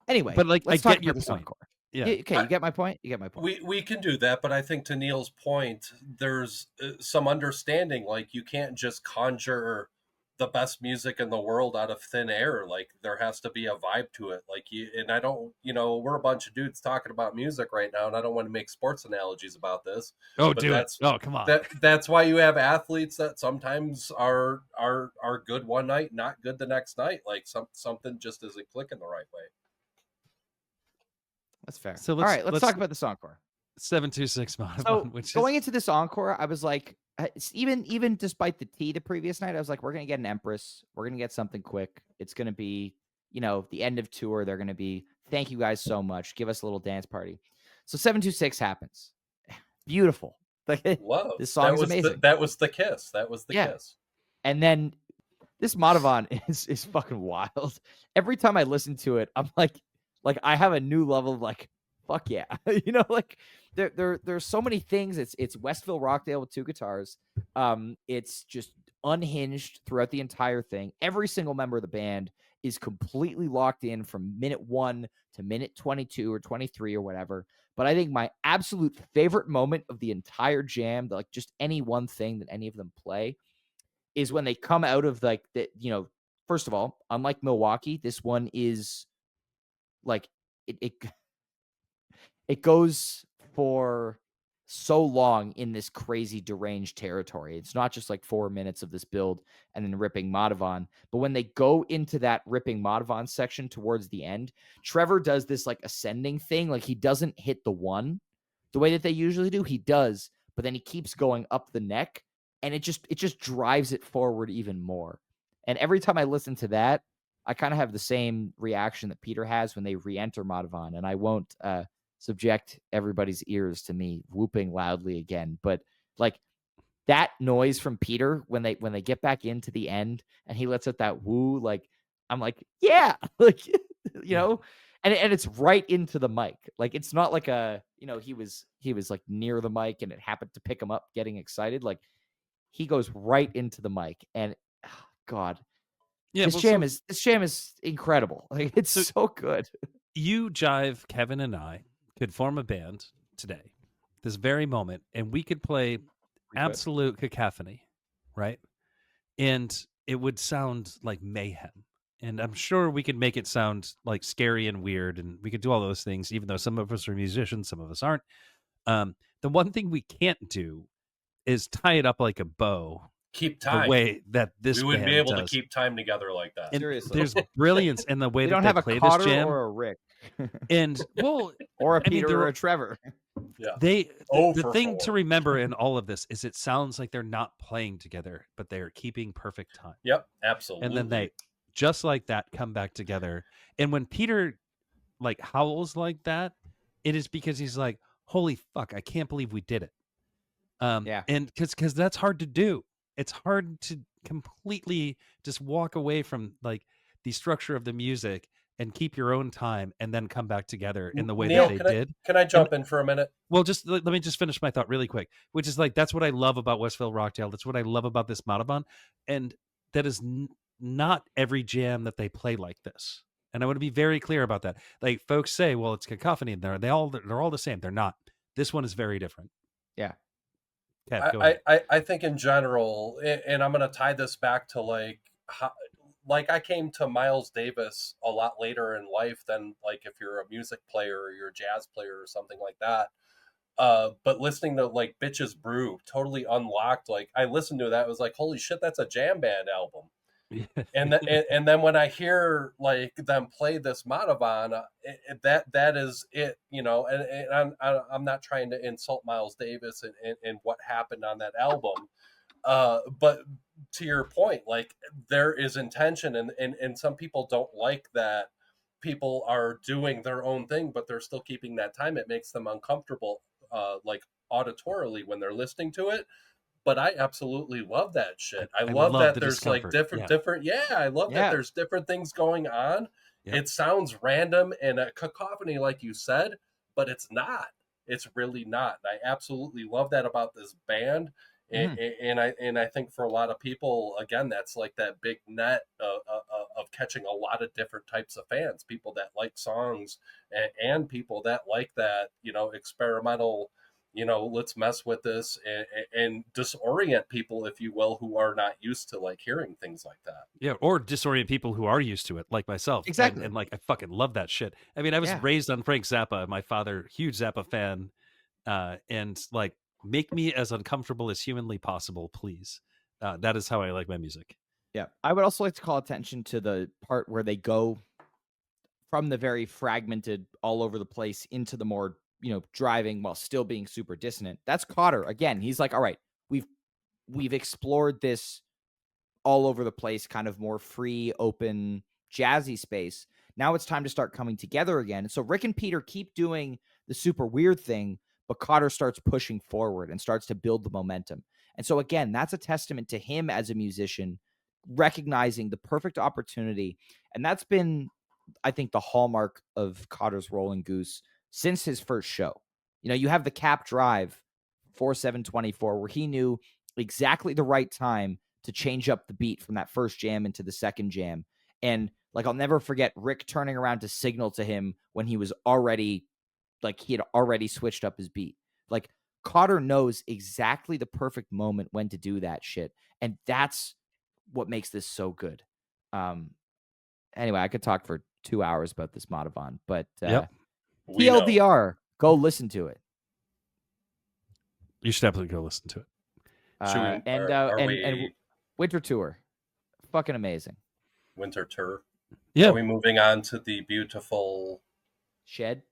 Anyway, but let's I get your point. Encore. Yeah. Okay, you get my point? You get my point. We can do that, but I think to Neil's point, there's some understanding. Like, you can't just conjure the best music in the world out of thin air. Like, there has to be a vibe to it. Like, and I don't, we're a bunch of dudes talking about music right now, and I don't want to make sports analogies about this. Oh, come on. That's why you have athletes that sometimes are good one night, not good the next night. Like, something just isn't clicking the right way. That's fair. So all right, let's talk about this encore. 726 Monavon. So going into this encore, I was like, even despite the tea the previous night, I was like, we're gonna get an Empress. We're gonna get something quick. It's gonna be, the end of tour. They're gonna be, thank you guys so much. Give us a little dance party. So 726 happens. Beautiful. Whoa, this song is amazing. That was the kiss. That was the kiss. And then this Monavon is fucking wild. Every time I listen to it, I'm like I have a new level of like, fuck yeah. Like there's so many things. It's Westville Rockdale with 2 guitars. It's just unhinged throughout the entire thing. Every single member of the band is completely locked in from minute 1 to minute 22 or 23 or whatever. But I think my absolute favorite moment of the entire jam, like just any one thing that any of them play, is when they come out of first of all, unlike Milwaukee, this one is like it goes for so long in this crazy deranged territory. It's not just like 4 minutes of this build and then ripping Madhavan, but when they go into that ripping Madhavan section towards the end, Trevor does this like ascending thing. Like he doesn't hit the one the way that they usually do. He does, but then he keeps going up the neck, and it just drives it forward even more. And every time I listen to that, I kind of have the same reaction that Peter has when they re-enter Madhavan, and I won't subject everybody's ears to me whooping loudly again. But like that noise from Peter when they get back into the end and he lets out that woo, like I'm like, yeah, like and it's right into the mic. Like it's not like he was like near the mic and it happened to pick him up getting excited. Like he goes right into the mic, and God, Yeah, this jam is incredible. Like it's so good. You, Jive, Kevin, and I could form a band today, this very moment, and we could play absolute cacophony, right? And it would sound like mayhem. And I'm sure we could make it sound like scary and weird, and we could do all those things, even though some of us are musicians, some of us aren't. The one thing we can't do is tie it up like a bow. Keep time. The way that this we wouldn't band be able does. to keep time together like that. And Seriously. there's brilliance in the way They that don't they have a play Cotter this jam. or a Rick. And well, or a I mean, Peter or a Trevor. Yeah. The for thing 4. to remember in all of this is it sounds like they're not playing together, but they're keeping perfect time. Yep, absolutely. And then they, just like that, come back together. And when Peter like howls like that, it is because he's like, holy fuck, I can't believe we did it. Yeah. And because that's hard to do. It's hard to completely just walk away from like the structure of the music and keep your own time and then come back together in the way Neil, that they did. Can I jump in for a minute? Well, just let me just finish my thought really quick, which is like, that's what I love about Westville Rockdale. That's what I love about this Madhavan. And that is not every jam that they play like this. And I want to be very clear about that. Like folks say, well, it's cacophony and they're all the same. They're not. This one is very different. Yeah. Kev, go ahead. I think in general, and I'm going to tie this back to like I came to Miles Davis a lot later in life than like if you're a music player or you're a jazz player or something like that. But listening to like Bitches Brew totally unlocked. Like I listened to that, it was like, holy shit, that's a jam band album. and then when I hear like them play this Madhavan, that is it, and I'm not trying to insult Miles Davis and what happened on that album, but to your point, like there is intention, and some people don't like that people are doing their own thing, but they're still keeping that time. It makes them uncomfortable, like auditorily when they're listening to it. But I absolutely love that shit. I love that the there's like discomfort. different. Yeah, I love that there's different things going on. Yeah. It sounds random and a cacophony, like you said, but it's not. It's really not. And I absolutely love that about this band. And I think for a lot of people, again, that's like that big net of catching a lot of different types of fans, people that like songs and people that like that, experimental, let's mess with this and disorient people, if you will, who are not used to like hearing things like that. Yeah, or disorient people who are used to it, like myself. Exactly. And like, I fucking love that shit. I mean, I was raised on Frank Zappa, my father, huge Zappa fan. And like, make me as uncomfortable as humanly possible, please. That is how I like my music. Yeah. I would also like to call attention to the part where they go from the very fragmented, all over the place into the more, driving while still being super dissonant. That's Cotter. Again, he's like, all right, we've explored this all over the place, kind of more free, open, jazzy space. Now it's time to start coming together again. And so Rick and Peter keep doing the super weird thing, but Cotter starts pushing forward and starts to build the momentum. And so again, that's a testament to him as a musician, recognizing the perfect opportunity. And that's been, I think, the hallmark of Cotter's role in Goose since his first show. You have the Cap Drive 4/7/24, where he knew exactly the right time to change up the beat from that first jam into the second jam. And like, I'll never forget Rick turning around to signal to him when he was already, like, he had already switched up his beat. Like, Cotter knows exactly the perfect moment when to do that shit. And that's what makes this so good. Anyway, I could talk for 2 hours about this Madhavan. But Yep. We know. TLDR, go listen to it. You should definitely go listen to it. Should we- And Winter Tour, fucking amazing. Winter tour. Yeah. Are we moving on to the beautiful Shed.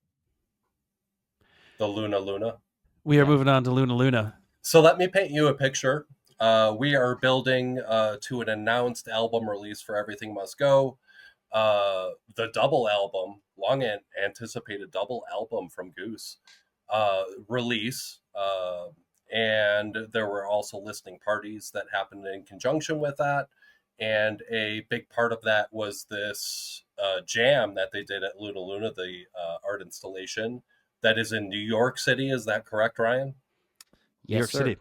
the Luna? We are moving on to Luna. So let me paint you a picture. We are building to an announced album release for Everything Must Go. The double album, long anticipated double album from Goose release. And there were also listening parties that happened in conjunction with that. And a big part of that was this jam that they did at Luna, the art installation that is in New York City. Is that correct, Ryan? New York sir. City.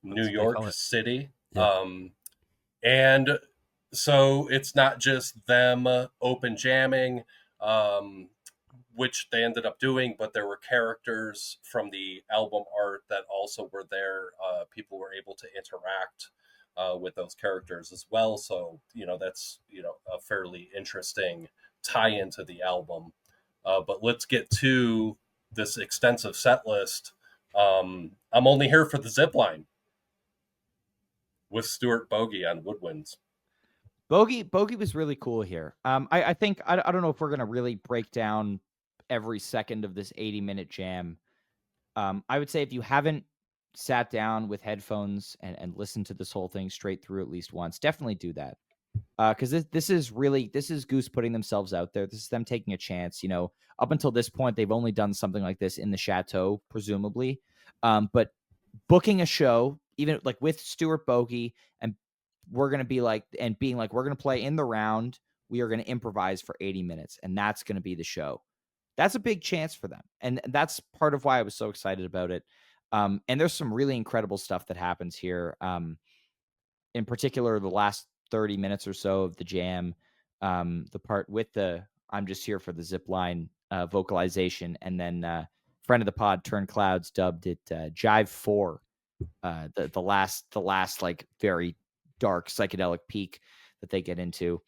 New York City. Yeah. And so it's not just them open jamming, which they ended up doing, but there were characters from the album art that also were there. People were able to interact with those characters as well. So, that's, a fairly interesting tie into the album. But let's get to this extensive set list. I'm only here for the zip line with Stuart Bogey on woodwinds. Bogey was really cool here. I think I don't know if we're gonna really break down every second of this 80-minute jam. I would say if you haven't sat down with headphones and listened to this whole thing straight through at least once, definitely do that. Because this is Goose putting themselves out there. This is them taking a chance. Up until this point, they've only done something like this in the Chateau, presumably. But booking a show, even like with Stuart Bogey, and we're gonna be like, and being like, we're gonna play in the round. We are gonna improvise for 80 minutes, and that's gonna be the show. That's a big chance for them, and that's part of why I was so excited about it. And there's some really incredible stuff that happens here. In particular, the last 30 minutes or so of the jam, the part with the "I'm just here for the zip line" vocalization, and then friend of the pod Turn Clouds dubbed it Jive 4, the last like very dark psychedelic peak that they get into.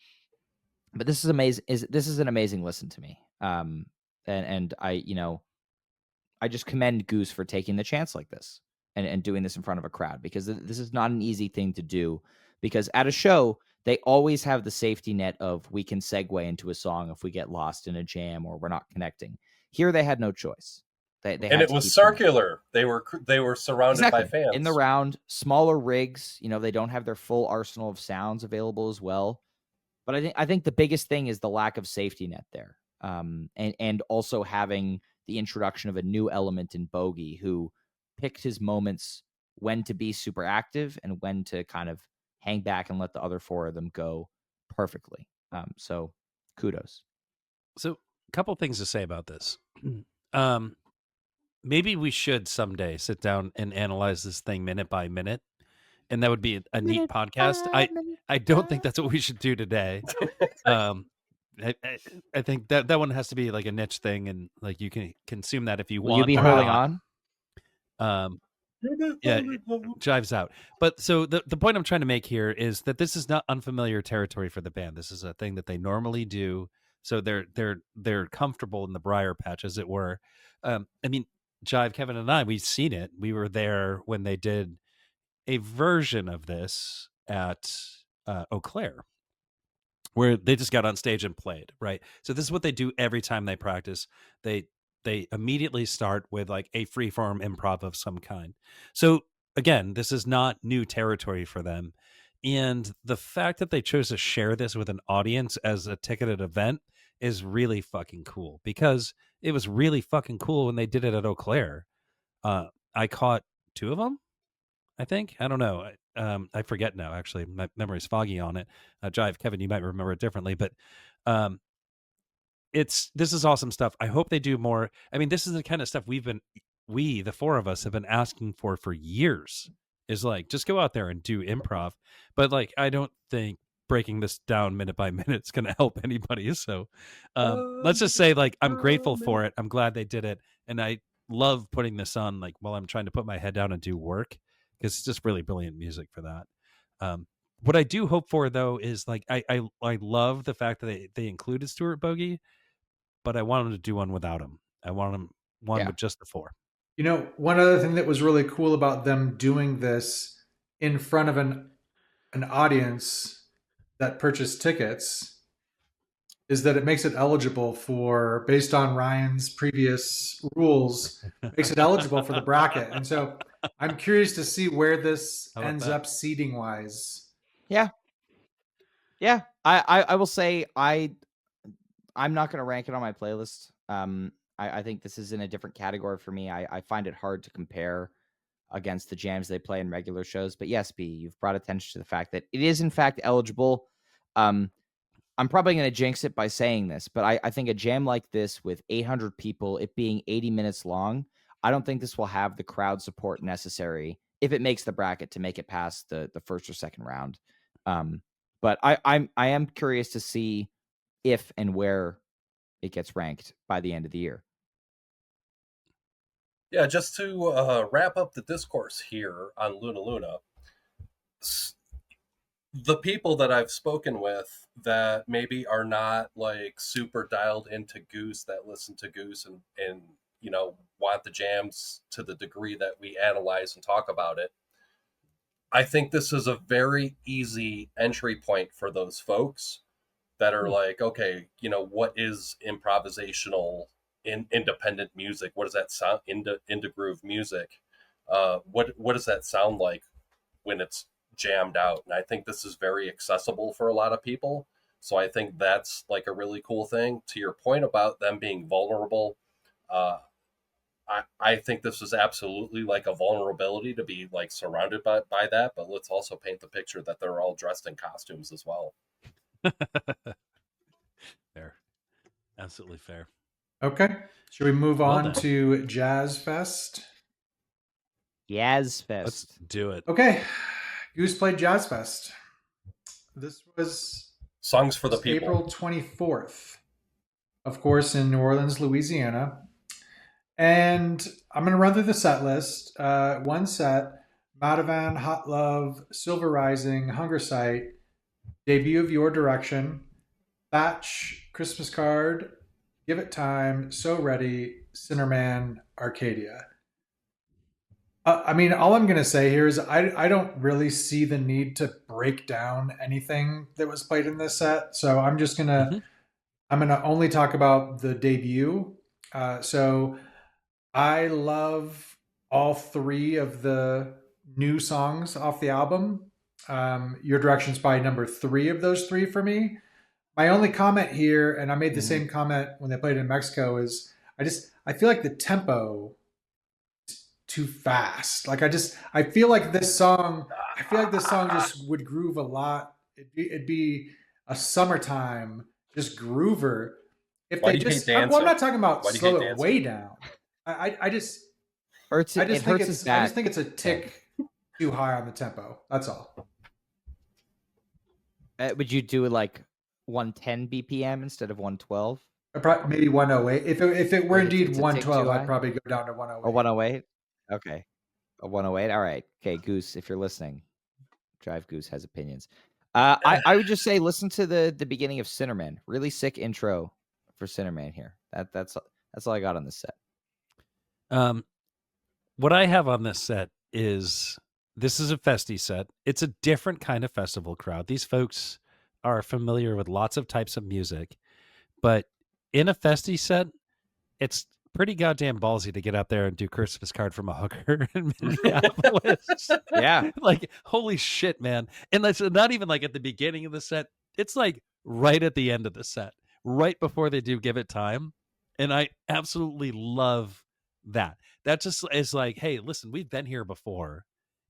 But this is amazing. This is an amazing listen to me. And I just commend Goose for taking the chance like this and doing this in front of a crowd, because this is not an easy thing to do, because at a show, they always have the safety net of we can segue into a song if we get lost in a jam or we're not connecting. Here, they had no choice. They and it was circular. They were surrounded by fans in the round. Smaller rigs, they don't have their full arsenal of sounds available as well. But I think the biggest thing is the lack of safety net there, and also having the introduction of a new element in Bogey, who picked his moments when to be super active and when to kind of hang back and let the other four of them go perfectly. So kudos. So a couple things to say about this. Maybe we should someday sit down and analyze this thing minute by minute, and that would be a neat podcast. I don't think that's what we should do today. I think that one has to be like a niche thing, and like you can consume that if you want. Will you be holding on? Yeah, Jive's out. But so the point I'm trying to make here is that this is not unfamiliar territory for the band. This is a thing that they normally do. So they're comfortable in the briar patch, as it were. I mean, Jive, Kevin, and I, we've seen it. We were there when they did a version of this at Eau Claire, where they just got on stage and played, right? So this is what they do every time they practice. They immediately start with like a freeform improv of some kind. So again, this is not new territory for them. And the fact that they chose to share this with an audience as a ticketed event is really fucking cool, because it was really fucking cool when they did it at Eau Claire. I caught 2 of them, I think. I don't know. I forget now, actually. My memory's foggy on it. Jive, Kevin, you might remember it differently, but this is awesome stuff. I hope they do more. I mean, this is the kind of stuff we, the 4 of us, have been asking for years, is like, just go out there and do improv. But like, I don't think breaking this down minute by minute is going to help anybody. So let's just say, like, I'm grateful for it. I'm glad they did it. And I love putting this on, like, while I'm trying to put my head down and do work, because it's just really brilliant music for that. What I do hope for though is like I love the fact that they included Stuart Bogey, but I want them to do one without him. I want them one Yeah. with just the four. You know, one other thing that was really cool about them doing this in front of an audience that purchased tickets is that it makes it eligible for, based on Ryan's previous rules, makes it eligible for the bracket. And so I'm curious to see where this How about ends that? up seating wise. Yeah. I will say I'm not going to rank it on my playlist. I think this is in a different category for me. I find it hard to compare against the jams they play in regular shows. But yes, B, you've brought attention to the fact that it is in fact eligible. I'm probably going to jinx it by saying this, but I think a jam like this with 800 people, it being 80 minutes long, I don't think this will have the crowd support necessary if it makes the bracket to make it past the first or second round. But I am curious to see if and where it gets ranked by the end of the year. Yeah, just to wrap up the discourse here on Luna Luna, the people that I've spoken with that maybe are not like super dialed into Goose, that listen to Goose and you know, want the jams to the degree that we analyze and talk about it, I think this is a very easy entry point for those folks that are like, okay, you know, what is improvisational independent music? What does that sound? Into groove music. What does that sound like when it's jammed out? And I think this is very accessible for a lot of people. So I think that's like a really cool thing. To your point about them being vulnerable, I think this is absolutely like a vulnerability to be like surrounded by that. But let's also paint the picture that they're all dressed in costumes as well. Fair. Absolutely fair. Okay. Should we move Well on done. to Jazz Fest? Yaz Fest. Let's do it. Okay. Goose played Jazz Fest. This was Songs for the people. April 24th, of course, in New Orleans, Louisiana. And I'm going to run through the set list. One set, Matavan, Hot Love, Silver Rising, Hunger Sight, Debut of Your Direction, Batch, Christmas Card, Give It Time, So Ready, Sinnerman, Arcadia. I mean, all I'm going to say here is I don't really see the need to break down anything that was played in this set. So I'm just going to, I'm going to only talk about the debut. So I love all three of the new songs off the album. Your Direction's probably number 3 of those 3 for me. My only comment here, and I made the same comment when they played in Mexico, is I feel like the tempo is too fast. Like I feel like this song just would groove a lot. It'd be a summertime just groover. If Why they do you just, hate well, I'm not talking about Why do you slow hate it way down. I just Hurts. I It just think hurts his it's I back. just think it's a tick too high on the tempo. That's all. Would you do like 110 BPM instead of 112 Maybe 108. If it were Like, indeed it's a tick 112, too I'd high? probably go down to 108. or 108? Okay, a 108. All right. Okay, Goose, if you're listening, Drive Goose has opinions. I would just say listen to the beginning of Sinnerman. Really sick intro for Sinnerman here. That's all I got on this set. What I have on this set is this is a festy set. It's a different kind of festival crowd. These folks are familiar with lots of types of music, but in a festy set, it's pretty goddamn ballsy to get out there and do Christmas Card from a Hooker in Minneapolis. Yeah. Like, holy shit, man. And that's not even like at the beginning of the set. It's like right at the end of the set, right before they do Give It Time. And I absolutely love that. That just is like, hey, listen, we've been here before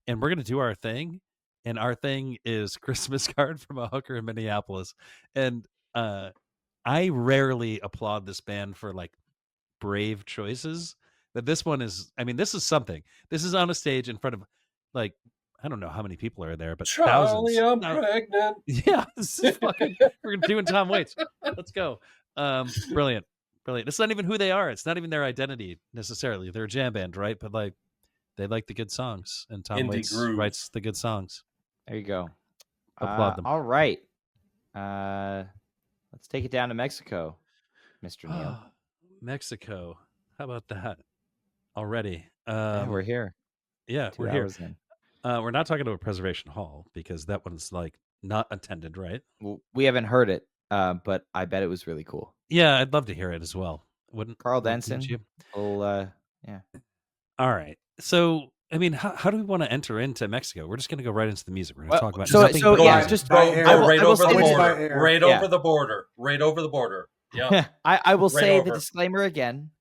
and we're going to do our thing. And our thing is Christmas Card from a Hooker in Minneapolis. And I rarely applaud this band for like brave choices. But this one is, I mean, this is something. This is on a stage in front of like, I don't know how many people are there, but Charlie, thousands. I'm pregnant. Yeah, this is fucking, we're doing Tom Waits. Let's go. Brilliant. It's not even who they are. It's not even their identity necessarily. They're a jam band, right? But like, they like the good songs, and Tom Indie Waits groove. writes the good songs. There you go. Applaud them. All right. Let's take it down to Mexico, Mr. Neil. Mexico. How about that already? Yeah, we're here. Yeah, 2 we're here. hours in. We're not talking about Preservation Hall because that one's like not attended, right? Well, we haven't heard it, but I bet it was really cool. Yeah, I'd love to hear it as well. Carl wouldn't Denson. you? Yeah. All right. So, I mean, how do we want to enter into Mexico? We're just going to go right into the music. We're going to Well, talk about so- nothing so, but yeah, music. just by Go air. right I will over the say this- border. by air. Right Yeah. over the border. Right over the border. Yeah. I will Right say the over. disclaimer again.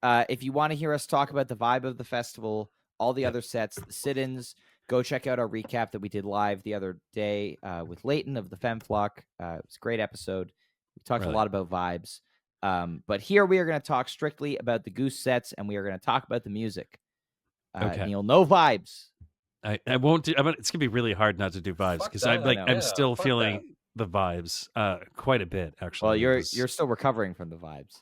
If you want to hear us talk about the vibe of the festival, all the other sets, the sit-ins, go check out our recap that we did live the other day with Leighton of the Femme Flock. It was a great episode. We talked Really? a lot about vibes. But here we are going to talk strictly about the Goose sets, and we are going to talk about the music. Okay. Neil, no vibes. I won't do. It's gonna be really hard not to do vibes Fuck because that. I'm like I know. I'm Yeah, still fuck feeling the vibes quite a bit actually. Well, It you're was still recovering from the vibes.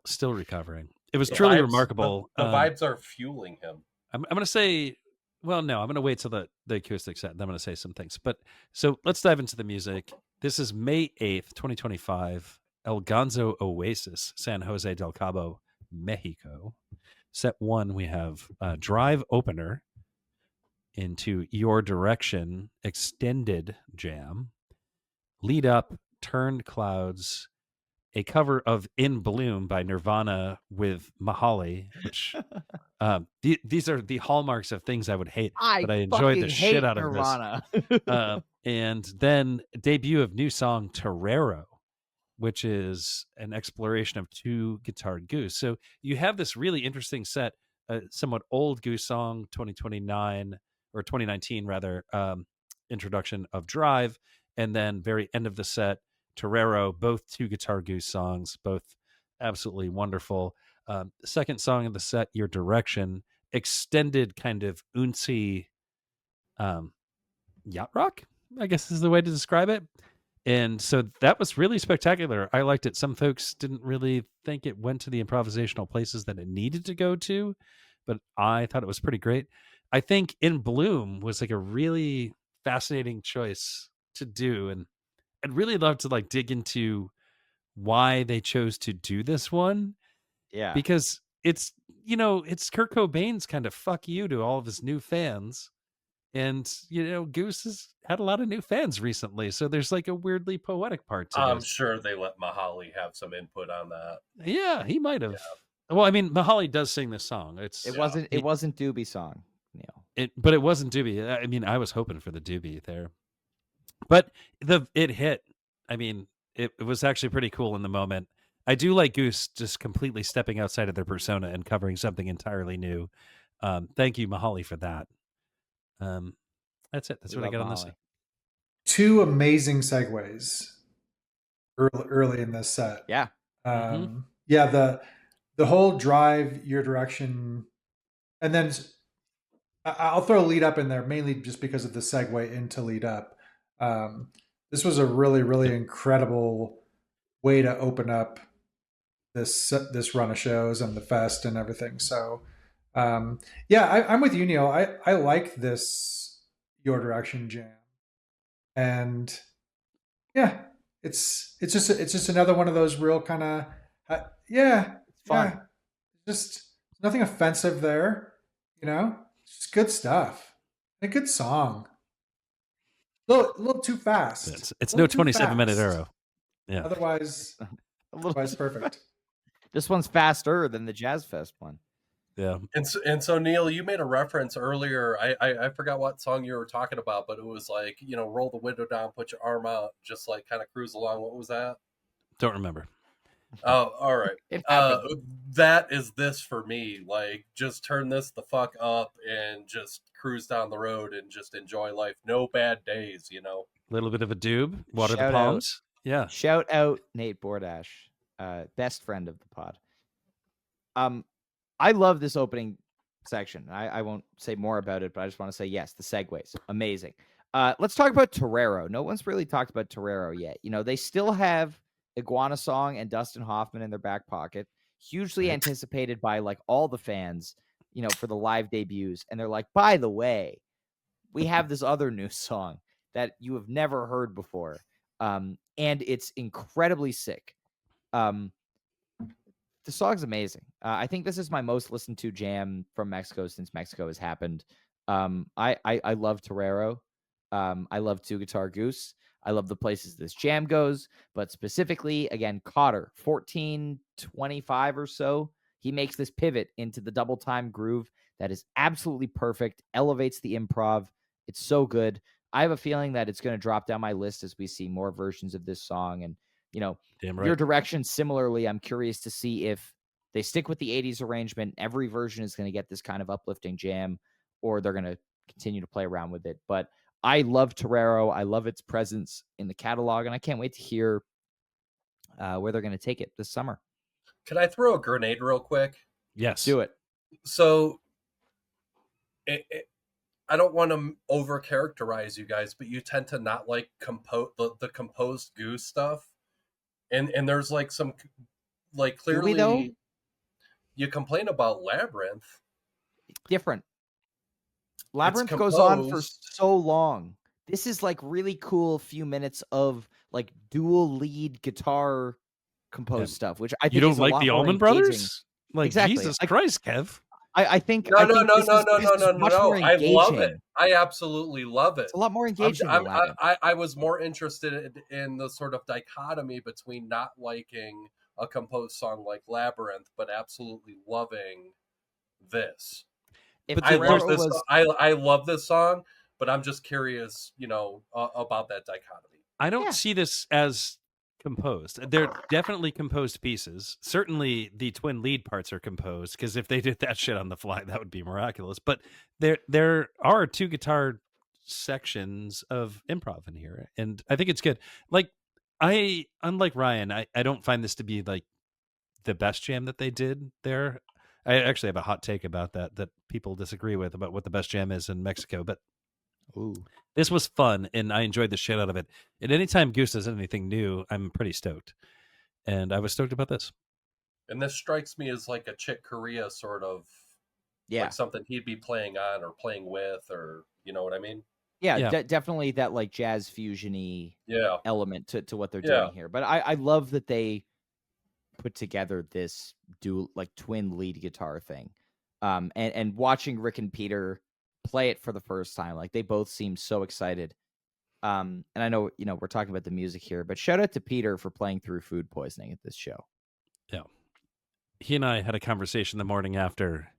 still recovering. It was The truly vibes- remarkable. The vibes are fueling him. I'm gonna say, well, no, I'm gonna wait till the acoustic set. And I'm gonna say some things. But so let's dive into the music. This is May 8th, 2025. El Gonzo Oasis, San Jose del Cabo, Mexico. Set 1, we have Drive Opener into Your Direction Extended Jam. Lead Up, Turned Clouds, a cover of In Bloom by Nirvana with Mahali, which these are the hallmarks of things I would hate, but I enjoyed the shit out of Nirvana. this. And then debut of new song Torero, which is an exploration of 2-guitar Goose. So you have this really interesting set, a somewhat old Goose song, 2029 or 2019 rather, introduction of Drive, and then very end of the set, Torero, both 2-guitar Goose songs, both absolutely wonderful. Second song of the set, Your Direction, extended kind of uncy yacht rock, I guess is the way to describe it. And so that was really spectacular. I liked it. Some folks didn't really think it went to the improvisational places that it needed to go to, but I thought it was pretty great. I think In Bloom was like a really fascinating choice to do, and I'd really love to like dig into why they chose to do this one, Yeah. because it's it's Kurt Cobain's kind of fuck you to all of his new fans. And Goose has had a lot of new fans recently, so there's like a weirdly poetic part to I'm this. sure they let Mahali have some input on that. Yeah, he might have. Well, I mean, Mahali does sing this song. It wasn't Doobie song, Neil. But it wasn't Doobie. I mean, I was hoping for the Doobie there, but it hit. I mean, it was actually pretty cool in the moment. I do like Goose just completely stepping outside of their persona and covering something entirely new. Thank you, Mahali, for that. That's it. That's We what I got love on this. Mahali. 2 amazing segues early in this set. Yeah. Yeah, the whole Drive Your Direction, and then I'll throw Lead Up in there mainly just because of the segue into Lead Up. This was a really, really incredible way to open up this run of shows and the fest and everything. So yeah, I'm with you, Neil. I like this Your Direction jam, and yeah, it's just another one of those real kind of yeah, It's fun. yeah, just nothing offensive there, just good stuff. A good song. A little too fast. It's A no little too 27-minute fast. arrow. Yeah. Otherwise perfect. This one's faster than the Jazz Fest one. Yeah. And so Neil, you made a reference earlier. I forgot what song you were talking about, but it was like, roll the window down, put your arm out, just like kind of cruise along. What was that? Don't remember. Oh, all right. It happened. That is this for me. Like, just turn this the fuck up and just cruise down the road and just enjoy life. No bad days, A little bit of a doob, water Shout the out. palms. Yeah. Shout out Nate Bordash, best friend of the pod. I love this opening section. I won't say more about it, but I just want to say yes, the segues, amazing. Let's talk about Torero. No one's really talked about Torero yet. They still have Iguana Song and Dustin Hoffman in their back pocket, hugely anticipated by like all the fans, for the live debuts. And they're like, by the way, we have this other new song that you have never heard before. And it's incredibly sick. The song's amazing. I think this is my most listened to jam from Mexico since Mexico has happened. I love Torero. I love Two Guitar Goose. I love the places this jam goes, but specifically, again, Cotter, 14:25 or so. He makes this pivot into the double time groove that is absolutely perfect, elevates the improv. It's so good. I have a feeling that it's going to drop down my list as we see more versions of this song. And, Damn your right. direction, similarly, I'm curious to see if they stick with the 80s arrangement. Every version is going to get this kind of uplifting jam, or they're going to continue to play around with it. But I love Torero. I love its presence in the catalog, and I can't wait to hear where they're going to take it this summer. Can I throw a grenade real quick? Yes. Do it. So, I don't want to over characterize you guys, but you tend to not like the composed Goose stuff, and there's like some like clearly Do we, though? You complain about Labyrinth. Different. Labyrinth goes on for so long. This is like really cool few minutes of like dual lead guitar composed stuff, which I think you don't is a like lot the more Allman engaging. Brothers? Like, exactly. Jesus Christ, Kev. I think no. This is much more I engaging. love it. I absolutely love it. It's a lot more engaging than Labyrinth. I was more interested in the sort of dichotomy between not liking a composed song like Labyrinth, but absolutely loving this. I love this song, but I'm just curious, about that dichotomy. I don't see this as composed. They're definitely composed pieces. Certainly the twin lead parts are composed, because if they did that shit on the fly, that would be miraculous. But there are two guitar sections of improv in here, and I think it's good. Like, unlike Ryan, I don't find this to be like the best jam that they did there. I actually have a hot take about that people disagree with, about what the best jam is in Mexico. But this was fun, and I enjoyed the shit out of it. And anytime Goose does anything new, I'm pretty stoked. And I was stoked about this. And this strikes me as like a Chick Corea sort of, like something he'd be playing on or playing with, or you know what I mean? Yeah. Definitely that like jazz fusion-y element to what they're doing here. But I love that they put together this twin lead guitar thing. And watching Rick and Peter play it for the first time, like they both seem so excited. And I know, we're talking about the music here, but shout out to Peter for playing through food poisoning at this show. Yeah. He and I had a conversation the morning after.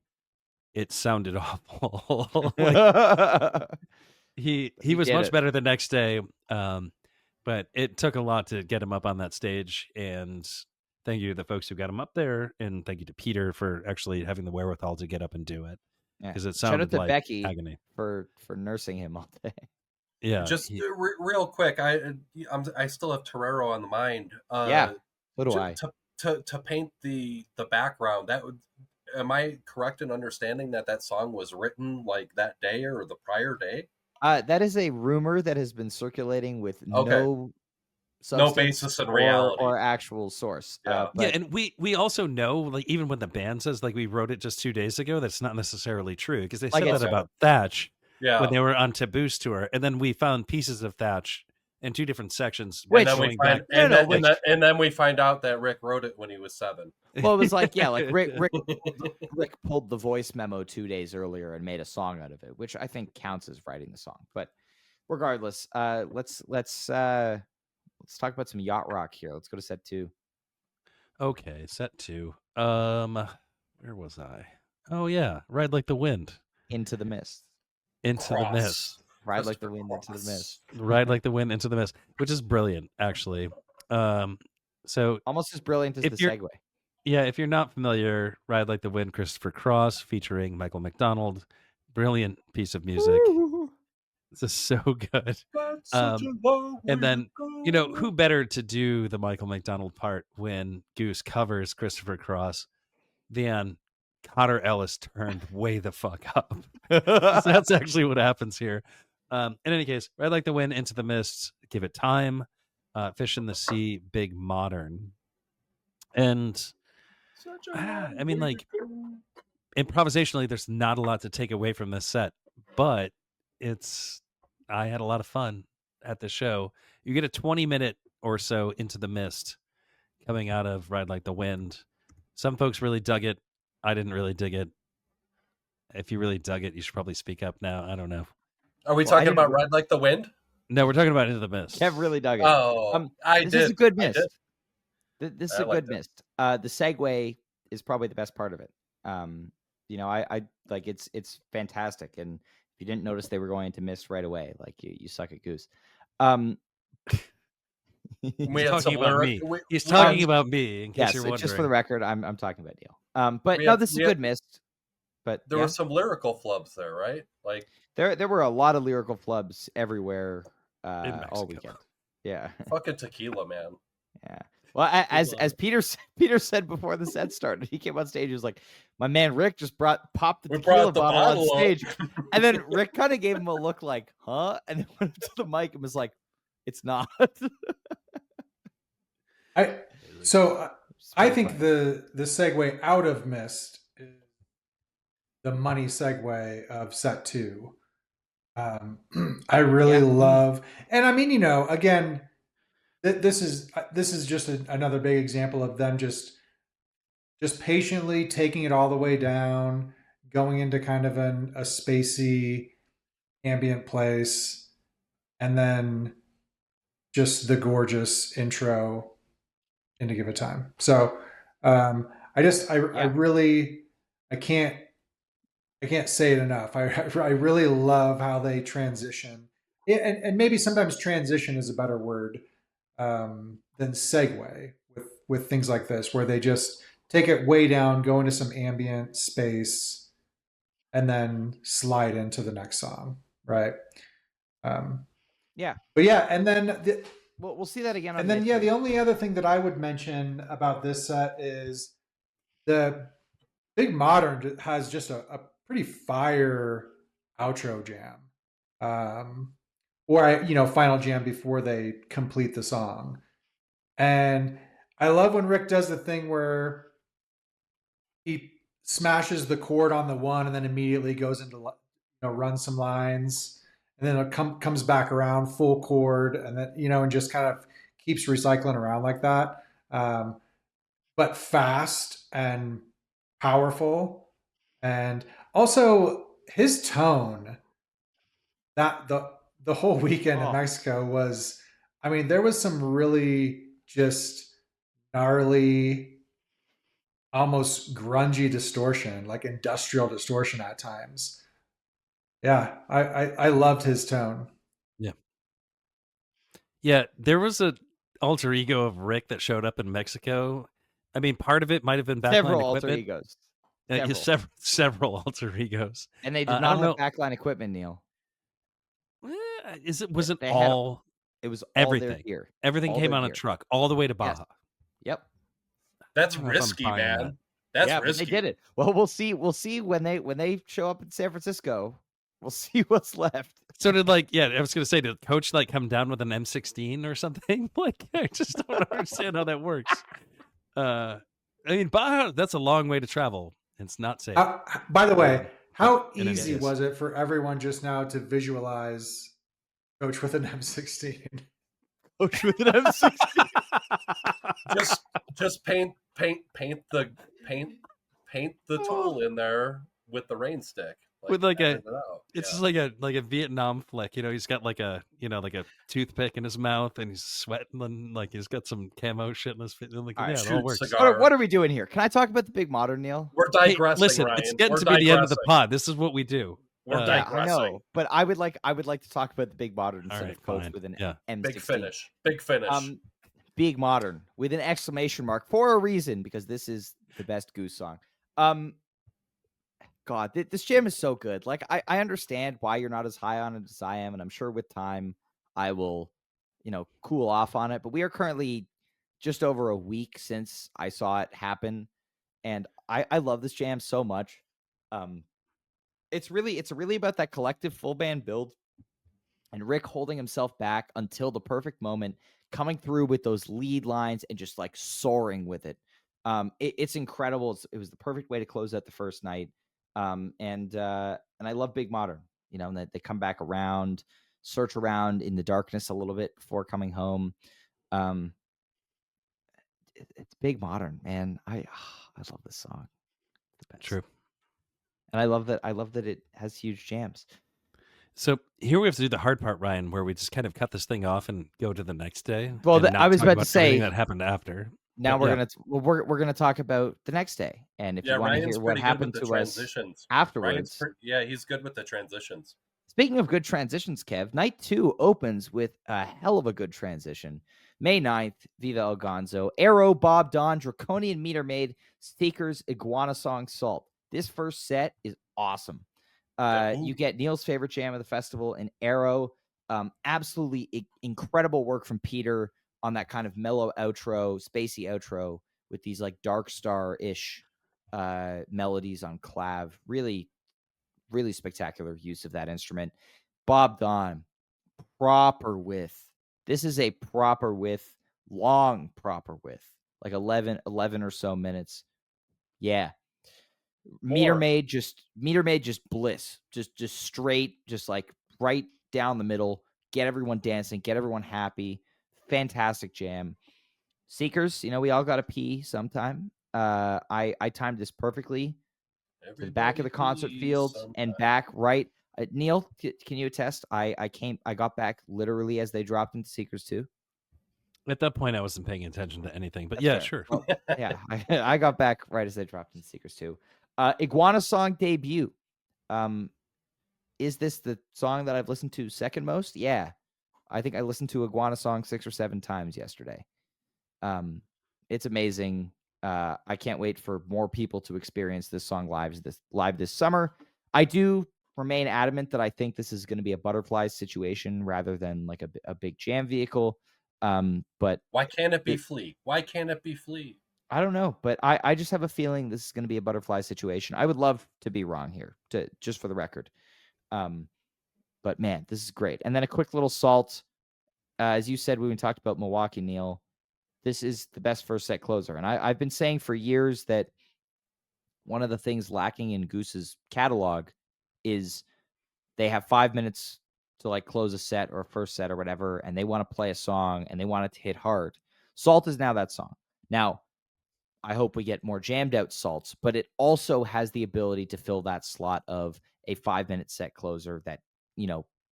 It sounded awful. He was much better the next day. But it took a lot to get him up on that stage, and thank you to the folks who got him up there, and thank you to Peter for actually having the wherewithal to get up and do it, because it sounded shout out to like Becky agony for nursing him all day. Yeah, just real quick, I still have Torero on the mind. So do I. To paint the background, am I correct in understanding that song was written like that day or the prior day? That is a rumor that has been circulating with no basis in reality or actual source. And we also know, like, even when the band says like we wrote it just 2 days ago, that's not necessarily true, because they said that about Thatch when they were on Taboo's tour, and then we found pieces of Thatch in two different sections. And then we find out that Rick wrote it when he was 7. Well, it was like Rick pulled the voice memo 2 days earlier and made a song out of it, which I think counts as writing the song. But regardless, let's talk about some yacht rock here. Let's go to set 2. Okay, set 2. Where was I? Oh yeah, Ride Like the Wind. Into the Mist. Into the Mist. Ride Like the Wind into the Mist. Ride Like the Wind into the Mist, which is brilliant, actually. So almost as brilliant as the segue. Yeah, if you're not familiar, Ride Like the Wind, Christopher Cross featuring Michael McDonald. Brilliant piece of music. This is so good. And then, who better to do the Michael McDonald part when Goose covers Christopher Cross than Cotter Ellis turned way the fuck up. That's actually what happens here. In any case, Ride Like the Wind, Into the Mist, Give It Time, Fish in the Sea, Big Modern. And I mean, like, improvisationally, there's not a lot to take away from this set, but I had a lot of fun. at the show. You get a 20-minute or so into the mist coming out of Ride Like the Wind. Some folks really dug it. I didn't really dig it. If you really dug it, you should probably speak up now. I don't know. Are we Well, I talking didn't about re- Ride Like the Wind? No, we're talking about Into the Mist. Kev really dug it. Oh, I This did. is a good I mist. did. This is I a good liked it. mist. The segue is probably the best part of it. I like it's fantastic. And if you didn't notice, they were going into mist right away. Like you suck at Goose. We He's had some talking about lyric. me. We, He's we talking had- about me, in case Yes, you're wondering. just for the record, I'm talking about Neil. But We no, had- this is we a had- good mist. But There yeah, were some lyrical flubs there, right? Like there were a lot of lyrical flubs everywhere all Mexico. weekend. Yeah. fucking tequila, man. Yeah. Well, as Peter said before the set started, he came on stage. He was like, "My man Rick just popped the We tequila brought the bottle on bottle up." stage," and then Rick kind of gave him a look like, "Huh?" And then went up to the mic and was like, "It's not." I think the segue out of Mist is the money segue of set 2. I really love, and I mean, again, this is just another big example of them just patiently taking it all the way down, going into kind of a spacey ambient place, and then just the gorgeous intro into Give It Time. So I can't say it enough. I really love how they transition, and maybe sometimes transition is a better word than segue with things like this, where they just take it way down, go into some ambient space, and then slide into the next song, right? Yeah. But yeah, and then we'll see that again. And then the only other thing that I would mention about this set is the Big Modern has just a pretty fire outro jam, or final jam before they complete the song. And I love when Rick does the thing where he smashes the chord on the one and then immediately goes into run some lines, and then it comes back around full chord, and then and just kind of keeps recycling around like that, but fast and powerful. And also his tone, that the whole weekend in Mexico was, I mean, there was some really just gnarly, almost grungy distortion, like industrial distortion at times. Yeah, I loved his tone. Yeah, there was a alter ego of Rick that showed up in Mexico. I mean, part of it might have been backline several equipment. alter egos. Several alter egos, and they did not have backline equipment, Neil. Was it all? It was all everything. Gear. Everything all came on a truck all the way to Baja. Yes. Yep. That's risky, man. That's risky. But they did it. Well, we'll see when they show up in San Francisco. We'll see what's left. So I was gonna say, did Coach come down with an M16 or something? I just don't understand how that works. I mean, Baja, that's a long way to travel. It's not safe. By the way, how easy was it for everyone just now to visualize Coach with an M16? Coach with an M16. just paint the tool in there with the rain stick. With just like a Vietnam flick, he's got like a toothpick in his mouth and he's sweating and he's got some camo shit in his face. It all works. What are we doing here? Can I talk about the Big Modern, Neil? We're digressing. Hey, listen, Ryan. it's getting to be the end of the pod. This is what we do. We're digressing. I know, but I would like to talk about the Big Modern instead of Coach with an M16. Big finish. Big Modern with an exclamation mark for a reason, because this is the best Goose song. God, this jam is so good. I understand why you're not as high on it as I am, and I'm sure with time I will, cool off on it. But we are currently just over a week since I saw it happen, and I love this jam so much. It's really about that collective full band build, and Rick holding himself back until the perfect moment, coming through with those lead lines and just soaring with it. It's incredible. It was the perfect way to close out the first night. And I love Big Modern, and that they come back around. search around in the darkness a little bit before coming home. It's big modern, man. I love this song. It's the best. True. And I love that it has huge jams. So here we have to do the hard part, Ryan, where we just kind of cut this thing off and go to the next day. Well, and not I was talk about to about say everything that happened after. Now But we're gonna talk about the next day, and if you want to Ryan's hear what pretty good happened with the to us transitions. afterwards. He's good with the transitions. Speaking of good transitions, Kev, night 2 opens with a hell of a good transition. May 9th, Viva El Gonzo, Arrow, Bob Don, Draconian Meter Maid, Seekers, Iguana Song, Salt. This first set is awesome. You get Neil's favorite jam of the festival in Arrow. Absolutely incredible work from Peter on that kind of mellow outro, spacey outro with these like Dark Star-ish melodies on clav. Really, really spectacular use of that instrument. Bob Don, proper width. This is a proper width, long proper width, like 11 or so minutes. Yeah. Meter Maid just bliss. Just straight, just like right down the middle. Get everyone dancing, get everyone happy. Fantastic jam. Seekers, we all got to pee sometime. I timed this perfectly. To the back of the concert field and back right. Neil, can you attest? I got back literally as they dropped into Seekers 2. at that point, I wasn't paying attention to anything. But That's yeah, fair. sure. Well, yeah, I got back right as they dropped into Seekers 2. Iguana Song debut. Is this the song that I've listened to second most? Yeah. I think I listened to Iguana Song 6 or 7 times yesterday. It's amazing. I can't wait for more people to experience this song live this summer. I do remain adamant that I think this is going to be a Butterflies situation rather than like a big jam vehicle. But why can't it be Flea? Why can't it be Flea? I don't know, but I just have a feeling this is going to be a Butterflies situation. I would love to be wrong here, just for the record. But man, this is great. And then a quick little Salt. As you said when we talked about Milwaukee, Neil, this is the best first set closer. And I've been saying for years that one of the things lacking in Goose's catalog is they have 5 minutes to like close a set or a first set or whatever, and they want to play a song and they want it to hit hard. Salt is now that song. Now, I hope we get more jammed out Salts, but it also has the ability to fill that slot of a 5-minute set closer that,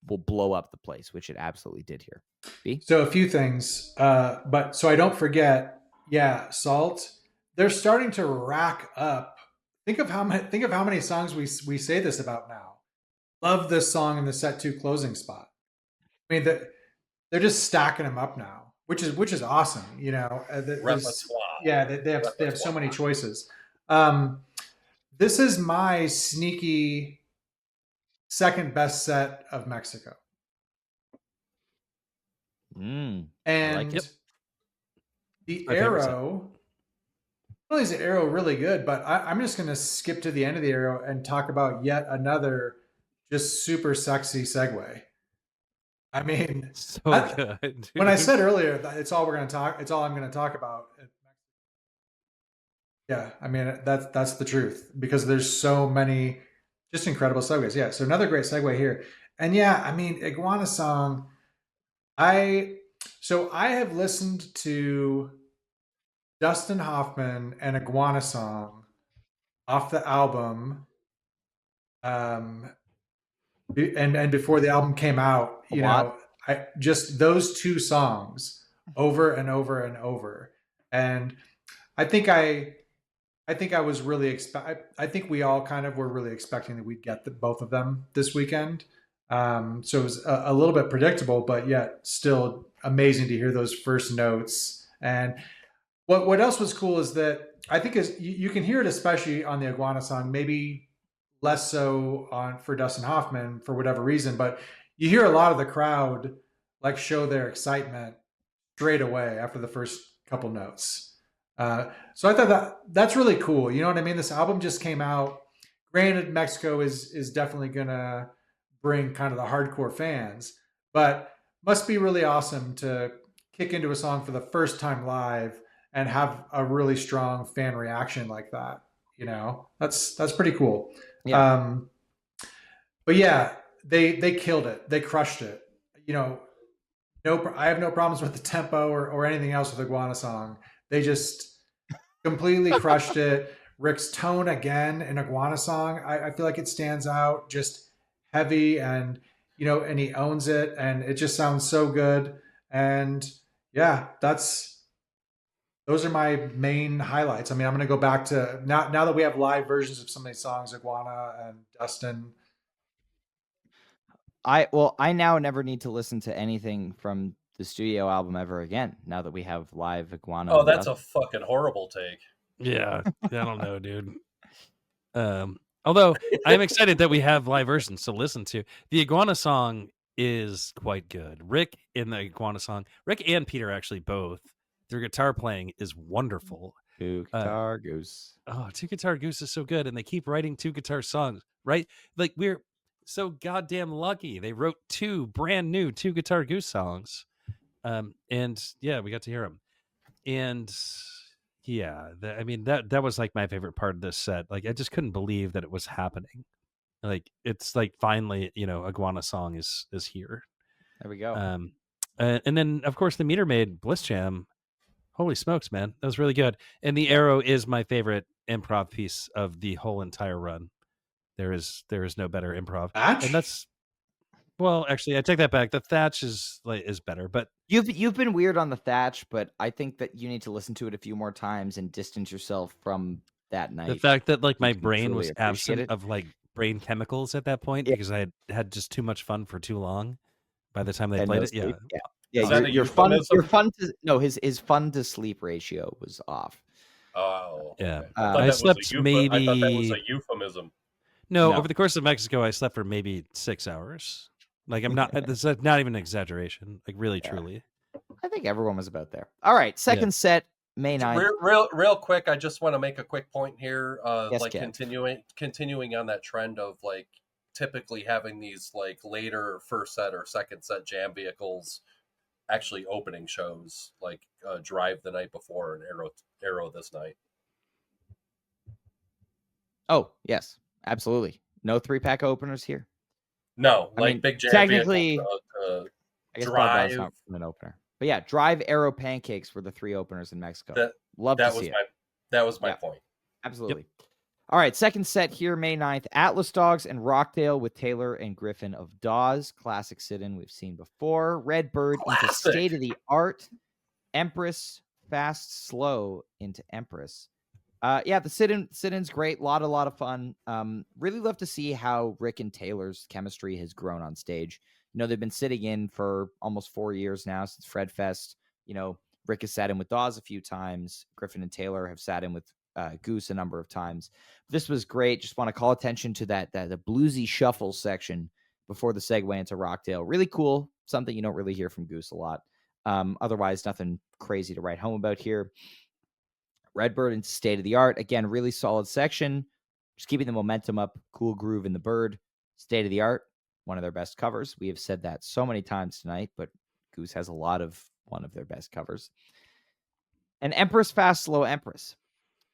will blow up the place, which it absolutely did here. B? So a few things, but so I don't forget, Salt, they're starting to rack up. Think of how many songs we say this about now. Love this song in the set 2 closing spot. I mean, they're just stacking them up now, which is awesome. Repertoire. Yeah, they have so many choices. This is my sneaky second best set of Mexico. And like it. The My favorite Arrow, not only is the Arrow really good, but I'm just going to skip to the end of the Arrow and talk about yet another just super sexy segue. I mean, So good. Dude. When I said earlier that it's all I'm going to talk about. Yeah, I mean that's the truth because there's so many just incredible segues. Yeah, so another great segue here, and I mean Iguana Song. I have listened to Dustin Hoffman and Iguana Song off the album, and before the album came out, I just those 2 songs over and over and over, and I think I was really I think we all kind of were really expecting that we'd get both of them this weekend. So it was a little bit predictable, but yet still amazing to hear those first notes. And what else was cool is that I think you can hear it, especially on the Iguana Song, maybe less so for Dustin Hoffman for whatever reason, but you hear a lot of the crowd like show their excitement straight away after the first couple notes. So I thought that's really cool. You know what I mean? This album just came out. Granted, Mexico is definitely gonna bring kind of the hardcore fans, but must be really awesome to kick into a song for the first time live and have a really strong fan reaction like that. That's pretty cool. Yeah. But yeah, they killed it. They crushed it. I have no problems with the tempo or anything else with Iguana Song. They just completely crushed it. Rick's tone again in Iguana Song, I feel like it stands out, just heavy and and he owns it, and it just sounds so good. And yeah, those are my main highlights. I mean, I'm going to go back to now that we have live versions of some of these songs, Iguana and Dustin. I now never need to listen to anything from the studio album ever again. Now that we have live Iguana. Oh, that's a fucking horrible take. Yeah, I don't know, dude. Although I'm excited that we have live versions to listen to. The Iguana Song is quite good. Rick in the Iguana Song, Rick and Peter actually both. Their guitar playing is wonderful. Two Guitar Goose. Oh, Two Guitar Goose is so good, and they keep writing two guitar songs, right? Like we're so goddamn lucky. They wrote two brand new Two Guitar Goose songs, and yeah, we got to hear them. And yeah, I mean that was like my favorite part of this set. Like I just couldn't believe that it was happening. Like it's like finally, Iguana Song is here. There we go. And then of course the Meter Maid Bliss Jam. Holy smokes, man, that was really good. And the Arrow is my favorite improv piece of the whole entire run. There is no better improv. Thatch? And that's actually I take that back. The Thatch is better, but You've been weird on the Thatch, but I think that you need to listen to it a few more times and distance yourself from that night. the fact that like my can brain truly was appreciate absent it. of like brain chemicals at that point because I had just too much fun for too long by the time they And played no it. sleep. Yeah. Is that a Your fun euphemism? his fun to sleep ratio was off. Oh, Yeah. okay. I thought I that was slept I thought that was maybe a euphemism. No, No. over the course of Mexico, I slept for maybe 6 hours. Like I'm not. This is not even an exaggeration. Like really, truly. I think everyone was about there. All right, second set, May 9th. Real quick, I just want to make a quick point here. Yes, like Kev. continuing on that trend of like typically having these like later first set or second set jam vehicles actually opening shows, like Drive the night before and Arrow this night. Oh, yes, absolutely. No 3-pack openers here. No, I like mean, big jam technically, vehicles, I guess Drive. Drive's not from an opener. But yeah, Drive, Arrow, Pancakes were the 3 openers in Mexico. Love to see it. That was my point. Absolutely. Yep. All right, second set here, May 9th. Atlas Dogs and Rockdale with Taylor and Griffin of Dawes. Classic sit-in we've seen before. Redbird into State of the Art. Empress, Fast Slow into Empress. Yeah, the sit-in's great. A lot of fun. Really love to see how Rick and Taylor's chemistry has grown on stage. They've been sitting in for almost 4 years now since Fred Fest. Rick has sat in with Dawes a few times. Griffin and Taylor have sat in with Goose a number of times. This was great. Just want to call attention to the bluesy shuffle section before the segue into Rockdale. Really cool. Something you don't really hear from Goose a lot. Otherwise, nothing crazy to write home about here. Redbird into State of the Art. Again, really solid section. Just keeping the momentum up. Cool groove in the bird. State of the Art, one of their best covers. We have said that so many times tonight, but Goose has a lot of one of their best covers. And Empress, Fast Slow, Empress.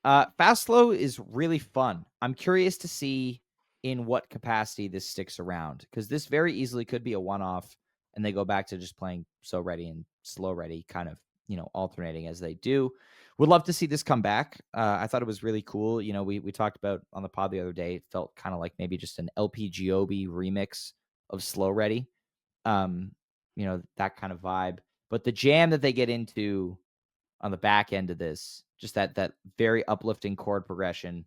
Fast Slow is really fun. I'm curious to see in what capacity this sticks around, because this very easily could be a one-off and they go back to just playing So Ready and Slow Ready, kind of, alternating as they do. Would love to see this come back. I thought it was really cool. We talked about on the pod the other day, it felt kind of like maybe just an LPGOB remix of Slow Ready. That kind of vibe. But the jam that they get into on the back end of this, just that very uplifting chord progression.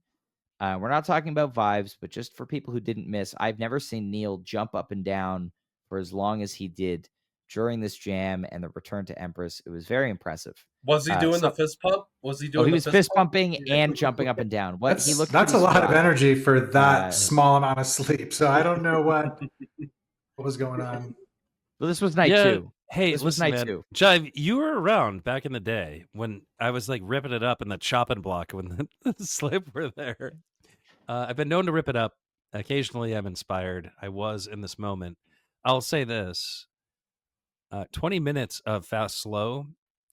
We're not talking about vibes, but just for people who didn't miss, I've never seen Neil jump up and down for as long as he did during this jam and the return to Empress. It was very impressive. Was he doing the fist pump? Was he doing? He was fist pumping and jumping up and down. That's a lot of energy for that small amount of sleep. So I don't know what was going on. Well, this was night 2. Hey, this listen, was night man. 2. Jive, you were around back in the day when I was like ripping it up in the chopping block when the slip were there. I've been known to rip it up. Occasionally, I'm inspired. I was in this moment. I'll say this. 20 minutes of Fast Slow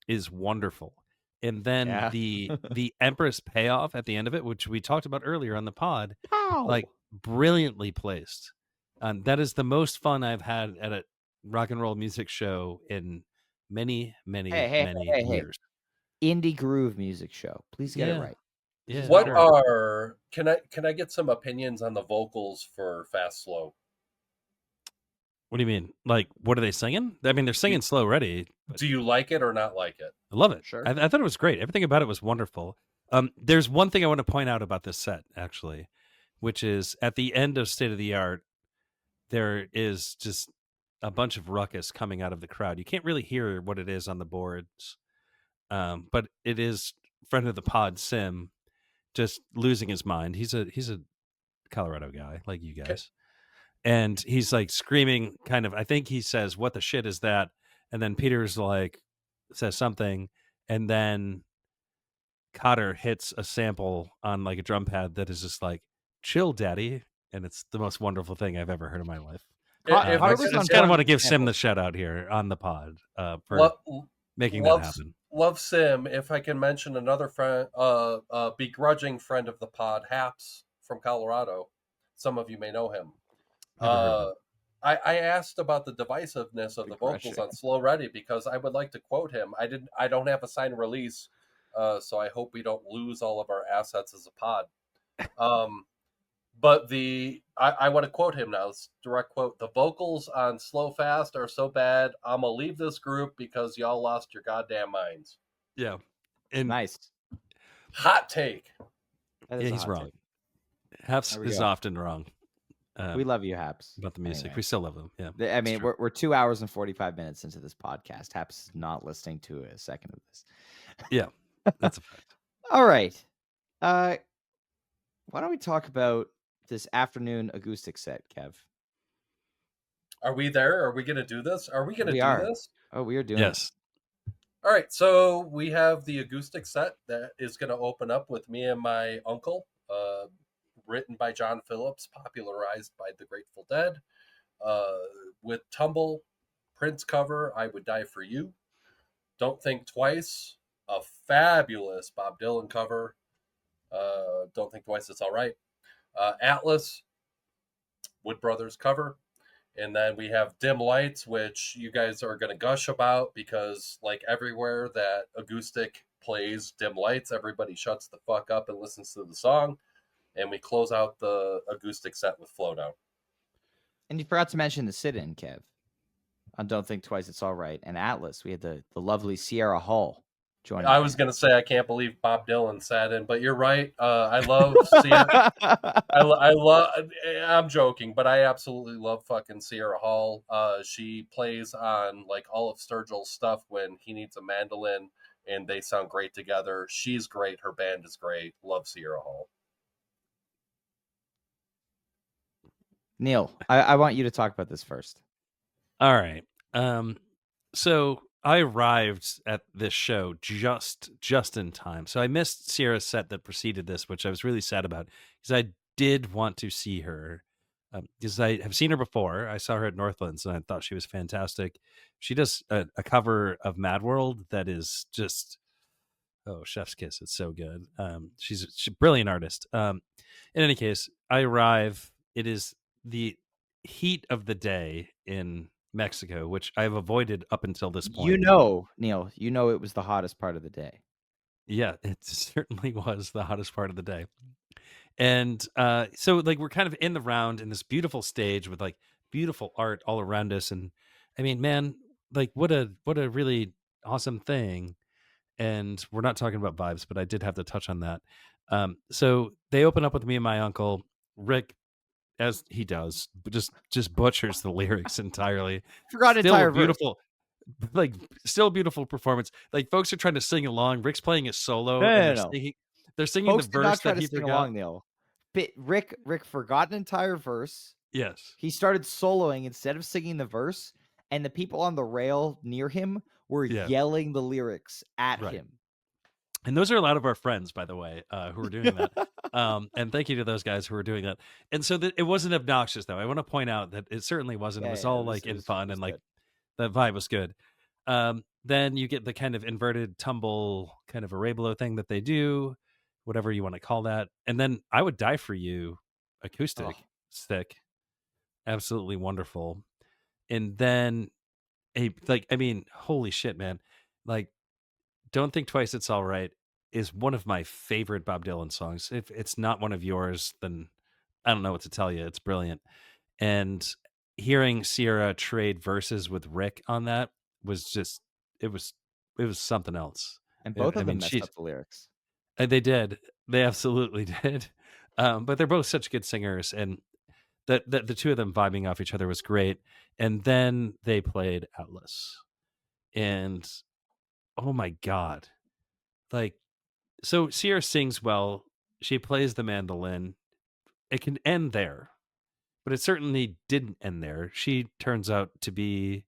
is wonderful. And then the Empress payoff at the end of it, which we talked about earlier on the pod, like brilliantly placed. That is the most fun I've had at rock and roll music show in many, many, Hey. years. Indie groove music show. Please get it Yeah. right. This Yeah, is What not sure. right. are can I get some opinions on the vocals for Fast Slow? What do you mean? Like, what are they singing? I mean, they're singing slow ready. Do you like it or not like it? I love it. Sure. I thought it was great. Everything about it was wonderful. There's one thing I want to point out about this set, actually, which is at the end of State of the Art, there is just a bunch of ruckus coming out of the crowd. You can't really hear what it is on the boards, but it is friend of the pod, Sim, just losing his mind. He's a Colorado guy like you guys. And he's like screaming, kind of, I think he says, "What the shit is that?" And then Peter's like, says something. And then Cotter hits a sample on like a drum pad that is just like, "Chill, daddy." And it's the most wonderful thing I've ever heard in my life. If I I Carter's just could on kind of board want to with give the Sim the sample. shout out here on the pod for Lo- making that love, happen. love Sim. If I can mention another friend, begrudging friend of the pod, Haps from Colorado. Some of you may know him. Never heard of it. I asked about the divisiveness of the vocals Begrudging. on Slow Ready because I would like to quote him. I don't have a signed release, so I hope we don't lose all of our assets as a pod. But I want to quote him now. It's a direct quote. "The vocals on Slow Fast are so bad, I'm gonna leave this group because y'all lost your goddamn minds." Yeah. And Nice. Hot take. That is yeah, a he's hot wrong. take. Haps There we is go. often wrong We love you, Haps. about the music. Anyway. We still love them. Yeah. I mean, true. we're 2 hours and 45 minutes into this podcast. Haps is not listening to a second of this. Yeah, that's a fact. All right. Why don't we talk about this afternoon acoustic set, Kev? Are we there? Are we gonna do this? Are we gonna We do are. this? Oh, we are doing Yes. All right, so we have the acoustic set that is going to open up with me and my uncle, written by John Phillips, popularized by the Grateful Dead, with Tumble, Prince cover, "I Would Die for You," "Don't Think Twice," a fabulous Bob Dylan cover, "Don't Think Twice, It's All Right," Atlas, Wood Brothers cover. And then we have Dim Lights, which you guys are going to gush about because, like everywhere that acoustic plays Dim Lights, everybody shuts the fuck up and listens to the song. And we close out the acoustic set with Flow Down. And you forgot to mention the sit-in, Kev. On Don't Think Twice, It's All Right. And Atlas, we had the lovely Sierra Hall joining. I was going to say, I can't believe Bob Dylan sat in, but you're right. I love Sierra. I'm joking, but I absolutely love fucking Sierra Hall. She plays on like all of Sturgill's stuff when he needs a mandolin, and they sound great together. She's great. Her band is great. Love Sierra Hall. Neil, I want you to talk about this first. All right. So I arrived at this show just in time. So I missed Sierra's set that preceded this, which I was really sad about because I did want to see her. Because I have seen her before. I saw her at Northlands and I thought she was fantastic. She does a cover of Mad World that is just, oh, chef's kiss. It's so good. She's a brilliant artist. In any case, I arrive. It is the heat of the day in Mexico, which I've avoided up until this point. You know, Neil, it was the hottest part of the day. Yeah, it certainly was the hottest part of the day. And so like we're kind of in the round in this beautiful stage with like beautiful art all around us. And I mean, man, like what a really awesome thing. And we're not talking about vibes, but I did have to touch on that. So they open up with me and my uncle. Rick, as he does, just butchers the lyrics entirely. Forgot Still entire a beautiful, like still a beautiful performance. Like folks are trying to sing along. Rick's playing a solo. No. They're singing Folks the did not verse try that to he sing forgot. along, Neil. But Rick forgot an entire verse. Yes. He started soloing instead of singing the verse, and the people on the rail near him were yelling the lyrics at him. And those are a lot of our friends, by the way, who are doing that. And thank you to those guys who are doing that. And so it wasn't obnoxious, though. I want to point out that it certainly wasn't. It was all like in fun and like the vibe was good. Then you get the kind of inverted tumble kind of arablo thing that they do, whatever you want to call that. And then I Would Die for You, acoustic stick. Absolutely wonderful. And then I mean, holy shit, man. Like, Don't Think Twice, It's All Right is one of my favorite Bob Dylan songs. If it's not one of yours, then I don't know what to tell you. It's brilliant. And hearing Sierra trade verses with Rick on that was just it was it was something else. And both I of them mean, messed up the lyrics. they did. They absolutely did. But they're both such good singers, and the two of them vibing off each other was great. And then they played Atlas, and oh my god, like so Sierra sings well. She plays the mandolin. It can end there, but it certainly didn't end there. She turns out to be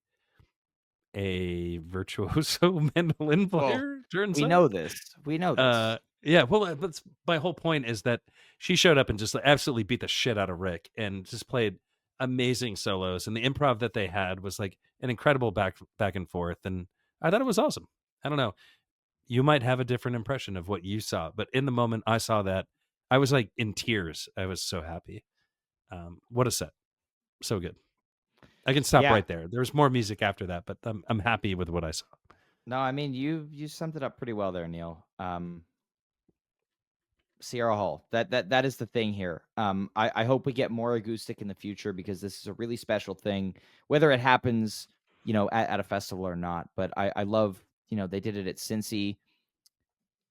a virtuoso mandolin player. Turns We out. know this. We know this. Yeah, well, but my whole point is that she showed up and just absolutely beat the shit out of Rick and just played amazing solos. And the improv that they had was like an incredible back and forth. And I thought it was awesome. I don't know. You might have a different impression of what you saw, but in the moment I saw that, I was like in tears. I was so happy. What a set. So good. I can stop Yeah. right there. There's more music after that, but I'm happy with what I saw. No, I mean you summed it up pretty well there, Neil. Sierra Hall. That is the thing here. I hope we get more acoustic in the future because this is a really special thing, whether it happens, at a festival or not. But I love, they did it at Cincy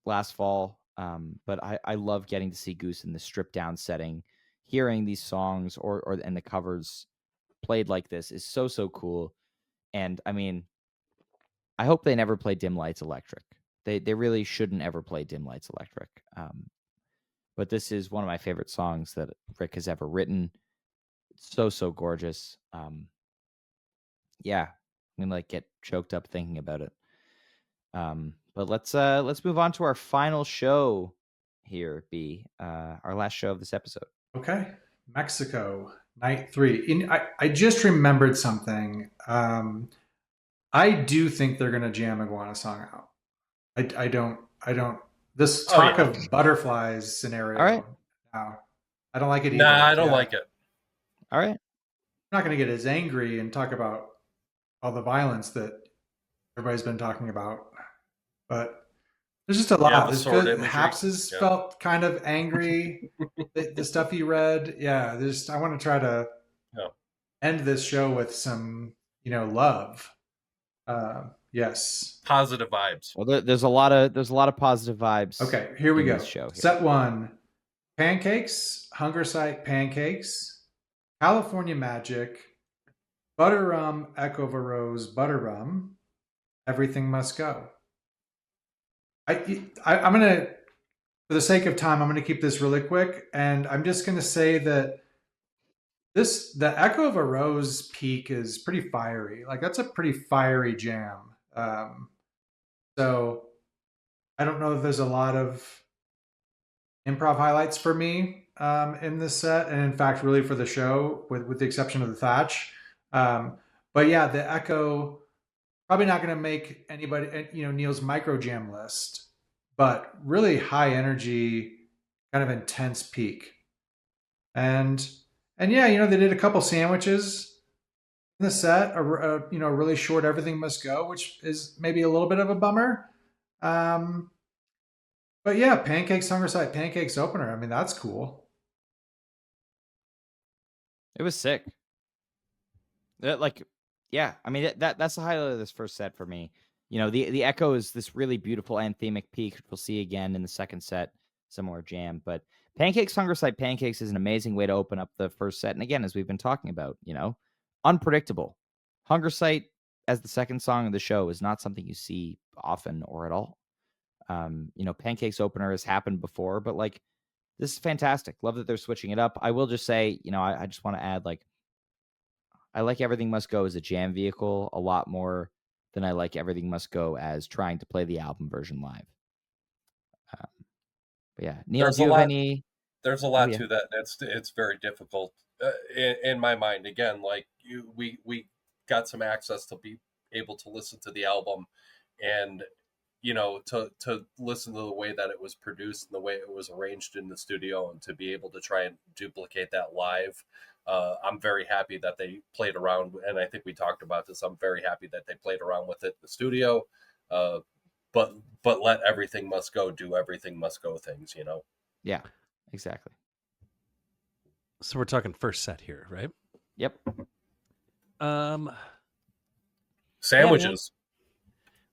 last fall. But I love getting to see Goose in the stripped down setting, hearing these songs and the covers played like this is so cool. And I mean, I hope they never play Dim Lights Electric. They really shouldn't ever play Dim Lights Electric. But this is one of my favorite songs that Rick has ever written. It's so gorgeous. Yeah, I'm gonna get choked up thinking about it. But let's move on to our final show here, B. Our last show of this episode. Okay, Mexico, night 3. I just remembered something. I do think they're gonna jam Iguana Song out. I don't. This talk of butterflies scenario. All right. No, I don't like it either. Nah, I don't like it. All right. I'm not going to get as angry and talk about all the violence that everybody's been talking about, but there's just a lot. Haps has felt kind of angry. the stuff he read, yeah. I want to try to end this show with some, love. Yes. Positive vibes. Well, there's a lot of positive vibes. Okay, here we go. Show here. Set 1: Pancakes, Hunger Site Pancakes, California Magic, Butter Rum, Echo of a Rose, Butter Rum, Everything Must Go. I'm gonna, for the sake of time, I'm gonna keep this really quick, and I'm just gonna say that the Echo of a Rose peak is pretty fiery. Like, that's a pretty fiery jam. So I don't know if there's a lot of improv highlights for me in this set, and in fact, really for the show, with the exception of the Thatch. But yeah, the Echo probably not going to make anybody, Neil's micro jam list, but really high energy, kind of intense peak. And yeah, they did a couple sandwiches in the set, a really short Everything Must Go, which is maybe a little bit of a bummer. But yeah, Pancakes, Hunger Site Pancakes opener. I mean, that's cool. It was sick. Yeah, I mean that's the highlight of this first set for me. The Echo is this really beautiful anthemic peak, which we'll see again in the second set, similar jam. But Pancakes, Hunger Site Pancakes is an amazing way to open up the first set. And again, as we've been talking about, unpredictable. Hunger Site as the second song of the show is not something you see often or at all. Pancakes opener has happened before, but this is fantastic. Love that they're switching it up. I will just say, I just want to add, I like Everything Must Go as a jam vehicle a lot more than I like Everything Must Go as trying to play the album version live. But yeah, Neil, do you have any? There's a lot to that. It's very difficult in my mind. Again, we got some access to be able to listen to the album, and to listen to the way that it was produced and the way it was arranged in the studio, and to be able to try and duplicate that live. I'm very happy that they played around, and I think we talked about this. I'm very happy that they played around with it in the studio, but let everything must go, do everything must go things, you know. Yeah, exactly. So we're talking first set here, right? Yep. Sandwiches.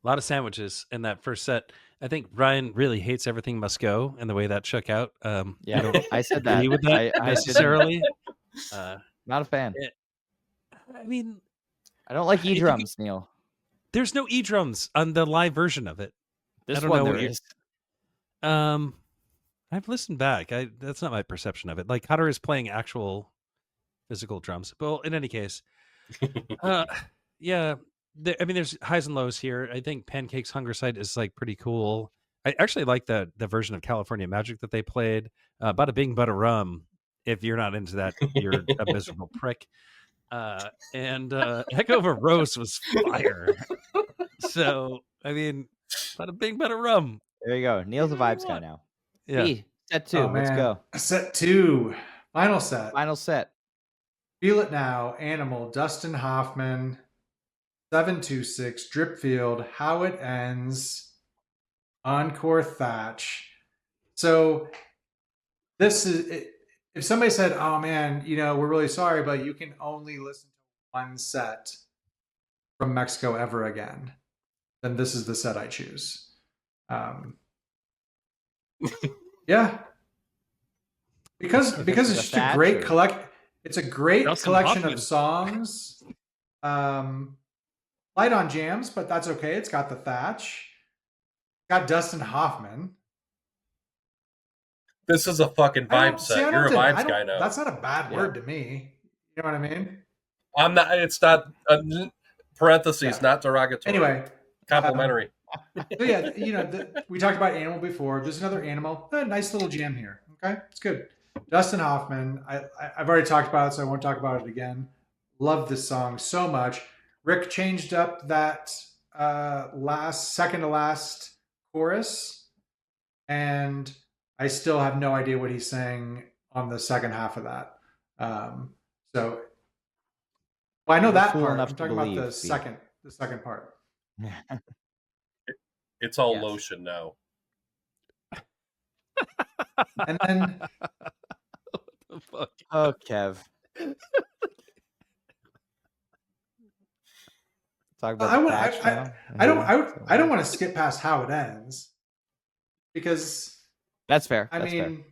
A lot of sandwiches in that first set. I think Ryan really hates everything must go and the way that shook out. Yeah, I don't I said that. agree with that I necessarily. Not a fan. I mean, I don't like I think e-drums, Neil. there's no e-drums on the live version of it. This I don't one know there what you- is. I've listened back. That's not my perception of it. Like Hutter is playing actual physical drums. But in any case, yeah. I mean, there's highs and lows here. I think Pancake's Hunger Site is like pretty cool. I actually like the version of California Magic that they played. Bada Bing Bada Rum. If you're not into that, you're a miserable prick. And Heck Over Roast was fire. So I mean, Bada Bing Bada Rum. There you go. Neil's a What do you vibes guy want? now. Yeah. B, set 2. Oh, Let's man. go. Set 2. Final set. Final set. Feel It Now, Animal, Dustin Hoffman, 726, Dripfield, How It Ends, Encore Thatch. So this is, if somebody said, oh man, we're really sorry, but you can only listen to one set from Mexico ever again, then this is the set I choose. Yeah. Because it's just a great it's a great Dustin collection Hoffman. of songs. Light on jams, but that's okay. It's got the Thatch. Got Dustin Hoffman. This is a fucking vibe set. You're a vibes guy now. That's not a bad word to me. You know what I mean? I'm not. It's not. Parentheses, not derogatory. Anyway, complimentary. So yeah, we talked about Animal before. There's another Animal. Nice little jam here. Okay, it's good. Dustin Hoffman. I've already talked about it, so I won't talk about it again. Love this song so much. Rick changed up that second to last chorus, and I still have no idea what he's saying on the second half of that. So, I know that part. I'm talking about the second part. It's all lotion now. And then, what the fuck? Oh, Kev. Talk about I don't want to skip past How It Ends, because that's fair. I mean,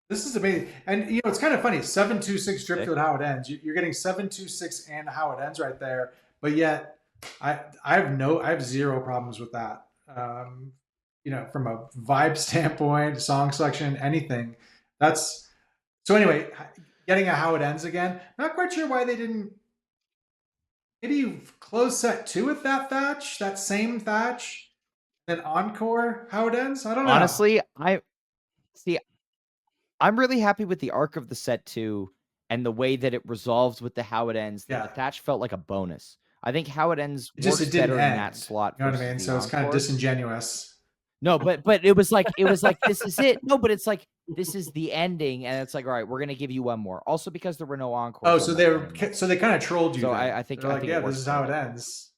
this is amazing, and it's kind of funny. 726 Dripfield How It Ends. You're getting 726 and How It Ends right there, but yet I have zero problems with that. From a vibe standpoint, song selection, anything. So anyway, getting a How It Ends again. Not quite sure why they didn't. Maybe you close set 2 with that same Thatch, then encore How It Ends. I don't know. Honestly, I'm really happy with the arc of the set 2 and the way that it resolves with the How It Ends. Yeah. The Thatch felt like a bonus. I think How It Ends it works better in end. that slot. You know what I mean? So it's kind of disingenuous. No, but it was like this is it. No, but it's like this is the ending, and it's like, all right, we're gonna give you one more. Also because there were no encores. Oh, so they kind of trolled you. So then. I think they're like, yeah, this is how it ends.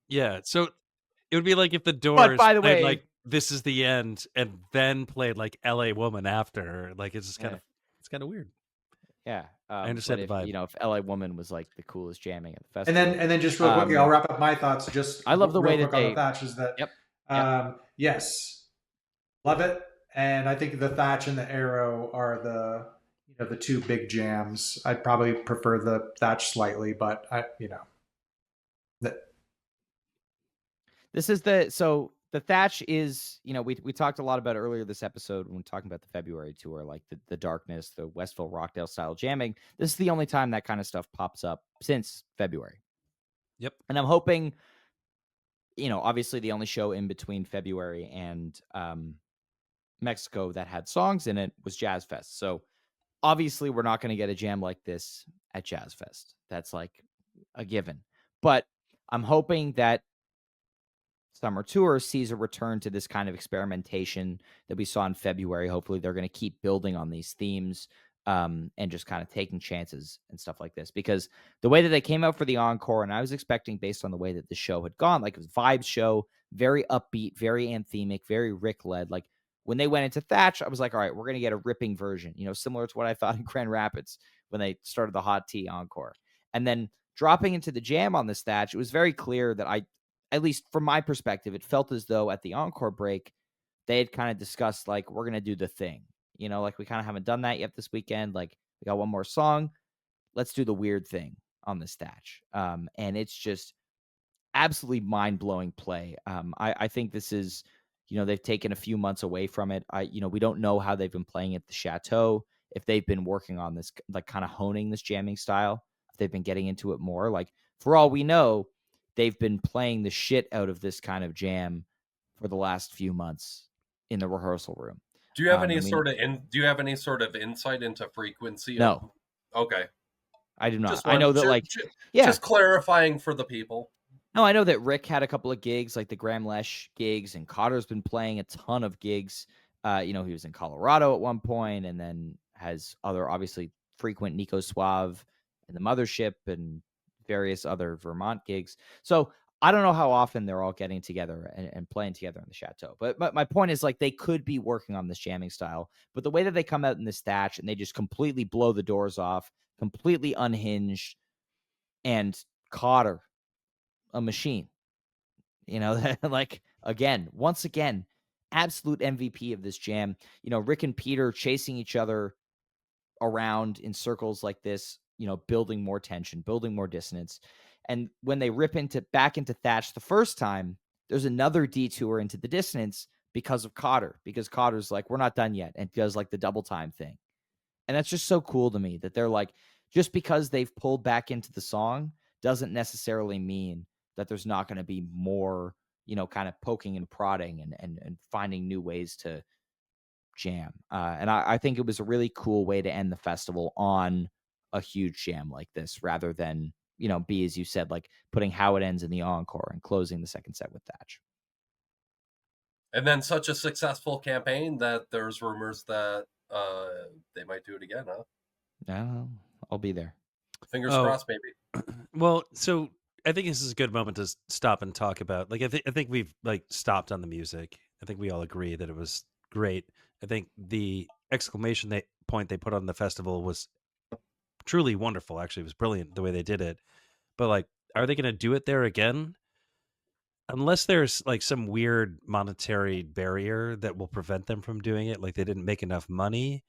Yeah, so it would be like if the Doors by the played way, like This Is the End and then played like L.A. Woman after. Like it's just kind of weird. Yeah, I understand the vibe. If L.A. Woman was like the coolest jamming at the festival, And then just real quickly, I'll wrap up my thoughts. I love the way that they Thatch is that. Yep. Yes, love it, and I think the Thatch and the Arrow are the two big jams. I'd probably prefer the Thatch slightly, but This is the Thatch is, we talked a lot about earlier this episode when talking about the February tour, like the darkness, the Westville Rockdale style jamming. This is the only time that kind of stuff pops up since February. Yep. And I'm hoping, obviously the only show in between February and Mexico that had songs in it was Jazz Fest. So obviously we're not going to get a jam like this at Jazz Fest. That's like a given. But I'm hoping that Summer Tour sees a return to this kind of experimentation that we saw in February. Hopefully they're going to keep building on these themes. and just kind of taking chances and stuff like this. Because the way that they came out for the encore, and I was expecting based on the way that the show had gone, like it was a vibes show, very upbeat, very anthemic, very Rick led. Like when they went into Thatch, I was like, all right, we're gonna get a ripping version, similar to what I thought in Grand Rapids when they started the Hot Tea encore. And then dropping into the jam on this Thatch, it was very clear that at least from my perspective, it felt as though at the encore break, they had kind of discussed like, we're going to do the thing, like we kind of haven't done that yet this weekend. Like we got one more song. Let's do the weird thing on this Thatch. And it's just absolutely mind-blowing play. I think this is, they've taken a few months away from it. We don't know how they've been playing at the Chateau, if they've been working on this, like kind of honing this jamming style, if they've been getting into it more. Like for all we know, they've been playing the shit out of this kind of jam for the last few months in the rehearsal room. Do you have any sort of insight into frequency? No. Okay. I do not. I know that just clarifying for the people. No, I know that Rick had a couple of gigs, like the Graham Lesh gigs, and Cotter's been playing a ton of gigs. He was in Colorado at one point, and then has other obviously frequent Nico Suave and the Mothership and various other Vermont gigs. So I don't know how often they're all getting together and playing together in the Chateau. But my point is, like, they could be working on this jamming style. But the way that they come out in this Thatch and they just completely blow the doors off, completely unhinged, and Cotter, a machine. Like, once again, absolute MVP of this jam. Rick and Peter chasing each other around in circles like this, building more tension, building more dissonance. And when they rip back into Thatch the first time, there's another detour into the dissonance because of Cotter, because Cotter's like, we're not done yet, and does like the double time thing. And that's just so cool to me that they're like, just because they've pulled back into the song doesn't necessarily mean that there's not going to be more, kind of poking and prodding and finding new ways to jam. And I think it was a really cool way to end the festival on a huge jam like this, rather than, be, as you said, like putting How It Ends in the encore and closing the second set with Thatch. And then such a successful campaign that there's rumors that they might do it again, huh? No, I'll be there. Fingers crossed, baby. Well, so I think this is a good moment to stop and talk about. Like, I think we've like stopped on the music. I think we all agree that it was great. I think the exclamation point they put on the festival was truly wonderful. Actually, it was brilliant the way they did it. But like, are they going to do it there again? Unless there's like some weird monetary barrier that will prevent them from doing it, like they didn't make enough money,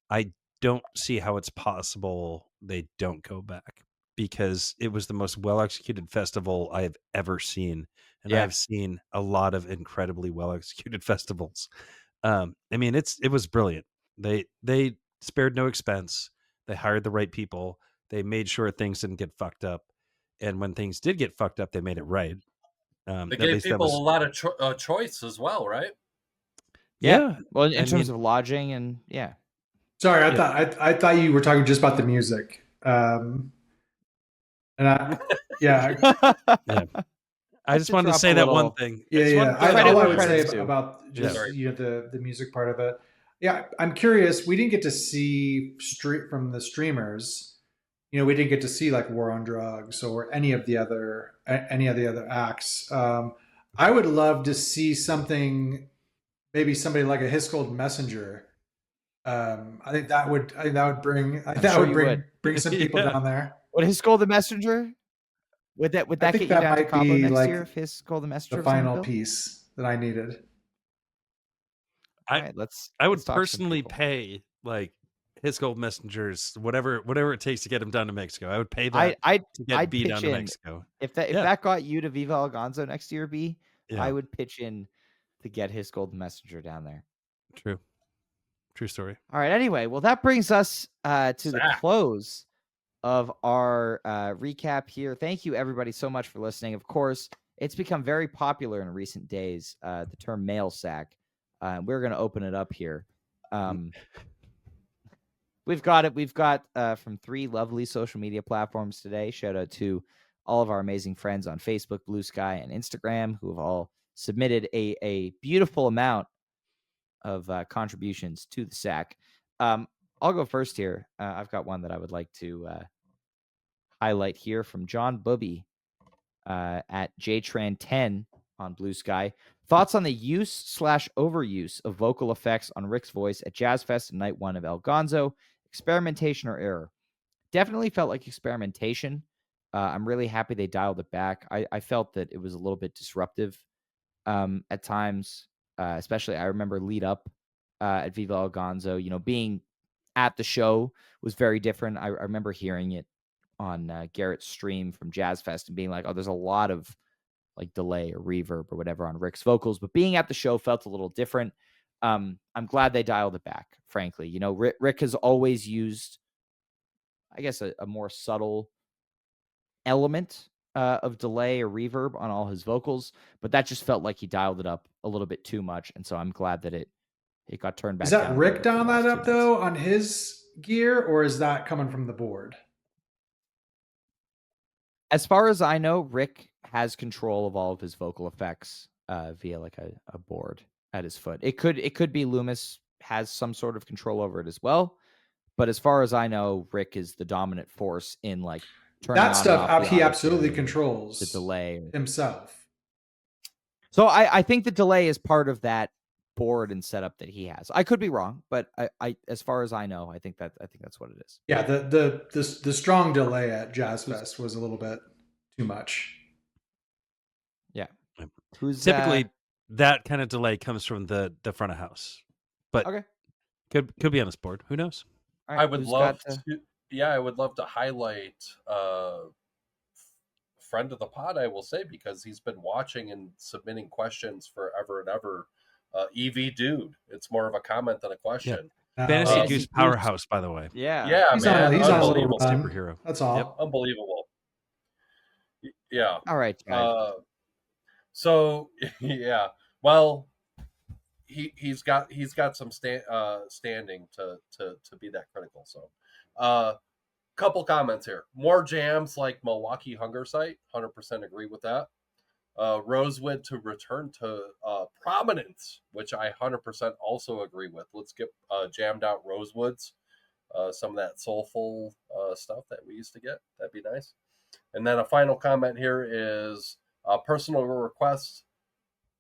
I don't see how it's possible they don't go back, because it was the most well-executed festival I've ever seen. And Yeah. I've seen a lot of incredibly well-executed festivals. I mean, it was brilliant. They spared no expense. They hired the right people. They made sure things didn't get fucked up. And when things did get fucked up, they made it right. They gave people a lot of choice as well, right? Yeah. Well, in terms of lodging and yeah. Sorry, I thought you were talking just about the music. And yeah. I just wanted to say that one thing. Yeah. All I would say about just the music part of it. Yeah, I'm curious. We didn't get to see from the streamers. We didn't get to see like War on Drugs or any of the other acts. I would love to see something, maybe somebody like a Hiscold Messenger. I think that would bring some people down there. Would Hiscold the Messenger? Would that get you down to Cabo next year if Hiscold the Messenger? The final piece that I needed. I would personally pay like Hiscold Messengers, whatever it takes to get him down to Mexico. I would pay that to get B down to Mexico. If that got you to Viva El Gonzo next year, B, I would pitch in to get Hiscold the Messenger down there. True story. All right. Anyway, well, that brings us to the close of our recap here. Thank you, everybody, so much for listening. Of course, it's become very popular in recent days, the term mail sack. We're going to open it up here. We've got from 3 lovely social media platforms today. Shout out to all of our amazing friends on Facebook, Blue Sky, and Instagram, who have all submitted a beautiful amount of contributions to the sack. I'll go first here. I've got one that I would like to highlight here from John Booby at JTran10 on Blue Sky. Thoughts on the use/overuse of vocal effects on Rick's voice at Jazz Fest and night 1 of El Gonzo? Experimentation or error? Definitely felt like experimentation. I'm really happy they dialed it back. I felt that it was a little bit disruptive at times, especially I remember lead up at Viva El Gonzo. You know, being at the show was very different. I remember hearing it on Garrett's stream from Jazz Fest and being like, oh, there's a lot of like delay or reverb or whatever on Rick's vocals, but being at the show felt a little different. I'm glad they dialed it back, frankly. You know, Rick has always used, I guess, a more subtle element of delay or reverb on all his vocals, but that just felt like he dialed it up a little bit too much, and so I'm glad that it got turned back Is down. that a Rick little bit for the dialing last that 2 up months. though on his gear, or is that coming from the board? As far as I know, Rick has control of all of his vocal effects via like a board at his foot. It could be Loomis has some sort of control over it as well, but as far as I know, Rick is the dominant force in like turning That on stuff and off the he auto absolutely tune, controls the delay himself. So I think the delay is part of that board and setup that he has. I could be wrong, but I as far as I know, I think that's what it is. Yeah, the strong delay at Jazz Fest was a little bit too much. Yeah. Yep. Who's Typically that kind of delay comes from the front of house, but okay? could be on this board. Who knows? All right, I would who's love got, to. Yeah, I would love to highlight friend of the pod. I will say, because he's been watching and submitting questions forever and ever. EV Dude. It's more of a comment than a question. Fantasy Fantasy Goose Goose. powerhouse, by the way. Yeah, He's man, on a little unbelievable. run. Superhero. That's all. Yep. Unbelievable. Yeah. All right, Jive. So yeah, well, he's got some standing to be that critical. So, couple comments here. More jams like Milwaukee Hunger Site. 100% agree with that. Rosewood to return to prominence, which I 100% also agree with. Let's get jammed out Rosewoods. Some of that soulful stuff that we used to get. That'd be nice. And then a final comment here is a personal request.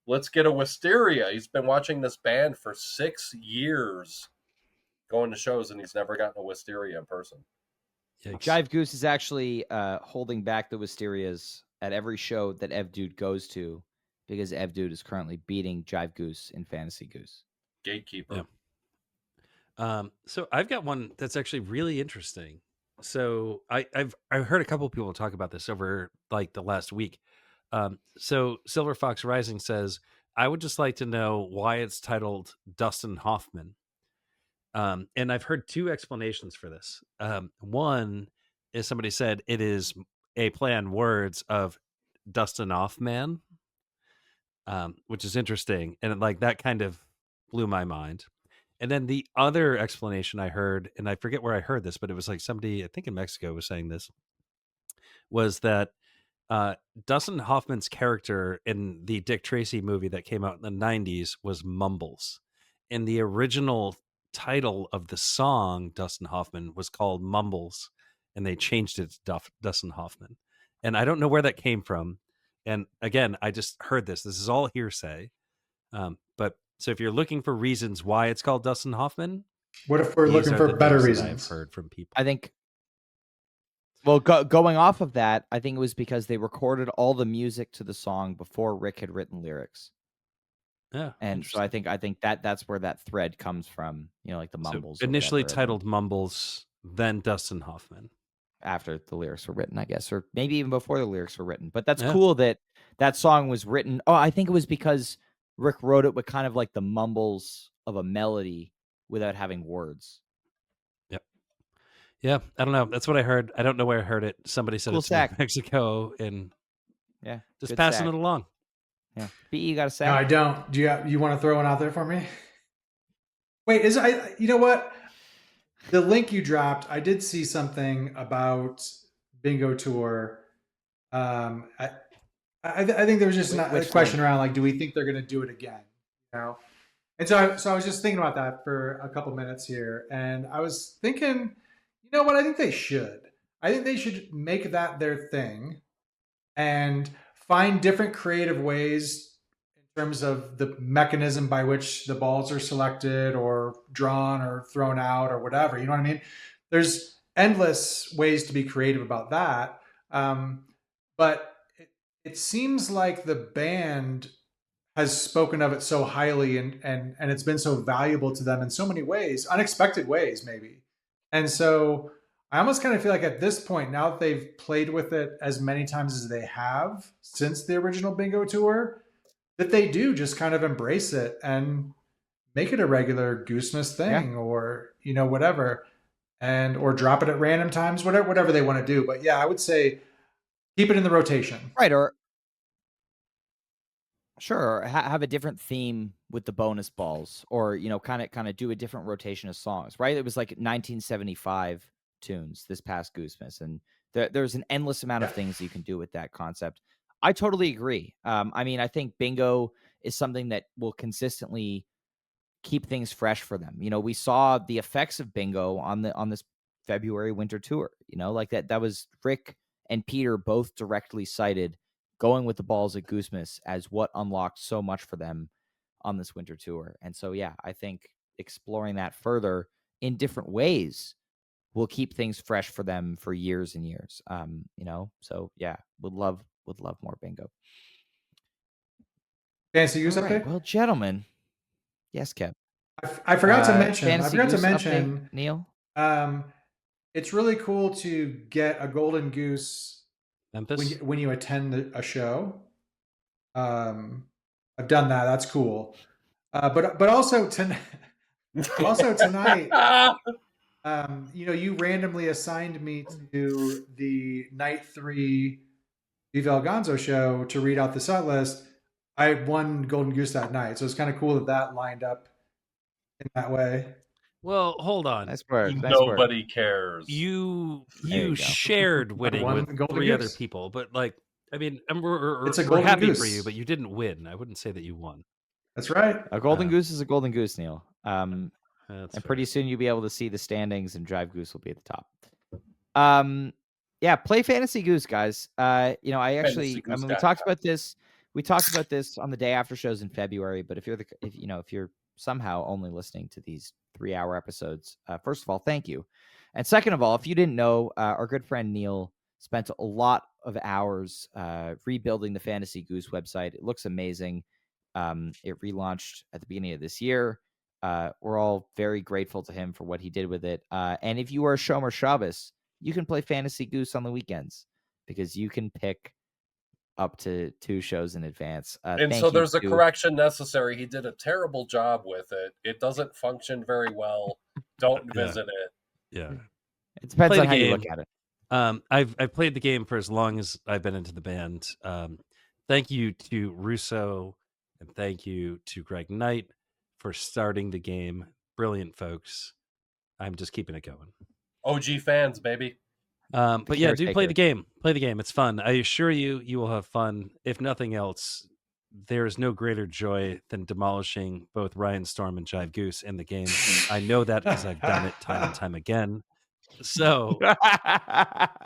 Let's get a Wisteria. He's been watching this band for 6 years, going to shows, and he's never gotten a Wisteria in person. Yikes. Jive Goose is actually holding back the Wisterias at every show that Ev Dude goes to because Ev Dude is currently beating Jive Goose in Fantasy Goose. Gatekeeper. Yeah. So I've got one that's actually really interesting. So I've heard a couple of people talk about this over like the last week. So Silver Fox Rising says, I would just like to know why it's titled Dustin Hoffman. And I've heard 2 explanations for this. One is somebody said it is a play on words of Dustin Hoffman, which is interesting. And like that kind of blew my mind. And then the other explanation I heard, and I forget where I heard this, but it was like somebody, I think in Mexico, was saying this, was that Dustin Hoffman's character in the Dick Tracy movie that came out in the 90s was Mumbles. And the original title of the song, Dustin Hoffman, was called Mumbles, and they changed it to Dustin Hoffman. And I don't know where that came from. And again, I just heard this. This is all hearsay. But so if you're looking for reasons why it's called Dustin Hoffman, What if we're these looking are for the better things that I've reasons? heard from people. I think. Well, going off of that, I think it was because they recorded all the music to the song before Rick had written lyrics. Yeah, And so I think that's where that thread comes from. You know, like the mumbles. So initially or whatever, titled Mumbles, then Dustin Hoffman. after the lyrics were written, I guess, or maybe even before the lyrics were written. But that's Yeah. cool that that song was written. Oh, I think it was because Rick wrote it with kind of like the mumbles of a melody without having words. Yeah, I don't know. That's what I heard. I don't know where I heard it. Somebody said Cool it's sack. in Mexico, and Yeah, just good passing sack. it along. Yeah, B, you got a No, sack? I don't. Do you want to throw one out there for me? Wait, you know what? The link you dropped, I did see something about Bingo Tour. I think there was just a Which question link? around like, do we think they're going to do it again? You know, And so I was just thinking about that for a couple minutes here, and I was thinking, you know what? I think they should. I think they should make that their thing and find different creative ways in terms of the mechanism by which the balls are selected or drawn or thrown out or whatever. You know what I mean? There's endless ways to be creative about that. But it seems like the band has spoken of it so highly, and it's been so valuable to them in so many ways, unexpected ways maybe. And so I almost kind of feel like at this point, now that they've played with it as many times as they have since the original bingo tour, that they do just kind of embrace it and make it a regular Gooseness thing, or whatever, and or drop it at random times, whatever they want to do. But yeah, I would say keep it in the rotation. Right, or sure, have a different theme with the bonus balls, or kind of do a different rotation of songs. Right, it was like 1975 tunes this past Goosemas, and there's an endless amount of things you can do with that concept. I totally agree. I mean, I think bingo is something that will consistently keep things fresh for them. We saw the effects of bingo on this February winter tour. Like that was Rick and Peter both directly cited going with the balls at Goosemas as what unlocked so much for them on this winter tour. And so, yeah, I think exploring that further in different ways will keep things fresh for them for years and years. So yeah, would love more bingo. Fancy Goose update? Well, gentlemen, yes, Kev. I forgot to mention. Update, Neil. It's really cool to get a golden goose Memphis? when you attend a show. I've done that. That's cool. But also tonight, you randomly assigned me to the night 3 Viva El Gonzo show to read out the set list. I won golden goose that night, so it's kind of cool that lined up in that way. Well, hold on. Nice work. Nobody cares. You shared winning with 3 other people, but I mean, we're happy goose for you, but you didn't win. I wouldn't say that you won. That's right. A golden goose is a golden goose, Neil. And fair. Pretty soon you'll be able to see the standings, and Drive Goose will be at the top. Yeah, play Fantasy Goose, guys. We talked about this. We talked about this on the day after shows in February. But if you're somehow only listening to these 3-hour episodes, first of all, thank you, and second of all, if you didn't know, our good friend Neil spent a lot of hours rebuilding the Fantasy Goose website. It looks amazing. It relaunched at the beginning of this year. We're all very grateful to him for what he did with it. And if you are a Shomer Shabbos, you can play Fantasy Goose on the weekends because you can pick up to 2 shows in advance. And so there's a correction necessary. He did a terrible job with it. It doesn't function very well. Don't visit it. Yeah. It depends on how you look at it. I've played the game for as long as I've been into the band. Thank you to Russo, and thank you to Greg Knight for starting the game. Brilliant folks. I'm just keeping it going. OG fans, baby. But yeah, do play the game. Play the game. It's fun. I assure you, you will have fun. If nothing else, there is no greater joy than demolishing both Ryan Storm and Jive Goose in the game. I know that because I've done it time and time again. So, 10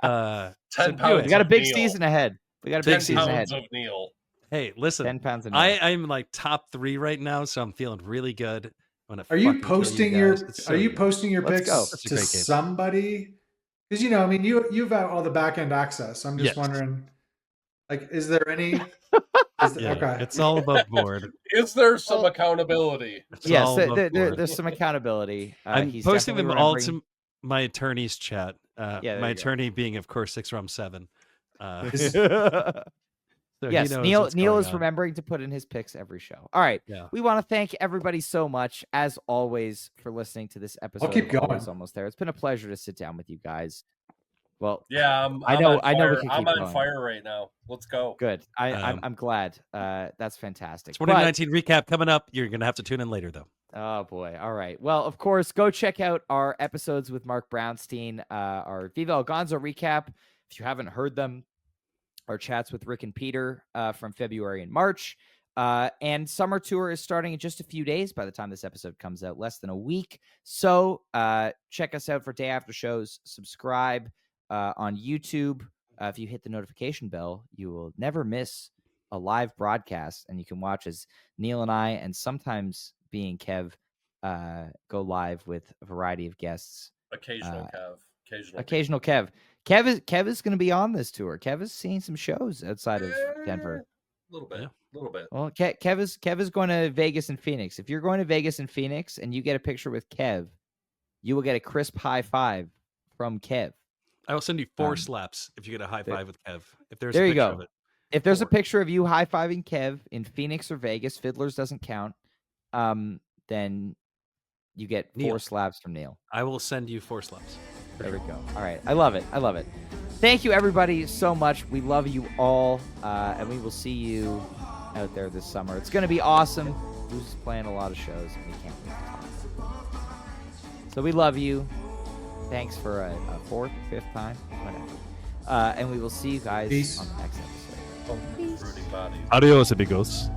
pounds. We got a big season ahead. We got a big season ahead. 10 pounds of Neil. Hey, listen. 10 pounds of Neil. I'm like top 3 right now, so I'm feeling really good. Are you posting your picks to somebody? Because you've got all the back end access. I'm just wondering, is there any? Okay, it's all above board. Is there some accountability? Yes, there's some accountability. I'm posting them all to my attorney's chat. My attorney being, of course, 6ROM7. So yes, Neil is remembering to put in his picks every show. All right. Yeah. We want to thank everybody so much, as always, for listening to this episode. I'll keep going. Almost there. It's been a pleasure to sit down with you guys. Well, yeah, I know. I'm on fire right now. Let's go. Good. I'm glad. That's fantastic. 2019 recap coming up. You're gonna have to tune in later, though. Oh boy. All right. Well, of course, go check out our episodes with Marc Brownstein, our Viva El Gonzo recap. If you haven't heard them, our chats with Rick and Peter from February and March, And summer tour is starting in just a few days by the time this episode comes out, less than a week. So check us out for day after shows. Subscribe on YouTube. If you hit the notification bell, you will never miss a live broadcast, and you can watch as Neil and I, and sometimes being Kev, go live with a variety of guests. Occasional Kev. Occasional Kev. Kev is going to be on this tour. Kev is seeing some shows outside of Denver. A little bit. Well, Kev is going to Vegas and Phoenix. If you're going to Vegas and Phoenix and you get a picture with Kev, you will get a crisp high five from Kev. I will send you 4 slaps if you get a high five with Kev. If there's there a you picture go. of it. If there's a picture of you high fiving Kev in Phoenix or Vegas, Fiddlers doesn't count. Then you get 4 slaps from Neil. I will send you 4 slaps. There we go. All right. I love it. Thank you, everybody, so much. We love you all, and we will see you out there this summer. It's going to be awesome. Goose is playing a lot of shows, and we can't wait to talk. So we love you. Thanks for a 4th, 5th time, whatever. And we will see you guys Peace. on the next episode. Fruity bodies. Adios, amigos.